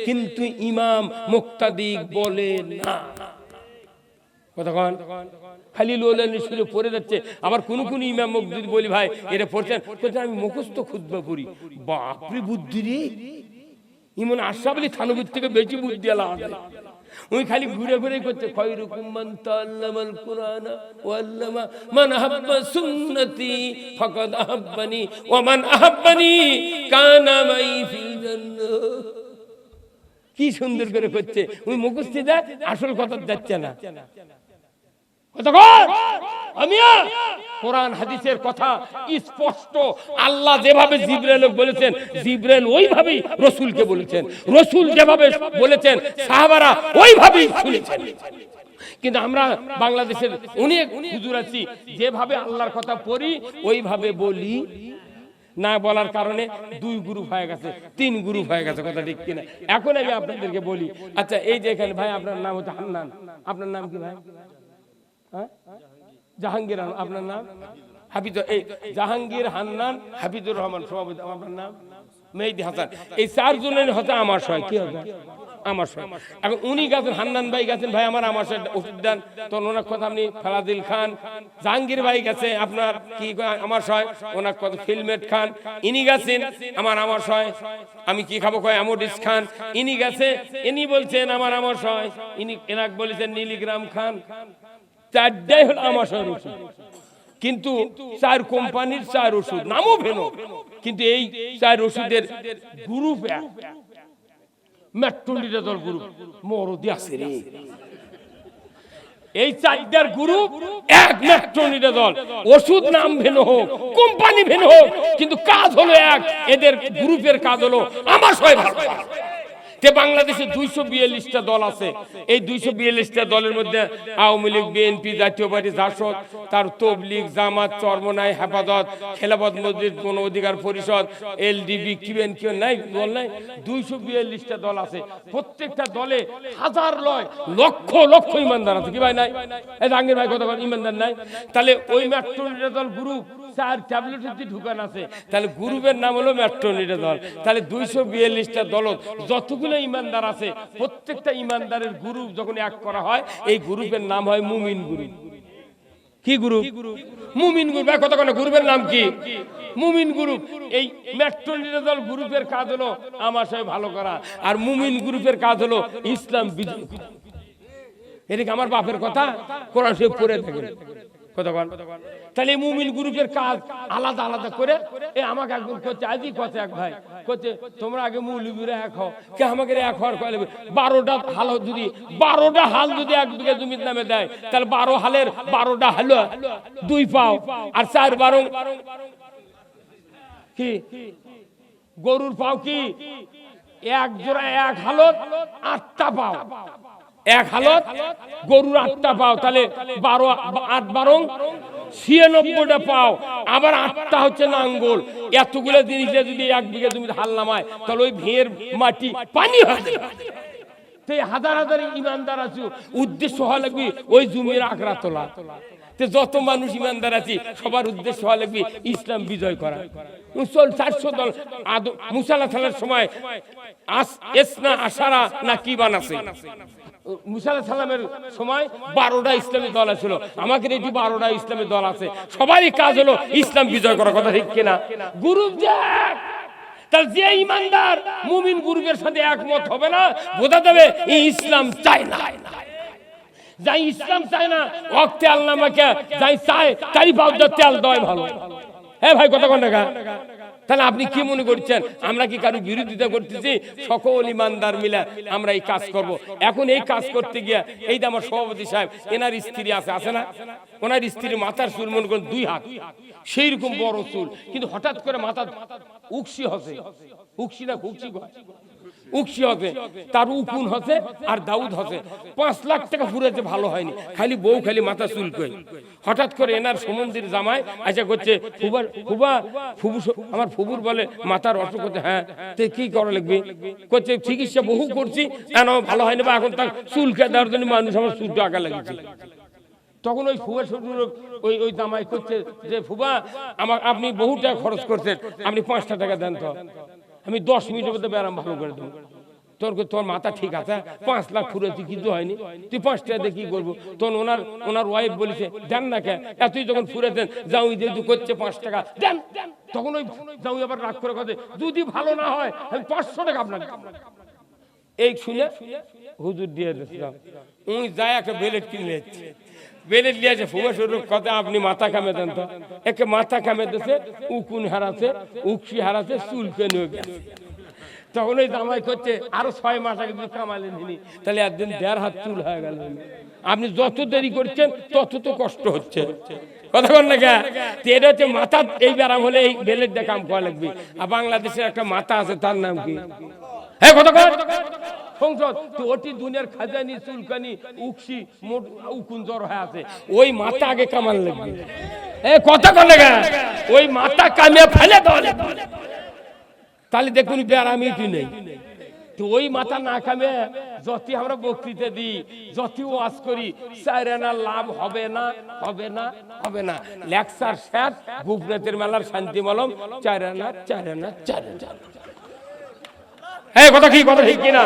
Speaker 1: কিন্তু ইমাম মুক্তাদি বলে না। খালি লোলানি শুনে পড়ে যাচ্ছে। আবার কোন ইমাম মুক্তাদি বলি ভাই এটা পড়ছেন, আমি মুখস্থ খুতবা পড়ি। বাপরে বুদ্ধি রে, ইমাম আশরাফ আলী থানবীর থেকে বেশি বুদ্ধি আলা। ওই খালি ঘুরে ঘুরে করতে, খায়রুকুম মান তাআল্লামাল কুরআন ওয়া আল্লামা, মান আহাব্বা সুন্নতি ফাকাদ আহাব্বানি ওয়া মান আহাব্বানি কানা মাই ফিল জান্নাহ। কি সুন্দর করে করছে। ওই মুখস্থ দেয়, আসল কথা যাচ্ছে না। কোরআন হাদিসের কথা স্পষ্ট। আল্লাহ যেভাবে জিবরাইলকে বলেছেন, জিবরাইল ওইভাবেই রাসূলকে বলেছেন, রাসূল যেভাবে বলেছেন সাহাবারা ওইভাবেই শুনেছেন। কিন্তু আমরা বাংলাদেশের অনেক হুজুর আছি, যেভাবে আল্লাহর কথা পড়ি ওইভাবে বলি না, বলার কারণে 2 গ্রুপ হয়ে গেছে, 3 গ্রুপ হয়ে গেছে। কথা ঠিক কিনা? এখন আমি আপনাদেরকে বলি, আচ্ছা এই যে এখানে ভাই আপনার নাম হচ্ছে হান্নান, আপনার নাম কি ভাই? হ্যাঁ, জাহাঙ্গীর। আপনার নাম হাফিজ। এই জাহাঙ্গীর, হান্নান, হাফিজুর রহমান সভাপতি। আপনার নাম মেহেদী হাসান। এই 4 জনের হচ্ছে আমার সহায়। কি হবে? আমার সহায়। এখন উনি গেছেন, হান্নান ভাই গেছেন, ভাই আমার সহায় ওষুধ দেন। তো ওনার কথা আপনি ফারাদিল খান। জাহাঙ্গীর ভাই গেছে আপনার কি আমার সহায়, ওনার কথা ফিলমেট খান। ইনি গেছেন আমার সহায়, আমি কি খাবো কয় আমোডিস খান। ইনি গেছে, ইনি বলছেন আমার সহায়, ইনি এনাক বলেছেন নীলিগ্রাম খান। 4টাই হলো আমার সহায় ওষুধ, কিন্তু 4 কোম্পানির 4 ওষুধ, নামও ভিন্ন, কিন্তু এই 4 ওষুধের গ্রুপ এক। মেট্রোনিডাজল গ্রুপ মরদি আছে রে। এই 4টার গ্রুপ এক, মেট্রোনিডাজল। ওষুধ নাম ভিন্ন হোক, কোম্পানি ভিন্ন হোক, কিন্তু কাজ হলো এক। এদের গ্রুপের কাজ হলো আমার সহায় ভালো। বাংলাদেশে 242টা দল আছে। এই 242টা দলের মধ্যে আওয়ামী লীগ, বিএনপি, জাতীয় পার্টি, জাসদ, তার তবলিগ, জামাত, চরমনাই, হেফাজত, খেলাফত মসজিদ, গণ অধিকার পরিষদ, এলডিবি, কিবেন কেউ নাই, দল নাই। 242টা দল আছে। প্রত্যেকটা দলে হাজার লয় লক্ষ লক্ষ ইমানদার আছে। কি ভাই নাই? এই জাহাঙ্গীর ভাই কথা ইমানদার নাই? তাহলে ওই মেট্রোনিডাজল গ্রুপ 4 ট্যাবলেটের ঢুকান আছে, তাহলে গ্রুপের নাম হলো মেট্রোনিডাজল। তাহলে 242টা দল যতগুলো ইমানদার আছে, প্রত্যেকটা ইমানদারের গ্রুপ যখন এক করা হয়, এই গ্রুপের নাম হয় মুমিন গ্রুপ। কি গ্রুপ? মুমিন গ্রুপ। কথা বলে গ্রুপের নাম কি? মুমিন গ্রুপ। এই মেট্রোনিডাজল গ্রুপের কাজ হলো আমার সাথে ভালো করা, আর মুমিন গ্রুপের কাজ হলো ইসলাম বিজয়। এটা কি আমার বাপের কথা? কোরআন শরীফ পড়ে থাকে। তাহলে মুমিন গ্রুপের কাজ আলাদা আলাদা করে। আমাকে একজন করছে, আজই কথা এক ভাই করছে, তোমরা আগে মৌলবীরা এক হও। কে আমাকে এক হওয়ার কয় 12টা হাল, যদি 12টা হাল যদি 1 বিঘা জমির নামে দেয়, তাহলে 12 হালের 12টা হাল 2 পাও, আর 4 12 কি গরুর পাও কি 1 জোড়া 1 হালত 8টা পাও। 1 হালত গরুর 8টা পাও, তাহলে 12 8 12 96টা পাও। আবার 8টা হচ্ছে নাঙ্গল। এতগুলো জিনিস যদি 1 বিঘা জমিতে হাল নামায়, তাহলে ওই ভের মাটি পানি হয়ে যাবে। হাজার হাজার ইমানদার আছে, উদ্দেশ্য হওয়া লাগবে ওই জমির আঁকড়া তোলা। যত মানুষ ইমানদার আছে সবার উদ্দেশ্য হওয়া লাগবে ইসলাম বিজয় করা। 400 দল মুসা আলাইহিস সালামের সময় এসনা আশারা না কি বানাছে, মুসা আলাইহিস সালামের সময় 12টা ইসলামী দল ছিল। আমাদের এটি 12টা ইসলামী দল আছে, সবারই কাজ হলো ইসলাম বিজয় করার। কথা ঠিক কিনা? গ্রুপ দেখ, তার যে ইমানদার মুমিন গ্রুপের সাথে একমত হবে না, বোঝা যাবে এই ইসলাম চায় না। যাই ইসলাম চায় না ওয়াক্তে আল্লাহ আমাকে যাই চায় তারই পাউডার তেল দেয় ভালো। হ্যাঁ ভাই, কথা কোন টাকা? তাহলে আপনি কি মনে করছেন আমরা কি কারো বিরোধিতা করতেছি? সকল ইমানদার মিলে আমরা এই কাজ করব। এখন এই কাজ করতে গিয়ে এই যে আমার সভাপতি সাহেব, এনার স্ত্রী আছে না, ওনার স্ত্রীর মাথার চুল মনে করেন 2 হাত, সেই রকম বড় চুল, কিন্তু হঠাৎ করে মাথা উকসি হচ্ছে, উকসি না উকসি উকসি হবে, তার উকুন হচ্ছে আর দাউদ হচ্ছে। 5 লাখ টাকা ফুরেছে, ভালো হয়নি, খালি বউ খালি মাথা চুল কই। হঠাৎ করে এনার সমন্দির জামাই আচ্ছা করছে, আমার ফুবুর বলে মাথার অসুখ হচ্ছে। হ্যাঁ, তো কি করা লাগবে? করছে চিকিৎসা বহু করছি, কেন ভালো হয়নি, বা এখন তার চুলকে দেওয়ার জন্য মানুষ আমার চুলটা আঁকা লাগিয়েছে। তখন ওই ফুবা শ্বশুর ওই জামাই করছে যে ফুবা আপনি বহু টাকা খরচ করছেন, আপনি 5টা টাকা দেন তো, আমি 10 মিনিটের মধ্যে ব্যায়াম ভালো করে দেবো। তোর মাথা ঠিক আছে, 5 লাখ ফুরেছি কিছু হয়নি, তুই 5 টাকা দিয়ে কি করবো? তখন ওনার ওয়াইফ বলেছে দেন না কে, এতই যখন ফুরেছেন যাও যেহেতু করছে 5 টাকা দেন। তখন ওই যাও আবার রাগ করে কথা, যদি ভালো না হয় আমি 500 টাকা আপনাকে। এই শুনে হুজুর দিয়ে দিয়েছিলাম, উনি যায় একটা বেলেট কিনে যাচ্ছে, বেলেট নিয়েছে ফুবা শুরুর কথা, আপনি মাথা কামে দেন তো। একে মাথা কামে দিয়েছে, উকুন হারাছে, উকসি হারাছে, চুল কেনে গেছে। তখন ওই জামাই করছে আরো 6 মাস আগে যদি কামালেন তিনি, তাহলে একদিন 1.5 হাত চুল হয়ে গেল। আপনি যত দেরি করছেন তত তো কষ্ট হচ্ছে। কথা বল না কে? এটা হচ্ছে মাথা, এই ব্যারাম হলে এই বেলেট দিয়ে কাম করা লাগবে। আর বাংলাদেশের একটা মাথা আছে, তার নাম কি? হ্যাঁ, কথা কর সংসদ, তো ওটি দুনিয়ার খাজানি চুলকানি উকসি উকুন জ্বর হয়ে আছে, ওই মাথা আগে কামাল লাগবে। কথা কর না কে? ওই মাথা কামিয়ে ফেলে দেওয়া, তাহলে দেখুন ব্যারামি নেই। তো ওই মাথা না কামে যতই আমরা বক্তৃতা দিই, যতই ওয়াজ করি, 4 আনা লাভ হবে না, হবে না, হবে না। লেকচার শেষ, গুপনাথের মেলার শান্তি মলম, 4 আনা 4 আনা 4 আনা। হ্যাঁ, কথা কি? কথা ঠিক কিনা?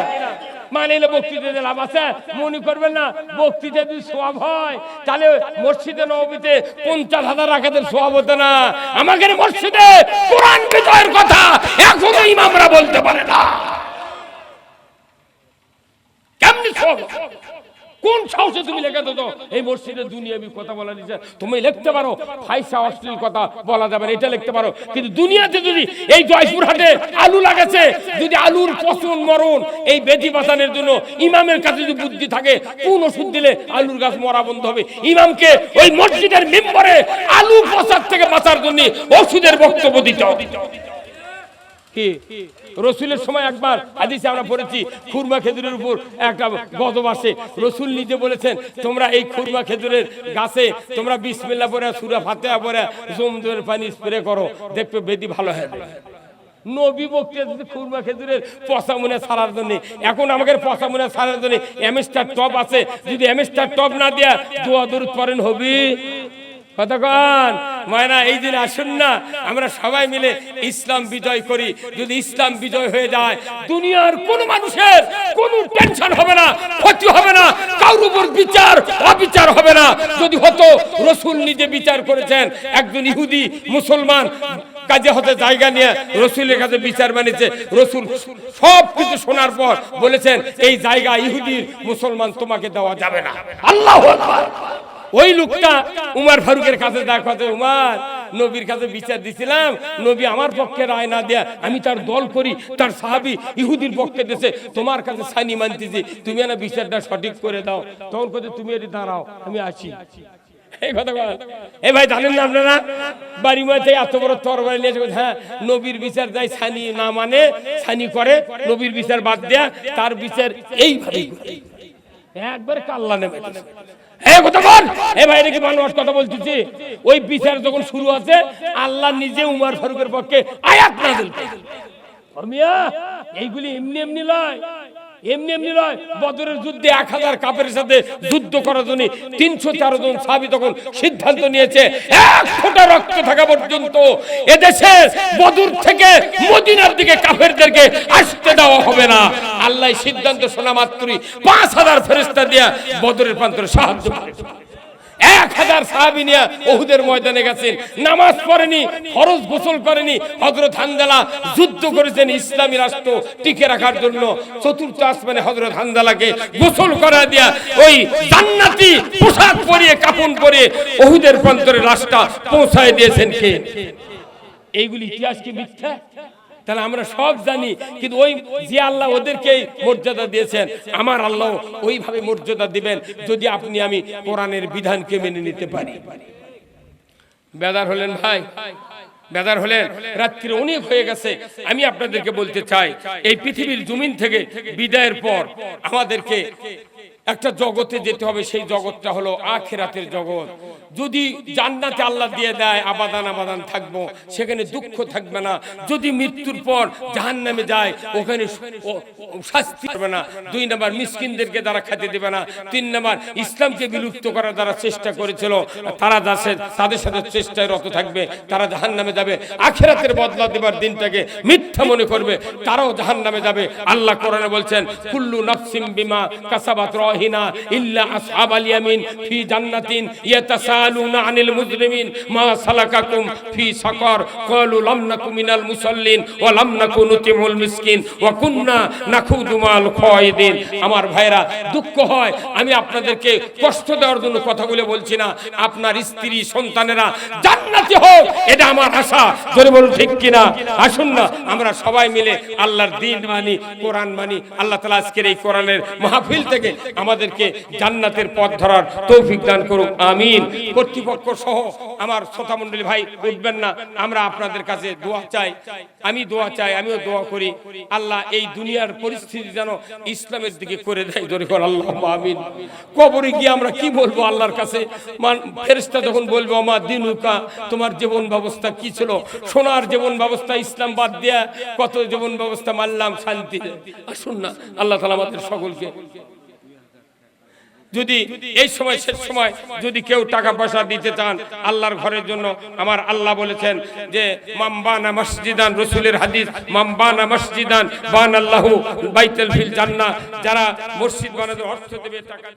Speaker 1: মানে বক্তৃতা লাভ আছে? মনে করবেন না বক্তৃতা যদি সওয়াব হয় তাহলে মসজিদে নববীতে 50,000 রাকাতের সওয়াব হতো না। আমাদের মসজিদে কোরআন বিজয়ের কথা এখনো ইমামরা বলতে পারে না। কেমনি সওয়াব? কোন সাহসে তুমি লিখে দাও এই মসজিদে দুনিয়াবি কথা বলা নিছে? তুমি লিখতে পারো ফাইসা অশ্লীল কথা বলা যাবে না, এটা লিখতে পারো, কিন্তু দুনিয়াতে যদি এই জয়পুরহাটে আলু লাগাছে, যদি আলুর পচন মরণ এই বেদি বাঁচানোর জন্য ইমামের কাছে যদি বুদ্ধি থাকে, কোন ওষুধ দিলে আলুর গাছ মরা বন্ধ হবে? ইমামকে ওই মসজিদের মেম্বারে আলু পচার থেকে বাঁচার জন্য ওষুধের বক্তব্য দিতে হবে। কি রসুলের সময় একবার হাদিসে আমরা পড়েছি, খুরমা খেজুরের উপর একটা গজব আসে। রসুল নিজে বলেছেন তোমরা এই খুরমা খেজুরের গাছে তোমরা বিসমিল্লাহ পড়ে সূরা ফাতিহা পড়ে জমজমের পানি স্প্রে করো, দেখবে বেদি ভালো হয়। নবী বক্তৃতা খুরমা খেজুরের পচা মনে ছাড়ার জন্য। এখন আমাদের পচা মনে ছাড়ার জন্য এমএসটার টপ আছে, যদি এমএসটার টপ না দেয়া দোয়া দরুদ পড়েন হবে? কতক্ষণ মায়না? এই দিন আসুন না আমরা সবাই মিলে ইসলাম বিজয় করি। যদি ইসলাম বিজয় হয়ে যায়, দুনিয়ার কোন মানুষের কোনো টেনশন হবে না, ক্ষতি হবে না, কারোর উপর বিচার অবিচার হবে না। যদি হতো, রসুল নিজে বিচার করেছেন, একজন ইহুদি মুসলমান কাজে হতে জায়গা নিয়ে রসুলের কাছে বিচার বানিয়েছে। রসুল সব কিছু শোনার পর বলেছেন এই জায়গা ইহুদি মুসলমান তোমাকে দেওয়া যাবে না। আল্লাহু আকবার। ওই লোকটা উমর ফারুকের কাছে দেখাতে, উমর নবীর কাছে বিচার দিছিলাম, নবী আমার পক্ষে রায় না দেয়া আমি তার দল করি, তার সাহাবী ইহুদির পক্ষে দিয়েছে, তোমার কাছে সানি মানতেছি, তুমি না বিচারটা সঠিক করে দাও। তখন কথা তুমি এটি দাঁড়াও, আমি আছি। এই কথা এ ভাই জানেন না আপনারা, বাড়ি মাঝে এত বড় তরবারি নিয়ে হ্যাঁ নবীর বিচার যাই সানি না মানে সানি করে, নবীর বিচার বাদ দেয়া তার বিচার এইভাবে একবার কাল্লা নেবে। কথা বলতেছি, ওই বিচার যখন শুরু আছে আল্লাহ নিজে উমর ফারুকের পক্ষে আয়াত নাযিল করেন। এইগুলি এমনি এমনি লয়, এমনি এমনি নয়, বদরের যুদ্ধে 1000 কাফেরের সাথে যুদ্ধ করার জন্য 313 জন সাহাবী তখন সিদ্ধান্ত নিয়েছে এক ফোঁটা রক্ত থাকা পর্যন্ত এদেশে বদর থেকে মদিনার দিকে কাফেরদেরকে আসতে দেওয়া হবে না। আল্লাহ সিদ্ধান্ত শোনা মাত্রই 5000 ফেরেশতা দিয়ে বদরের প্রান্তরে সাহায্য করেছে। 1000 সাহাবী নিয়ে উহুদের ময়দানে গেছেন, নামাজ পড়েনি, ফরজ গোসল করেনি। হযরত হানজালা যুদ্ধ করেছেন ইসলামী রাষ্ট্র টিকে রাখার জন্য। চতুর্থ আসমানে হযরত হানজালাকে গোসল করা দিয়া ওই জান্নাতি পোশাক পরিয়ে কাফন পরিয়ে উহুদের প্রান্তরে লাশটা পৌঁছায় দিয়েছেন কে? এইগুলি ইতিহাস কি মিথ্যা? তাহলে আমরা সব জানি, কিন্তু ওই যে আল্লাহ ওদেরকে মর্যাদা দিয়েছেন, আমার আল্লাহ ওইভাবে মর্যাদা দিবেন যদি আপনি আমি কোরআনের বিধানকে মেনে নিতে পারি। বেদার হলেন ভাই, বেদার হলেন, রাত্রি অনেক হয়ে গেছে। আমি আপনাদেরকে বলতে চাই, এই পৃথিবীর জমিন থেকে বিদায়ের পর আমাদেরকে একটা জগতে যেতে হবে। সেই জগৎটা হলো আখিরাতের জগৎ। যদি জান্নাতে আল্লাহ দিয়ে দেয়, আবাদান আবাদান থাকবো, সেখানে দুঃখ থাকবে না। যদি মৃত্যুর পর জাহান্নামে যায়, ওখানে শাস্তি হবে না। 2 নাম্বার, মিসকিনদেরকে তারা খেতে দেবে না। 3 নাম্বার, ইসলামকে বিলুপ্ত করার যারা চেষ্টা করেছিল তারা তাদের সাথে চেষ্টায় রত থাকবে, তারা জাহান্নামে যাবে। আখিরাতের বদলা দেবার দিনটাকে মিথ্যা মনে করবে, তারাও জাহান্নামে যাবে। আল্লাহ কোরআনে বলছেন, কুল্লু নাফসিম বিমা কাসাবাত রাহিনা ইল্লা আসহাবাল ইয়ামিন ফি জান্নাতিন ইয়াতাসালুনা আনিল মুজরিমিন মা সালাকাকুম ফি সাকার ক্বালু লাম নাকু মিনাল মুসাল্লিন ওয়া লাম নাকু নুতিমুল মিসকিন ওয়া কুননা নাখুদু মাল খায়দিন। আমার ভাইরা, দুঃখ হয়, আমি আপনাদেরকে কষ্ট দেওয়ার জন্য কথাগুলো বলছি না। আপনার স্ত্রী সন্তানেরা জান্নাতি হোক, এটা আমার আশা। জোরে বলুন ঠিক কিনা? আসুন না আমরা সবাই মিলে আল্লাহর দ্বীন মানি, কোরআন মানি। আল্লাহ তাআলা আজকের এই কোরআনের মাহফিল থেকে আমাদেরকে জান্নাতের পথ ধরার তৌফিক দান করুক, আমিন। কর্তৃপক্ষ সহ আমার শ্রোতা মণ্ডলী ভাই উঠবেন না, আমরা আপনাদের কাছে দোয়া চাই। আমি দোয়া চাই, আমিও দোয়া করি, আল্লাহ এই দুনিয়ার পরিস্থিতি যেন ইসলামের দিকে করে দেয়। জোরে কর আল্লাহুম্মা আমিন। কবরে গিয়ে আমরা কি বলবো আল্লাহর কাছে? ফেরেশতা যখন বলবো আমা দিনুকা, তোমার জীবন ব্যবস্থা কি ছিল? সোনার জীবন ব্যবস্থা, ইসলাম বাদ দিয়া কত জীবন ব্যবস্থা মানলাম, শান্তি। আসুন না, আল্লাহ তাআলা আমাদের সকলকে, যদি এই সময় শেষ সময় যদি কেউ টাকা পয়সা দিতে চান আল্লাহর ঘরের জন্য, আমার আল্লাহ বলেছেন যে মামবানা মসজিদান, রাসূলের হাদিস, মামবানা মসজিদান বানাল্লাহু বাইতুল ফিল জান্নাহ। যারা মসজিদ বানানোর অর্থ দেবে, টাকা